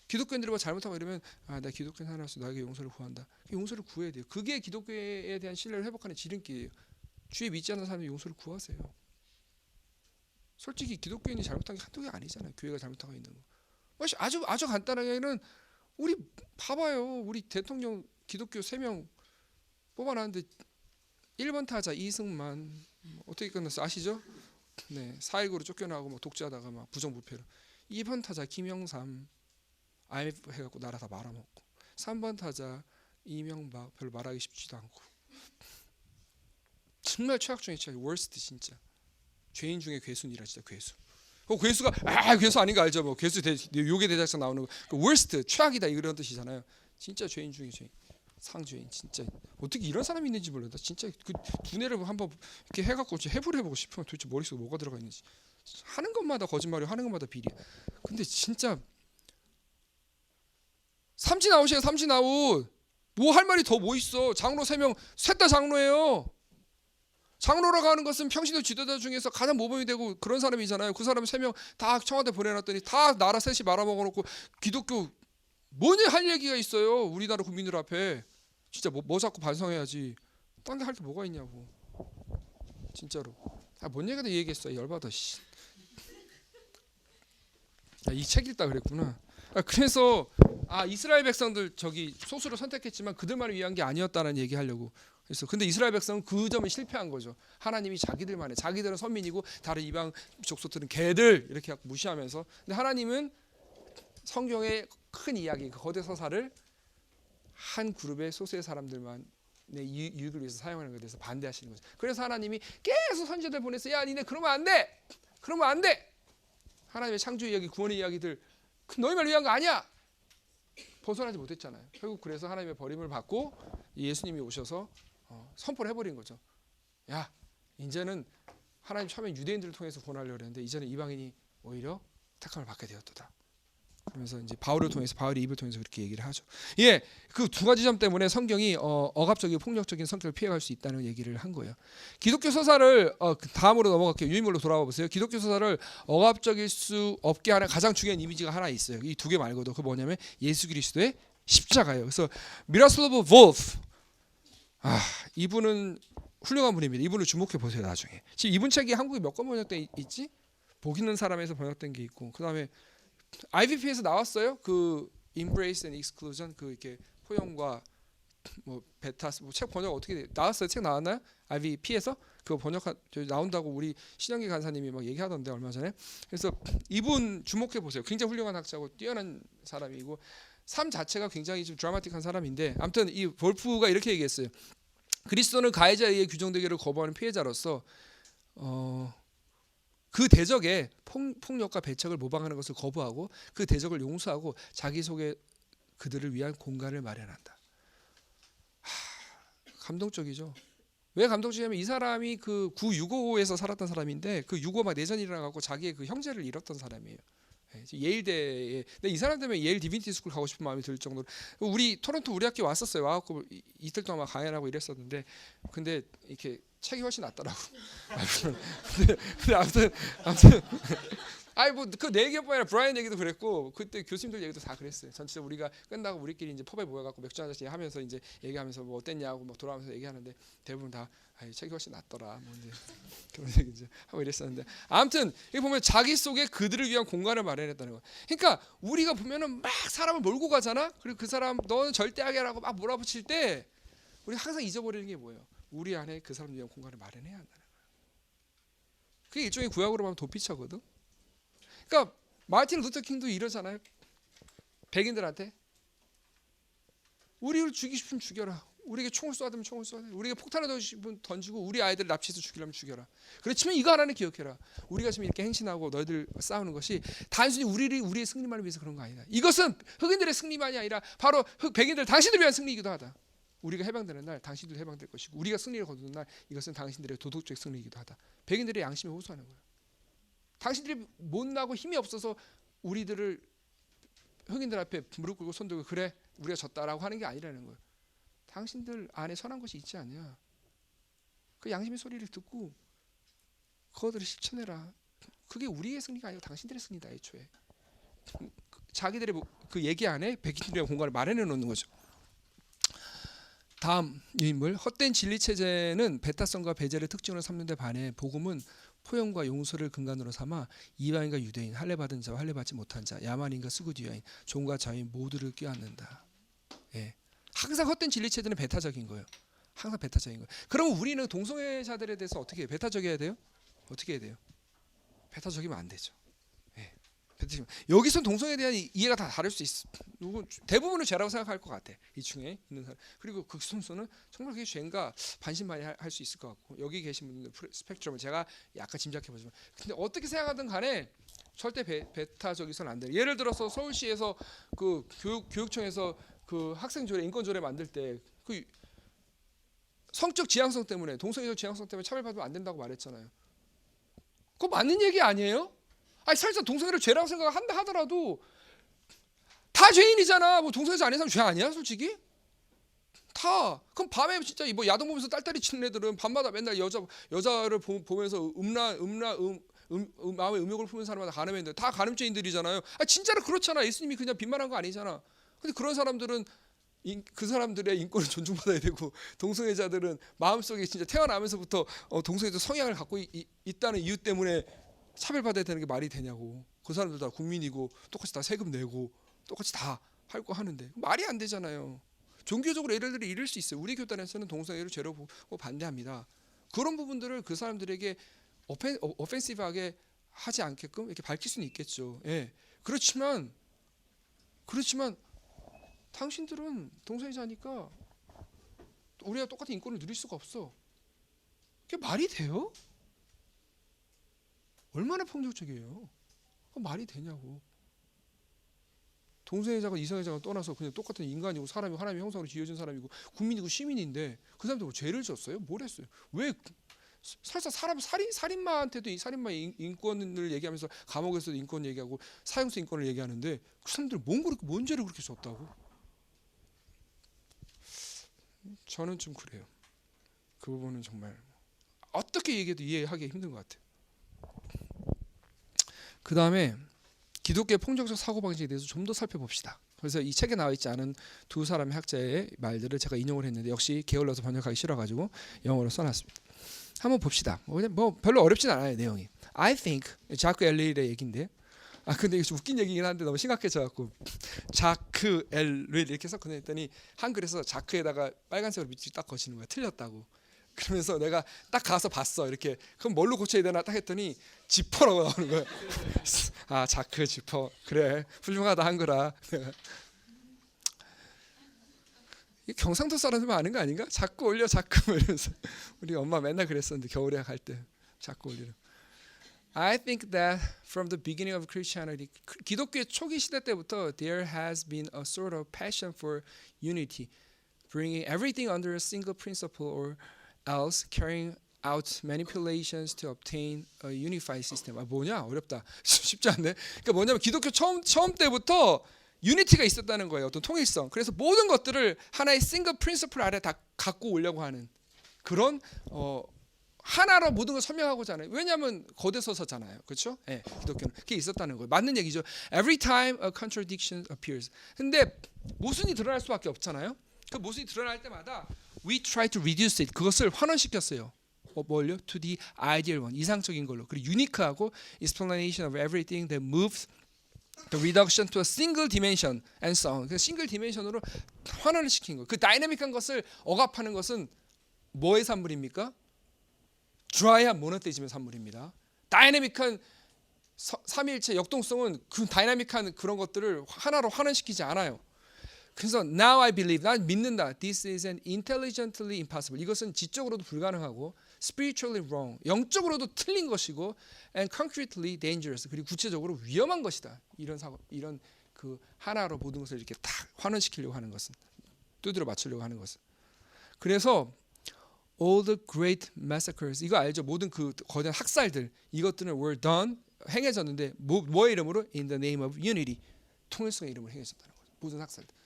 기독교인들이 뭐 잘못하고 이러면 아 나 기독교인 하나로서 나에게 용서를 구한다. 용서를 구해야 돼요. 그게 기독교에 대한 신뢰를 회복하는 지름길이에요. 주위에 믿지 않는 사람이 용서를 구하세요. 솔직히 기독교인이 잘못한 게 한두 개 아니잖아요. 교회가 잘못하고 있는 거. 아주 간단하게는 우리 봐봐요. 우리 대통령 기독교 3명 뽑아놨는데 1번 타자 이승만 어떻게 끝났어 아시죠? 네, 4.19로 쫓겨나고 막 독재하다가 막 부정부패로 2번 타자 김영삼 IMF 해갖고 나라 다 말아먹고 3번 타자 이명박 별로 말하기 쉽지도 않고 정말 최악 중에 최악, 월스트 진짜. 죄인 중에 괴순이라 진짜 괴수. 괴수가 괴수 아닌 거 알죠? 뭐 괴수 요괴 대작상 나오는 거. 그 월스트 최악이다 이런 뜻이잖아요. 진짜 죄인 중에 죄인. 상죄인 진짜 어떻게 이런 사람이 있는지 몰라. 나 진짜 그 두뇌를 한번 이렇게 해갖고 해부를 해보고 싶으면 도대체 머릿속에 뭐가 들어가 있는지. 하는 것마다 거짓말이고 하는 것마다 비리. 근데 진짜 삼진아웃이에요. 삼진아웃. 뭐 할 말이 더 뭐 있어. 장로 3명 셋 다 장로예요. 장로라고 하는 것은 평신도 지도자 중에서 가장 모범이 되고 그런 사람이잖아요. 그 사람 3명 다 청와대 보내놨더니 다 나라 셋이 말아먹어놓고 기독교 뭐냐 할 얘기가 있어요. 우리나라 국민들 앞에. 진짜 뭐 자꾸 반성해야지. 딴 게 할 게 뭐가 있냐고. 진짜로. 뭔 얘기도 얘기했어. 열받아. 씨. 이 책 읽다 그랬구나. 그래서 이스라엘 백성들 저기 소수를 선택했지만 그들만을 위한 게 아니었다는 얘기하려고. 그래서 근데 이스라엘 백성은 그 점에 실패한 거죠. 하나님이 자기들만의, 자기들은 선민이고 다른 이방 족속들은 개들 이렇게 무시하면서. 근데 하나님은 성경의 큰 이야기, 그 거대 서사를 한 그룹의 소수의 사람들만의 유익을 위해서 사용하는 것에 대해서 반대하시는 거죠. 그래서 하나님이 계속 선지자들 보내서 야 니네 그러면 안 돼. 그러면 안 돼. 하나님의 창조 이야기, 구원의 이야기들 너희만 위한 거 아니야. 벗어나지 못했잖아요. 결국 그래서 하나님의 버림을 받고 예수님이 오셔서 선포를 해버린 거죠. 야 이제는 하나님 처음에 유대인들을 통해서 구원하려고 했는데 이제는 이방인이 오히려 택함을 받게 되었도다. 그러면서 이제 바울을 통해서, 바울의 입을 통해서 그렇게 얘기를 하죠. 예, 그 두 가지 점 때문에 성경이 억압적이고 폭력적인 성격을 피해갈 수 있다는 얘기를 한 거예요. 기독교 서사를 다음으로 넘어갈게요. 유인물로 돌아와 보세요. 기독교 서사를 억압적일 수 없게 하는 가장 중요한 이미지가 하나 있어요. 이 두 개 말고도 그 뭐냐면 예수 그리스도의 십자가예요. 그래서 미라슬로브 볼프, 이분은 훌륭한 분입니다. 이분을 주목해 보세요. 나중에 지금 이분 책이 한국에 몇 권 번역돼 있지? 복 있는 사람에서 번역된 게 있고, 그 다음에 IVP에서 나왔어요. 그 Embrace and Exclusion, 그 이렇게 포용과 뭐 베타스, 뭐 책 번역 어떻게 나왔어요? 책 나왔나요? IVP에서 그거 번역한 나온다고 우리 신영기 간사님이 막 얘기하던데 얼마 전에. 그래서 이분 주목해 보세요. 굉장히 훌륭한 학자고 뛰어난 사람이고 삶 자체가 굉장히 좀 드라마틱한 사람인데, 아무튼 이 볼프가 이렇게 얘기했어요. 그리스도는 가해자에 의해 규정되기를 거부하는 피해자로서 그 대적의 폭력과 배척을 모방하는 것을 거부하고 그 대적을 용서하고 자기 속에 그들을 위한 공간을 마련한다. 감동적이죠. 왜 감동적이냐면 이 사람이 그 965에서 살았던 사람인데 그 65 막 내전이 일어나고 자기의 그 형제를 잃었던 사람이에요. 예일대에. 근데 이 사람 때문에 예일 디비니티 스쿨 가고 싶은 마음이 들 정도로. 우리 토론토 우리 학교 왔었어요. 와갖고 이틀 동안 막 강연하고 이랬었는데, 근데 이렇게 책이 훨씬 낫더라고. 근데 아무튼 뭐 그 내 얘기뿐 아니라 브라이언 얘기도 그랬고 그때 교수님들 얘기도 다 그랬어요. 전체 우리가 끝나고 우리끼리 이제 펍에 모여갖고 맥주 한 잔씩 하면서 이제 얘기하면서 뭐 어땠냐고 막 돌아가면서 얘기하는데 대부분 다 책이 훨씬 낫더라. 뭐 이제 그런 얘기 이제 하고 이랬었는데, 아무튼 여기 보면 자기 속에 그들을 위한 공간을 마련했다는 거. 그러니까 우리가 보면은 막 사람을 몰고 가잖아. 그리고 그 사람 너는 절대 악이라고 막 몰아붙일 때 우리 항상 잊어버리는 게 뭐예요? 우리 안에 그 사람 위한 공간을 마련해야 한다는 거예요. 그게 일종의 구약으로 보면 도피처거든. 그러니까 마틴 루터 킹도 이러잖아요. 백인들한테 우리를 죽이고 싶으면 죽여라. 우리에게 총을 쏘아야 되면 총을 쏘아야 돼. 우리에게 폭탄을 던지고 우리 아이들을 납치해서 죽이려면 죽여라. 그렇지만 이거 하나는 기억해라. 우리가 지금 이렇게 행신하고 너희들 싸우는 것이 단순히 우리의 승리만을 위해서 그런 거 아니다. 이것은 흑인들의 승리만이 아니라 바로 백인들 당신들 위한 승리이기도 하다. 우리가 해방되는 날 당신들 해방될 것이고 우리가 승리를 거두는 날 이것은 당신들의 도덕적 승리이기도 하다. 백인들의 양심에 호소하는 거예요. 당신들이 못나고 힘이 없어서 우리들을 흑인들 앞에 무릎 꿇고 손 들고 그래 우리가 졌다라고 하는 게 아니라는 거예요. 당신들 안에 선한 것이 있지 않냐. 그 양심의 소리를 듣고 그것들을 실천해라. 그게 우리의 승리가 아니고 당신들의 승리다. 애초에 자기들의 그 얘기 안에 백인들의 공간을 마련해 놓는 거죠. 다음 유인물, 헛된 진리 체제는 배타성과 배제를 특징으로 삼는 데 반해 복음은 포용과 용서를 근간으로 삼아 이방인과 유대인, 할례받은 자와 할례받지 못한 자, 야만인과 스구디아인, 종과 자유인 모두를 껴안는다. 예. 항상 헛된 진리 체제는 배타적인 거예요. 항상 배타적인 거예요. 그럼 우리는 동성애자들에 대해서 어떻게 해요? 배타적이어야 돼요? 어떻게 해야 돼요? 배타적이면 안 되죠. 예. 여기서 동성애에 대한 이해가 다 다를 수 있어. 대부분은 죄라고 생각할 것 같아. 이 중에 있는 사람. 그리고 극소수는 정말 그게 죄인가 반신반의할 수 있을 것 같고 여기 계신 분들 스펙트럼을 제가 약간 짐작해 보지만 근데 어떻게 생각하든 간에 절대 배타적이서는 안 돼. 예를 들어서 서울시에서 그 교육청에서 그 학생 조례 인권 조례 만들 때 그 성적 지향성 때문에 동성애적 지향성 때문에 차별받으면 안 된다고 말했잖아요. 그거 맞는 얘기 아니에요? 아니 설사 동성애를 죄라고 생각한다 하더라도 다 죄인이잖아. 뭐 동성애자 아닌 사람 죄 아니야, 솔직히? 다. 그럼 밤에 진짜 뭐 야동 보면서 딸딸이 치는 애들은 밤마다 맨날 여자를 보면서 마음의 음욕을 품는 사람마다 간음했는데 다 간음죄인들이잖아요. 아 진짜로 그렇잖아. 예수님이 그냥 빈말한 거 아니잖아. 근데 그런 사람들은 그 사람들의 인권을 존중받아야 되고 동성애자들은 마음속에 진짜 태어나면서부터 동성애자 성향을 갖고 있다는 이유 때문에 차별받아야 되는 게 말이 되냐고. 그 사람들 다 국민이고 똑같이 다 세금 내고 똑같이 다 할 거 하는데 말이 안 되잖아요. 종교적으로 예를 들어 이럴 수 있어요. 우리 교단에서는 동성애를 죄로 보고 반대합니다. 그런 부분들을 그 사람들에게 오펜시브하게 하지 않게끔 이렇게 밝힐 수는 있겠죠. 예. 그렇지만 당신들은 동성애자니까 우리가 똑같은 인권을 누릴 수가 없어. 그게 말이 돼요? 얼마나 폭력적이에요? 말이 되냐고. 동성애자가 이성애자가 떠나서 그냥 똑같은 인간이고 사람이 하나님의 형상으로 지어진 사람이고 국민이고 시민인데 그 사람들 뭐 죄를 졌어요? 뭘 했어요? 왜 설사 사람 살인마한테도 이 살인마의 인권을 얘기하면서 감옥에서도 인권 얘기하고 사형수 인권을 얘기하는데 그 사람들 뭔 죄를 그렇게 졌다고? 저는 좀 그래요. 그 부분은 정말 어떻게 얘기해도 이해하기 힘든 것 같아요. 그 다음에 기독교의 폭력적 사고방식에 대해서 좀 더 살펴봅시다. 그래서 이 책에 나와 있지 않은 두 사람의 학자의 말들을 제가 인용을 했는데 역시 게을러서 번역하기 싫어가지고 영어로 써놨습니다. 한번 봅시다. 뭐 별로 어렵진 않아요 내용이. I think 자크 엘릴의 얘기인데 근데 이거 좀 웃긴 얘기긴 한데 너무 심각해져갖고 자크 엘릴 이렇게 썼거든요. 했더니 한글에서 자크에다가 빨간색으로 밑줄 딱 거치는 거야. 틀렸다고. 그러면서 내가 딱 가서 봤어. 이렇게 그럼 뭘로 고쳐야 되나 딱 했더니 지퍼라고 나오는 거야. 아 자크 지퍼 그래 훌륭하다 한글아. 경상도 사람들만 아는 거 아닌가? 자꾸 올려 자꾸 이러면서 우리 엄마 맨날 그랬었는데 겨울에 갈 때 자꾸 올리는. I think that from the beginning of Christianity, 기독교의 초기 시대 때부터 there has been a sort of passion for unity, bringing everything under a single principle or else carrying out manipulations to obtain a unified system. 뭐냐? 어렵다. 쉽지 않네. 그러니까 뭐냐면 기독교 처음 때부터 유니티가 있었다는 거예요. 어떤 통일성. 그래서 모든 것들을 하나의 싱글 프린시플 아래 다 갖고 오려고 하는 그런 하나로 모든 걸 설명하고자 하는. 왜냐하면 거대 서서잖아요. 그렇죠? 예, 기독교는 그게 있었다는 거예요. 맞는 얘기죠. Every time a contradiction appears. 근데 모순이 드러날 수밖에 없잖아요. 그 모순이 드러날 때마다 we try to reduce it. 그것을 환원시켰어요. 뭘요? To the ideal one. 이상적인 걸로. 그리고 유니크하고 explanation of everything that moves the reduction to a single dimension and so on. 그 싱글 디멘션으로 환원을 시킨 거예요. 그 다이내믹한 것을 억압하는 것은 뭐의 산물입니까? 드라이한 모노테이즘의 산물입니다. 다이내믹한 삼위일체 역동성은 그 다이내믹한 그런 것들을 하나로 환원시키지 않아요. 그래서 now I believe, 난 믿는다. This is an intelligently impossible. 이것은 지적으로도 불가능하고 spiritually wrong, 영적으로도 틀린 것이고 and concretely dangerous, 그리고 구체적으로 위험한 것이다. 이런 그 하나로 모든 것을 이렇게 딱 환원시키려고 하는 것은, 두드려 맞추려고 하는 것은. 그래서 all the great massacres, 이거 알죠? 모든 그 거대한 학살들, 이것들은 were done, 행해졌는데 뭐의 이름으로? In the name of unity, 통일성의 이름으로 행해졌다는 거죠. 모든 학살들.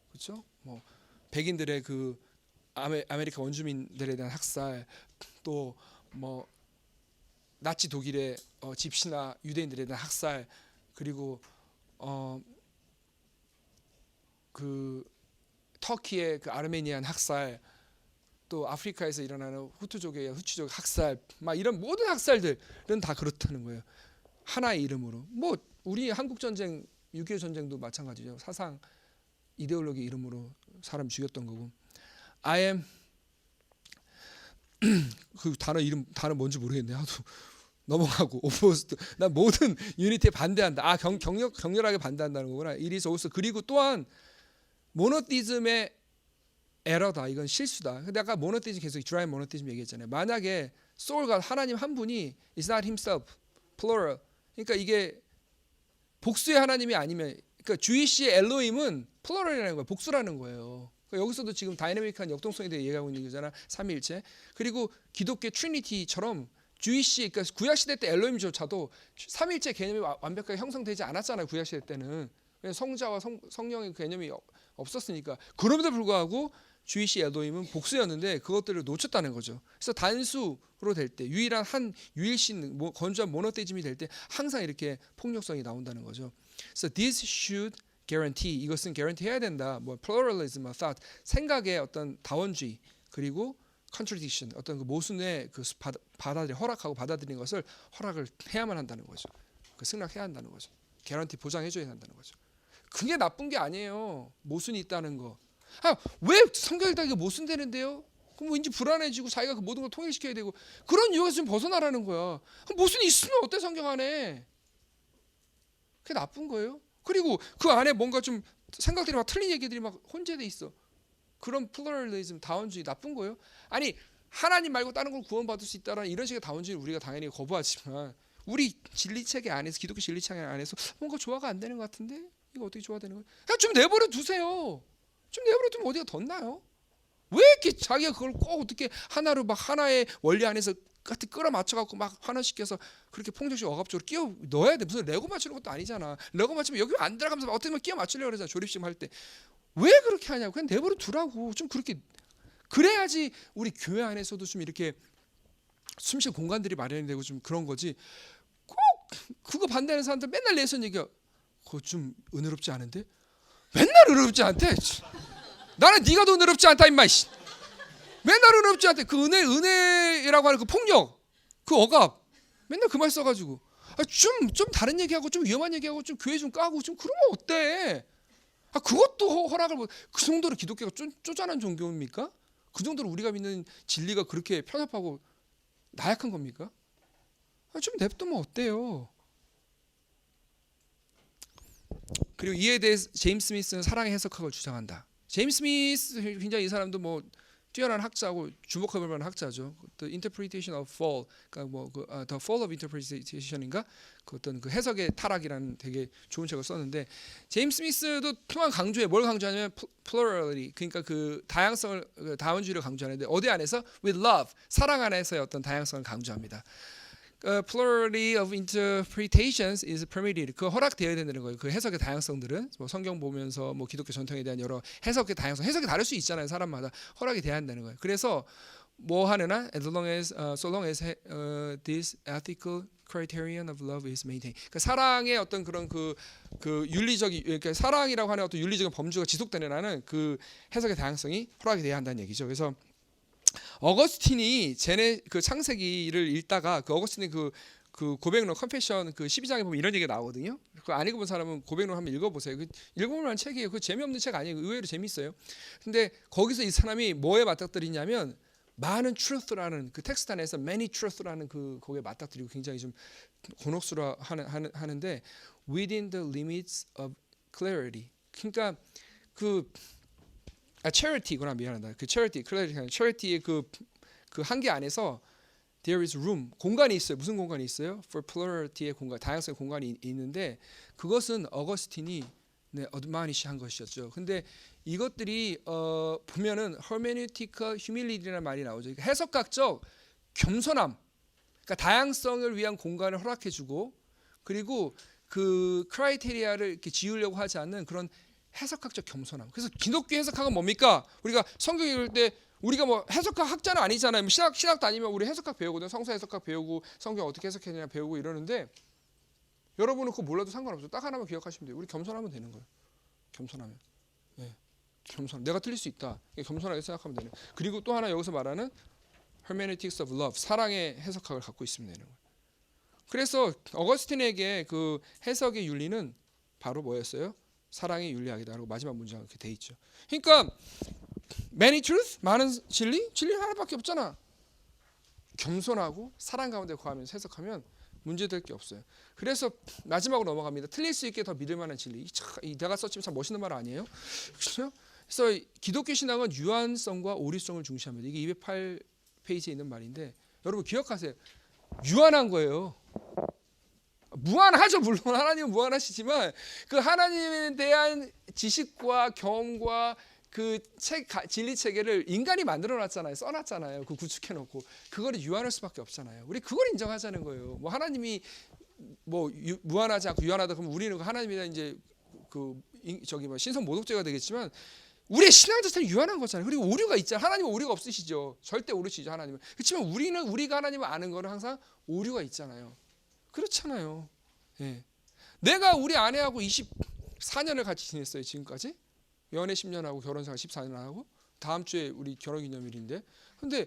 그렇죠? 뭐 백인들의 그 아메리카 원주민들에 대한 학살, 또 뭐 나치 독일의 집시나 유대인들에 대한 학살, 그리고 그 터키의 그 아르메니안 학살, 또 아프리카에서 일어나는 후투족의 학살, 막 이런 모든 학살들은 다 그렇다는 거예요. 하나의 이름으로. 뭐 우리 한국 전쟁, 6.25 전쟁도 마찬가지죠. 사상, 이데올로기 이름으로 사람 죽였던 거고. I am 그 단어 뭔지 모르겠네. 하도 넘어가고 opposed 난 모든 유니티에 반대한다. 격렬하게 반대한다는 거구나. It is also 그리고 또한 모노티즘의 에러다. 이건 실수다. 근데 아까 모노티즘 계속 드라이 모노티즘 얘기했잖아요. 만약에 soul가 하나님 한 분이 is not himself plural. 그러니까 이게 복수의 하나님이 아니면 그러니까 주이시의 엘로힘은 플러럴이라는 거예요. 복수라는 거예요. 그러니까 여기서도 지금 다이내믹한 역동성에 대해 얘기하고 있는 거잖아. 삼위일체. 그리고 기독교 트리니티처럼 주이시 그러니까 구약 시대 때 엘로힘조차도 삼위일체 개념이 완벽하게 형성되지 않았잖아요. 구약 시대 때는 성자와 성령의 개념이 없었으니까. 그럼에도 불구하고 주이시 엘로힘은 복수였는데 그것들을 놓쳤다는 거죠. 그래서 단수로 될 때 유일한 한 유일신 건조한 모노테이즘이 될 때 항상 이렇게 폭력성이 나온다는 거죠. So this should guarantee 이것은 guarantee 해야 된다. 뭐 pluralism of thought 생각의 어떤 다원주의 그리고 contradiction 어떤 그 모순의 그 허락하고 받아들이는 것을 허락을 해야만 한다는 거죠. 그 승낙해야 한다는 거죠. guarantee 보장해줘야 한다는 거죠. 그게 나쁜 게 아니에요. 모순이 있다는 거. 왜 성경 읽다가 모순되는데요? 그럼 왠지 불안해지고 자기가 그 모든 걸 통일시켜야 되고 그런 유혹에서 좀 벗어나라는 거야. 그럼 모순이 있으면 어때 성경 안에? 그게 나쁜 거예요. 그리고 그 안에 뭔가 좀 생각들이 막 틀린 얘기들이 막 혼재돼 있어. 그런 플러럴리즘 다원주의 나쁜 거예요. 아니 하나님 말고 다른 걸 구원받을 수 있다라는 이런 식의 다원주의를 우리가 당연히 거부하지만 우리 진리체계 안에서 기독교 진리체계 안에서 뭔가 조화가 안 되는 것 같은데 이거 어떻게 조화되는 거예요? 그냥 좀 내버려 두세요. 좀 내버려 두면 어디가 덧나요? 왜 이렇게 자기가 그걸 꼭 어떻게 하나로 막 하나의 원리 안에서 같이 끌어맞춰 갖고 막 환원시켜서 그렇게 폭력적 억압적으로 끼워 넣어야 돼. 무슨 레고 맞추는 것도 아니잖아. 레고 맞추면 여기 안 들어가면서 어떻게 보면 끼워 맞추려고 그러잖아. 조립식 할 때. 왜 그렇게 하냐고. 그냥 내버려 두라고. 좀 그렇게 그래야지 우리 교회 안에서도 좀 이렇게 숨쉴 공간들이 마련이 되고 좀 그런 거지. 꼭 그거 반대하는 사람들 맨날 내선 얘기야. 그거 좀 은혜롭지 않은데? 맨날 은혜롭지 않대. 나는 네가 더 은혜롭지 않다 임마. 맨날 은혜롭지 않대. 그 은혜라고 하는 그 폭력, 그 억압, 맨날 그 말 써가지고 좀 다른 얘기하고 좀 위험한 얘기하고 좀 교회 좀 까고 좀 그러면 어때? 그것도 허락을 그 정도로 기독교가 쪼잔한 종교입니까? 그 정도로 우리가 믿는 진리가 그렇게 편협하고 나약한 겁니까? 좀 냅두면 어때요? 그리고 이에 대해서 제임스 스미스는 사랑의 해석학을 주장한다. 제임스 스미스 굉장히 이 사람도 뭐 뛰어난 학자고 주목할 만한 학자죠. The Interpretation of Fall, 그러니까 뭐 The Fall of Interpretation인가? 그 어떤 그 해석의 타락이라는 되게 좋은 책을 썼는데 제임스 스미스도 또한 강조해 뭘 강조하냐면 plurality, 그러니까 그 다양성을 다원주의를 강조하는데 어디 안에서 with love 사랑 안에서의 어떤 다양성을 강조합니다. Plurality of interpretations is permitted. 그 허락되어야 된다는 거예요. 그 해석의 다양성들은 뭐 성경 보면서 뭐 기독교 전통에 대한 여러 해석의 다양성, 해석이 다를 수 있잖아요. 사람마다 허락이 돼야 한다는 거예요. 그래서 뭐 하느나 as long as so long as this ethical criterion of love is maintained. 그 사랑의 어떤 그런 그 윤리적인 그러니까 사랑이라고 하는 어떤 윤리적인 범주가 지속되는 한은 그 해석의 다양성이 허락이 돼야 한다는 얘기죠. 그래서 어거스틴이 그 창세기를 읽다가 그 어거스틴의 그 고백론 컨페션 그 12장에 보면 이런 얘기가 나오거든요. 그거 안 읽어본 사람은 고백론 한번 읽어보세요. 그 읽어볼 만한 책이에요. 그 재미없는 책 아니에요. 의외로 재밌어요. 근데 거기서 이 사람이 뭐에 맞닥뜨리냐면 많은 truth라는 그 텍스트 안에서 many truth라는 그 거기에 맞닥뜨리고 굉장히 좀 곤혹스러워 하는데 within the limits of clarity. 그러니까 charity구나 미안하다. 그 charity의 그 한계 안에서 there is room 공간이 있어요. 무슨 공간이 있어요? For plurality의 공간, 다양성의 공간이 있는데 그것은 어거스틴이 admonish한 것이었죠. 근데 이것들이 보면은 hermeneutical humility라는 말이 나오죠. 그러니까 해석학적 겸손함, 그러니까 다양성을 위한 공간을 허락해주고 그리고 그 크라이테리아를 이렇게 지우려고 하지 않는 그런 해석학적 겸손함. 그래서 기독교 해석학은 뭡니까? 우리가 성경 읽을 때 우리가 뭐 해석학 학자는 아니잖아요. 뭐 신학 다니면 우리 해석학 배우거든. 성서 해석학 배우고 성경 어떻게 해석했느냐 배우고 이러는데 여러분은 그거 몰라도 상관없어요. 딱 하나만 기억하시면 돼요. 우리 겸손하면 되는 거예요. 겸손하면. 예. 겸손. 내가 틀릴 수 있다. 겸손하게 생각하면 되는. 그리고 또 하나 여기서 말하는 hermeneutics of love. 사랑의 해석학을 갖고 있으면 되는 거예요. 그래서 어거스틴에게 그 해석의 윤리는 바로 뭐였어요? 사랑의 윤리학이다라고 마지막 문장이 이렇게 돼 있죠. 그러니까 many truth 많은 진리 하나밖에 없잖아. 겸손하고 사랑 가운데 거하면서 해석하면 문제될 게 없어요. 그래서 마지막으로 넘어갑니다. 틀릴 수 있게 더 믿을 만한 진리. 내가 썼지만 참 멋있는 말 아니에요? 그렇죠? 그래서 기독교 신앙은 유한성과 오류성을 중시합니다. 이게 208페이지에 있는 말인데 여러분 기억하세요. 유한한 거예요. 무한하죠. 물론 하나님은 무한하시지만 그 하나님에 대한 지식과 경험과 그 진리 체계를 인간이 만들어 놨잖아요. 써놨잖아요. 그 구축해 놓고 그거를 유한할 수밖에 없잖아요. 우리 그걸 인정하자는 거예요. 뭐 하나님이 뭐 무한하지 않고 유한하다 그러면 우리는 하나님에 대한 이제 그 저기 뭐 신성 모독죄가 되겠지만 우리의 신앙 자체는 유한한 거잖아요. 그리고 오류가 있잖아요. 하나님은 오류가 없으시죠. 절대 오류시죠. 하나님은. 그렇지만 우리가 하나님을 아는 거는 항상 오류가 있잖아요. 그렇잖아요. 예. 내가 우리 아내하고 24년을 같이 지냈어요. 지금까지. 연애 10년하고 결혼 생활 14년 하고 다음 주에 우리 결혼기념일인데 근데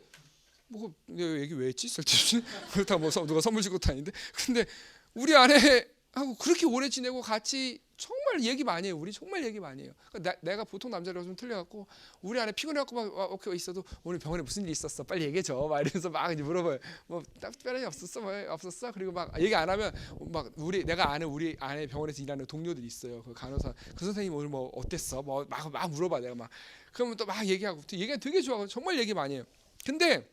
뭐 내가 얘기 왜 했지? 쓸데없이 그렇다고 뭐 누가 선물 줄 것도 아닌데 근데 우리 아내하고 그렇게 오래 지내고 같이 정말 얘기 많이 해요. 우리 정말 얘기 많이 해요. 그러니까 내가 보통 남자라고 좀 틀려갖고 우리 아내 피곤해갖고 막 이렇게 있어도 오늘 병원에 무슨 일 있었어? 빨리 얘기해줘. 막 이러면서 막 이제 물어봐요. 뭐 특별한 일 없었어? 뭐 없었어? 그리고 막 얘기 안 하면 막 내가 아는 우리 아내 병원에서 일하는 동료들이 있어요. 그 간호사 그 선생님 오늘 뭐 어땠어? 뭐 막 물어봐 내가 막 그러면 또 막 얘기하고 얘기가 되게 좋아하고 정말 얘기 많이 해요. 근데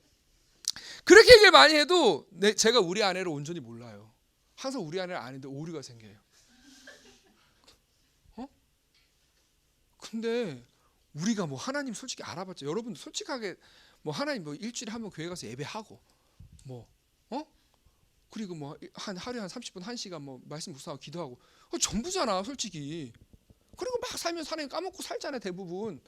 그렇게 얘기를 많이 해도 제가 우리 아내를 온전히 몰라요. 항상 우리 아내를 아는데 오류가 생겨요. 근데 우리가 뭐 하나님 솔직히 알아봤죠. 여러분도 솔직하게 뭐 하나님 뭐 일주일에 한 번 교회 가서 예배하고 뭐 그리고 뭐 하루에 한 30분 1시간 뭐 말씀 묵상하고 기도하고 전부잖아 솔직히. 그리고 막 살면서 하나님 까먹고 살잖아요 대부분.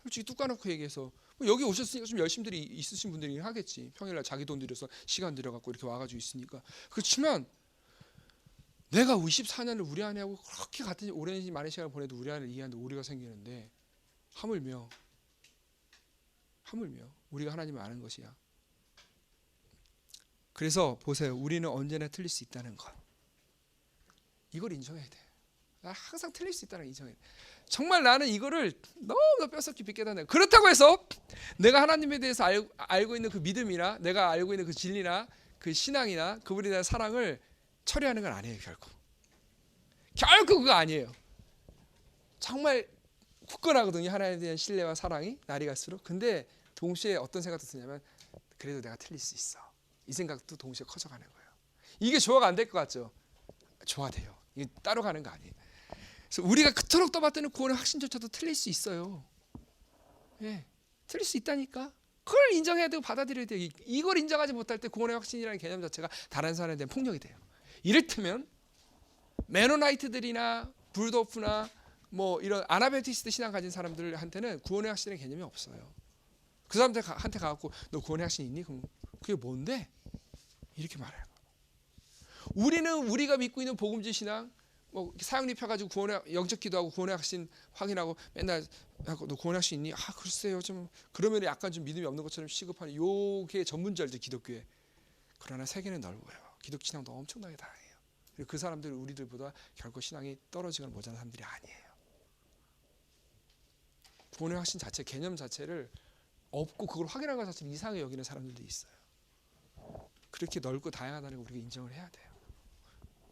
솔직히 뚝 까놓고 얘기해서 여기 오셨으니까 좀 열심들이 있으신 분들이 하겠지. 평일날 자기 돈 들여서 시간 들여갖고 이렇게 와가지고 있으니까. 그렇지만 내가 24년을 우리 아내하고 그렇게 같은 오랜 많은 시간을 보내도 우리 아내를 이해하는데 오류가 생기는데 하물며 우리가 하나님을 아는 것이야. 그래서 보세요. 우리는 언제나 틀릴 수 있다는 것. 이걸 인정해야 돼. 나 항상 틀릴 수 있다는 걸 인정해야 돼. 정말 나는 이거를 너무 뼛속 깊이 깨닫네. 그렇다고 해서 내가 하나님에 대해서 알고 있는 그 믿음이나 내가 알고 있는 그 진리나 그 신앙이나 그분에 대한 사랑을 처리하는 건 아니에요. 결코 그거 아니에요. 정말 굳건하거든요. 하나님에 대한 신뢰와 사랑이 날이 갈수록. 근데 동시에 어떤 생각도 드냐면 그래도 내가 틀릴 수 있어. 이 생각도 동시에 커져가는 거예요. 이게 조화가 안 될 것 같죠? 조화돼요. 이게 따로 가는 거 아니에요. 그래서 우리가 그토록 떠받드는 구원의 확신조차도 틀릴 수 있어요. 예, 틀릴 수 있다니까. 그걸 인정해야 되고 받아들여야 돼요. 이걸 인정하지 못할 때 구원의 확신이라는 개념 자체가 다른 사람에 대한 폭력이 돼요. 이를테면 메노나이트들이나 불도프나 뭐 이런 아나벨티스트 신앙 가진 사람들한테는 구원의 확신의 개념이 없어요. 그 사람들한테 가갖고 너 구원의 확신 있니? 그럼 그게 뭔데? 이렇게 말해요. 우리는 우리가 믿고 있는 복음주의 신앙 뭐 사형 입혀가지고 구원의 영적 기도하고 구원의 확신 확인하고 맨날 하고 너 구원의 확신 있니? 글쎄요 좀 그러면 약간 좀 믿음이 없는 것처럼 시급한 요게 전문절제 기독교에. 그러나 세계는 넓어요. 기독교 신앙도 엄청나게 다양해요. 그리고 그 사람들은 우리들보다 결코 신앙이 떨어지거나 모자란 사람들이 아니에요. 구원의 확신 자체 개념 자체를 없고 그걸 확인한 것 자체를 이상하게 여기는 사람들도 있어요. 그렇게 넓고 다양하다는 걸 우리가 인정을 해야 돼요.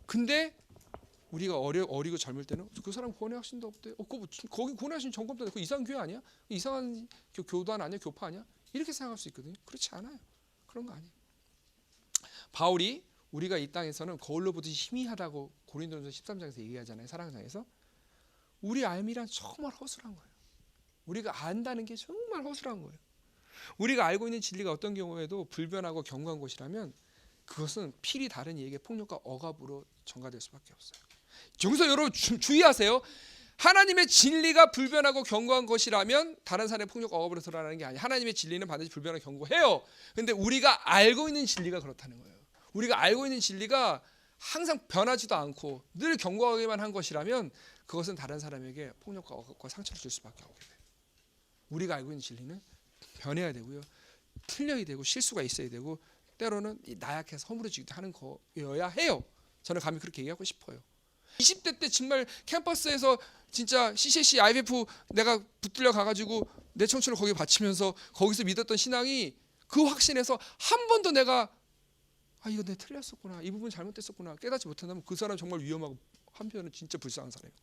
근데 우리가 어리고 젊을 때는 그 사람 구원의 확신도 없대. 거기 구원의 확신 점검도 그 이상한 교회 아니야? 이상한 교단 아니야? 교파 아니야? 이렇게 생각할 수 있거든요. 그렇지 않아요. 그런 거 아니에요. 바울이 우리가 이 땅에서는 거울로 보듯이 희미하다고 고린도전서 13장에서 얘기하잖아요. 사랑장에서. 우리 알미란 정말 허술한 거예요. 우리가 안다는 게 정말 허술한 거예요. 우리가 알고 있는 진리가 어떤 경우에도 불변하고 견고한 것이라면 그것은 필히 다른 이에게 폭력과 억압으로 전가될 수밖에 없어요. 여기서 여러분 주의하세요. 하나님의 진리가 불변하고 견고한 것이라면 다른 사람의 폭력과 억압으로 드러나는 게 아니에요. 하나님의 진리는 반드시 불변하고 견고해요. 근데 우리가 알고 있는 진리가 그렇다는 거예요. 우리가 알고 있는 진리가 항상 변하지도 않고 늘 견고하게만 한 것이라면 그것은 다른 사람에게 폭력과 억압과 상처를 줄 수밖에 없게 돼요. 우리가 알고 있는 진리는 변해야 되고요. 틀려야 되고 실수가 있어야 되고 때로는 나약해서 허물어지기도 하는 거여야 해요. 저는 감히 그렇게 얘기하고 싶어요. 20대 때 정말 캠퍼스에서 진짜 CCC, IFF 내가 붙들려 가가지고 내 청춘을 거기에 바치면서 거기서 믿었던 신앙이 그 확신에서 한 번도 내가 이거 내가 틀렸었구나, 이 부분 잘못됐었구나 깨닫지 못한다면 그 사람 정말 위험하고 한편은 진짜 불쌍한 사람이에요.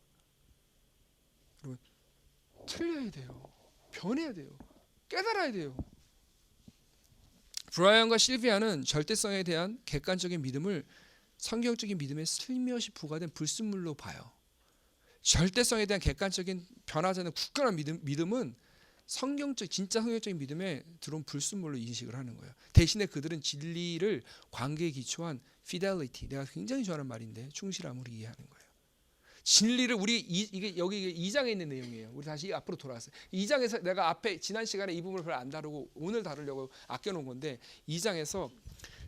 여러분, 틀려야 돼요. 변해야 돼요. 깨달아야 돼요. 브라이언과 실비아는 절대성에 대한 객관적인 믿음을 성경적인 믿음에 슬며시 부과된 불순물로 봐요. 절대성에 대한 객관적인 변하지 않는 굳건한 믿음은 진짜 성경적인 믿음에 들어온 불순물로 인식을 하는 거예요. 대신에 그들은 진리를 관계에 기초한 fidelity, 내가 굉장히 좋아하는 말인데 충실함으로 이해하는 거예요. 진리를 이게 여기 2장에 있는 내용이에요. 우리 다시 앞으로 돌아왔어요. 2장에서 내가 앞에 지난 시간에 이 부분을 별로 안 다루고 오늘 다루려고 아껴놓은 건데 2장에서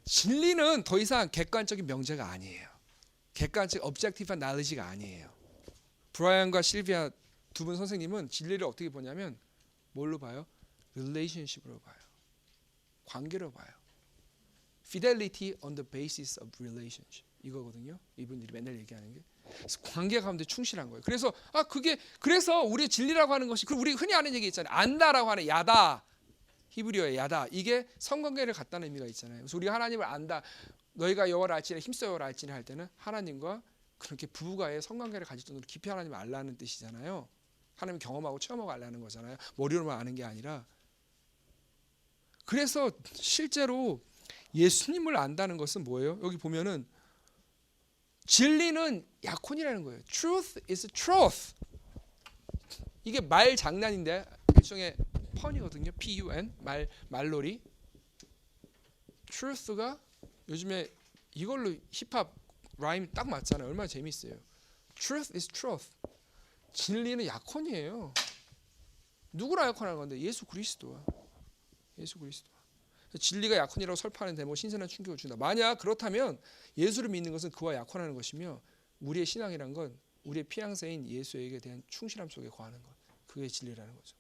진리는 더 이상 객관적인 명제가 아니에요. 객관적 objective한 knowledge가 아니에요. 브라이언과 실비아 두 분 선생님은 진리를 어떻게 보냐면 뭘로 봐요? relationship으로 봐요. 관계로 봐요. fidelity on the basis of relationship 이거거든요. 이분들이 맨날 얘기하는 게 관계 가운데 충실한 거예요. 그래서 우리의 진리라고 하는 것이 우리 흔히 하는 얘기 있잖아요. 안다라고 하는 야다, 히브리어의 야다, 이게 성관계를 갖다는 의미가 있잖아요. 그래서 우리가 하나님을 안다, 너희가 여호와를 알지니 힘써 여호와를 알지니 할 때는 하나님과 그렇게 부부가의 성관계를 가질 정도로 깊이 하나님을 알라는 뜻이잖아요. 하나님 경험하고 체험하고 알라는 거잖아요. 머리로만 아는 게 아니라. 그래서 실제로 예수님을 안다는 것은 뭐예요? 여기 보면은 진리는 약혼이라는 거예요. Truth is truth. 이게 말 장난인데 일종의 펀이거든요. P-U-N 말놀이. Truth가 요즘에 이걸로 힙합 라임 딱 맞잖아요. 얼마나 재밌어요. Truth is truth. 진리는 약혼이에요. 누구랑 약혼하는 건데? 예수 그리스도와. 예수 그리스도와. 진리가 약혼이라고 설파하는 대목 신선한 충격을 준다. 만약 그렇다면 예수를 믿는 것은 그와 약혼하는 것이며 우리의 신앙이란 건 우리의 피앙새인 예수에게 대한 충실함 속에 거하는 것. 그게 진리라는 거죠.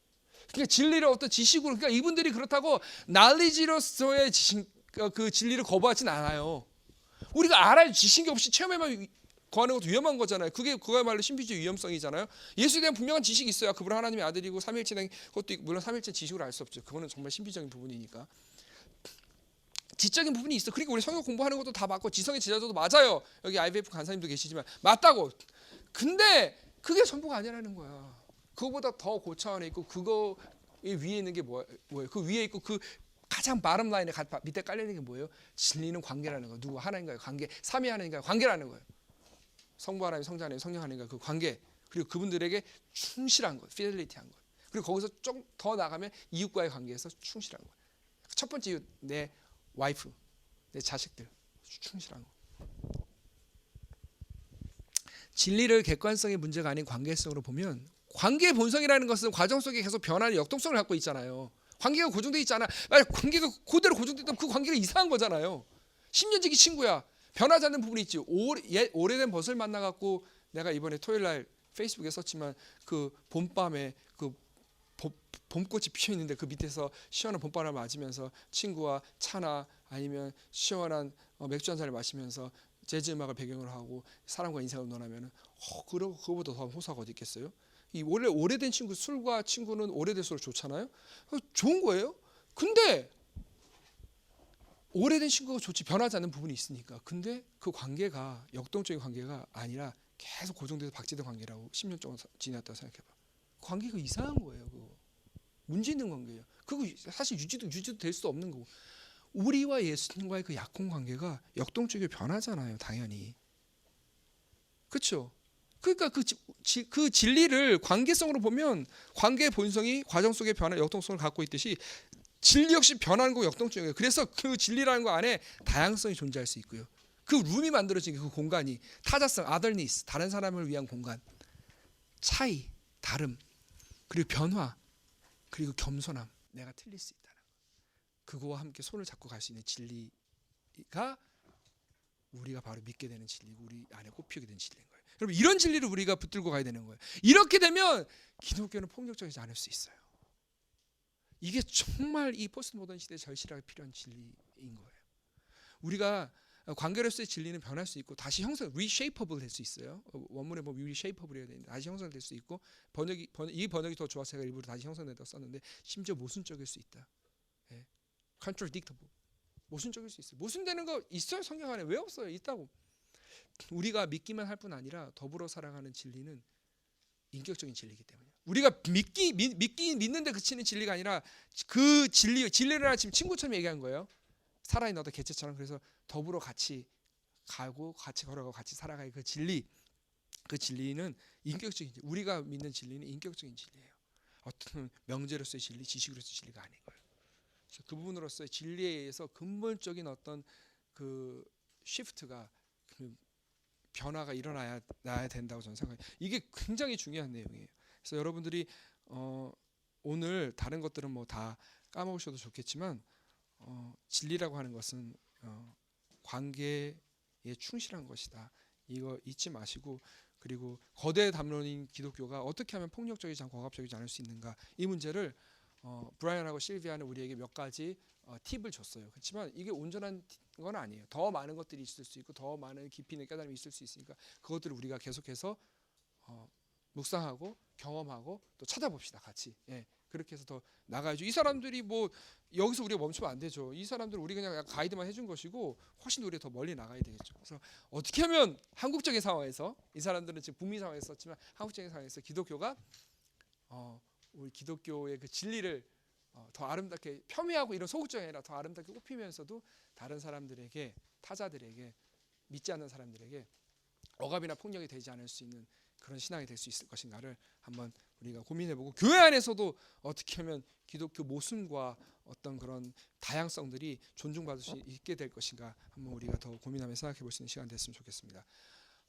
그러니까 진리를 어떤 지식으로, 그러니까 이분들이 그렇다고 knowledge로서의 그 진리를 거부하진 않아요. 우리가 알아야 지식이 없이 체험에만 거하는 것도 위험한 거잖아요. 그거야말로 신비주의 위험성이잖아요. 예수에 대한 분명한 지식이 있어야 그분은 하나님의 아들이고 삼위일체 된 것도 있고, 물론 삼위일체 지식으로 알 수 없죠. 그거는 정말 신비적인 부분이니까. 지적인 부분이 있어. 그러니까 우리 성경 공부하는 것도 다 맞고 지성의 제자도도 맞아요. 여기 IVF 간사님도 계시지만 맞다고. 근데 그게 전부가 아니라는 거야. 그거보다 더 고차원에 있고 그거 위에 있는 게 뭐예요? 그 위에 있고 그 가장 바람 라인에 밑에 깔리는 게 뭐예요? 진리는 관계라는 거예요. 누구 하나님과의 관계, 삼위 하나님과의 관계라는 거예요. 성부 하나님, 성자 하나님, 성령 하나님과 그 관계, 그리고 그분들에게 충실한 것, 피델리티한 것. 그리고 거기서 좀 더 나가면 이웃과의 관계에서 충실한 것. 첫 번째 이웃, 내 와이프, 내 자식들 충실한 거. 진리를 객관성의 문제가 아닌 관계성으로 보면 관계의 본성이라는 것은 과정 속에 계속 변하는 역동성을 갖고 있잖아요. 관계가 고정돼 있잖아. 만약 관계가 그대로 고정됐다면 그 관계가 이상한 거잖아요. 10년지기 친구야. 변하지 않는 부분이 있지. 오래된 벗을 만나갖고 내가 이번에 토요일날 페이스북에 썼지만 그 봄밤에 그 봄꽃이 피어 있는데 그 밑에서 시원한 봄바람을 맞으면서 친구와 차나 아니면 시원한 맥주 한 잔을 마시면서 재즈 음악을 배경으로 하고 사람과 인생을 논하면은 그거보다 더 호사가 어디 있겠어요? 이 원래 오래된 친구, 술과 친구는 오래될수록 좋잖아요. 좋은 거예요. 근데 오래된 친구가 좋지, 변하지 않는 부분이 있으니까. 근데 그 관계가 역동적인 관계가 아니라 계속 고정돼서 박제된 관계라고 10년 동안 지났다고 생각해봐. 그 관계가 이상한 거예요. 그거 문제 있는 관계예요. 그거 사실 유지도 될 수도 없는 거고. 우리와 예수님과의 그 약혼 관계가 역동적으로 변하잖아요. 당연히. 그렇죠? 그러니까 그 진리를 관계성으로 보면 관계의 본성이 과정 속에 변화, 역동성을 갖고 있듯이 진리 역시 변하는 거 역동적이에요. 그래서 그 진리라는 거 안에 다양성이 존재할 수 있고요. 그 룸이 만들어진 그 공간이 타자성, otherness, 다른 사람을 위한 공간, 차이, 다름, 그리고 변화, 그리고 겸손함, 내가 틀릴 수 있다는 거. 그거와 함께 손을 잡고 갈 수 있는 진리가 우리가 바로 믿게 되는 진리고 우리 안에 꼽히게 되는 진리인 거예요. 여러분, 이런 진리를 우리가 붙들고 가야 되는 거예요. 이렇게 되면 기독교는 폭력적이지 않을 수 있어요. 이게 정말 이 포스트 모던 시대에 절실하게 필요한 진리인 거예요. 우리가 관계로서의 진리는 변할 수 있고 다시 reshapeable 될 수 있어요. 원문에 보면 reshapeable 해야 되는데 다시 형성될 수 있고 이 번역이 더 좋아서 제가 일부러 다시 형성된다고 썼는데 심지어 모순적일 수 있다. 예. contradictable. 모순적일 수 있어요. 모순되는 거 있어요. 성경 안에. 왜 없어요? 있다고. 우리가 믿기만 할 뿐 아니라 더불어 살아가는 진리는 인격적인 진리이기 때문에 우리가 믿는데 그치는 진리가 아니라 그 진리를 지금 친구처럼 얘기한 거예요. 살아있는 어떤 개체처럼. 그래서 더불어 같이 가고 같이 걸어가고 같이 살아가는 그 진리는 인격적인 진리. 우리가 믿는 진리는 인격적인 진리예요. 어떤 명제로서의 진리, 지식으로서의 진리가 아닌 거예요. 그래서 그 부분으로서의 진리에 의해서 근본적인 어떤 그 시프트가 그 변화가 일어나야 된다고 저는 생각해요. 이게 굉장히 중요한 내용이에요. 그래서 여러분들이 오늘 다른 것들은 뭐 다 까먹으셔도 좋겠지만 진리라고 하는 것은 관계에 충실한 것이다. 이거 잊지 마시고, 그리고 거대 담론인 기독교가 어떻게 하면 폭력적이지 않고 억압적이지 않을 수 있는가, 이 문제를 브라이언하고 실비아는 우리에게 몇 가지 팁을 줬어요. 그렇지만 이게 온전한 건 아니에요. 더 많은 것들이 있을 수 있고 더 많은 깊이 있는 깨달음이 있을 수 있으니까 그것들을 우리가 계속해서 묵상하고 경험하고 또 찾아봅시다. 같이. 예. 그렇게 해서 더 나가야죠. 이 사람들이 뭐 여기서 우리가 멈추면 안 되죠. 이 사람들 우리 그냥 가이드만 해준 것이고 훨씬 우리가 더 멀리 나가야 되겠죠. 그래서 어떻게 하면 한국적인 상황에서, 이 사람들은 지금 북미 상황에서 썼지만 한국적인 상황에서 기독교가 우리 기독교의 그 진리를 더 아름답게 폄훼하고 이런 소극적이 아니라 더 아름답게 꼽히면서도 다른 사람들에게, 타자들에게, 믿지 않는 사람들에게 억압이나 폭력이 되지 않을 수 있는 그런 신앙이 될 수 있을 것인가를 한번 우리가 고민해보고, 교회 안에서도 어떻게 하면 기독교 모순과 어떤 그런 다양성들이 존중받을 수 있게 될 것인가 한번 우리가 더 고민하며 생각해 볼 수 있는 시간 됐으면 좋겠습니다.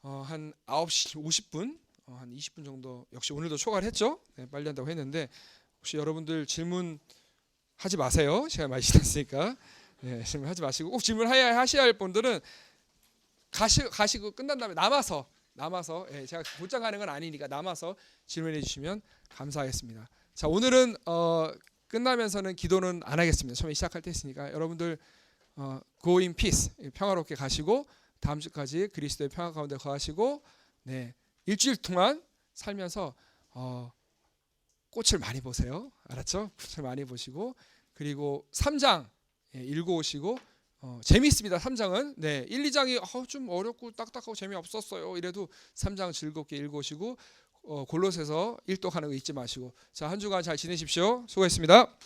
한 9시 50분, 한 20분 정도, 역시 오늘도 초과를 했죠. 네, 빨리 한다고 했는데 혹시 여러분들 질문하지 마세요. 시간 많이 지났으니까. 네, 질문하지 마시고, 꼭 질문하셔야 할 분들은 가시고 끝난 다음에 남아서 제가 곧장 가는 건 아니니까 남아서 질문해 주시면 감사하겠습니다. 자, 오늘은 끝나면서는 기도는 안 하겠습니다. 처음에 시작할 때 했으니까 여러분들 go in peace, 평화롭게 가시고 다음 주까지 그리스도의 평화 가운데 거하시고, 네, 일주일 동안 살면서 꽃을 많이 보세요. 알았죠? 꽃을 많이 보시고, 그리고 3장 읽어오시고, 재미있습니다. 3장은. 네, 1, 2장이 좀 어렵고 딱딱하고 재미없었어요. 이래도 3장 즐겁게 읽으시고, 골로새서 일독하는 거 잊지 마시고. 자, 한 주간 잘 지내십시오. 수고했습니다.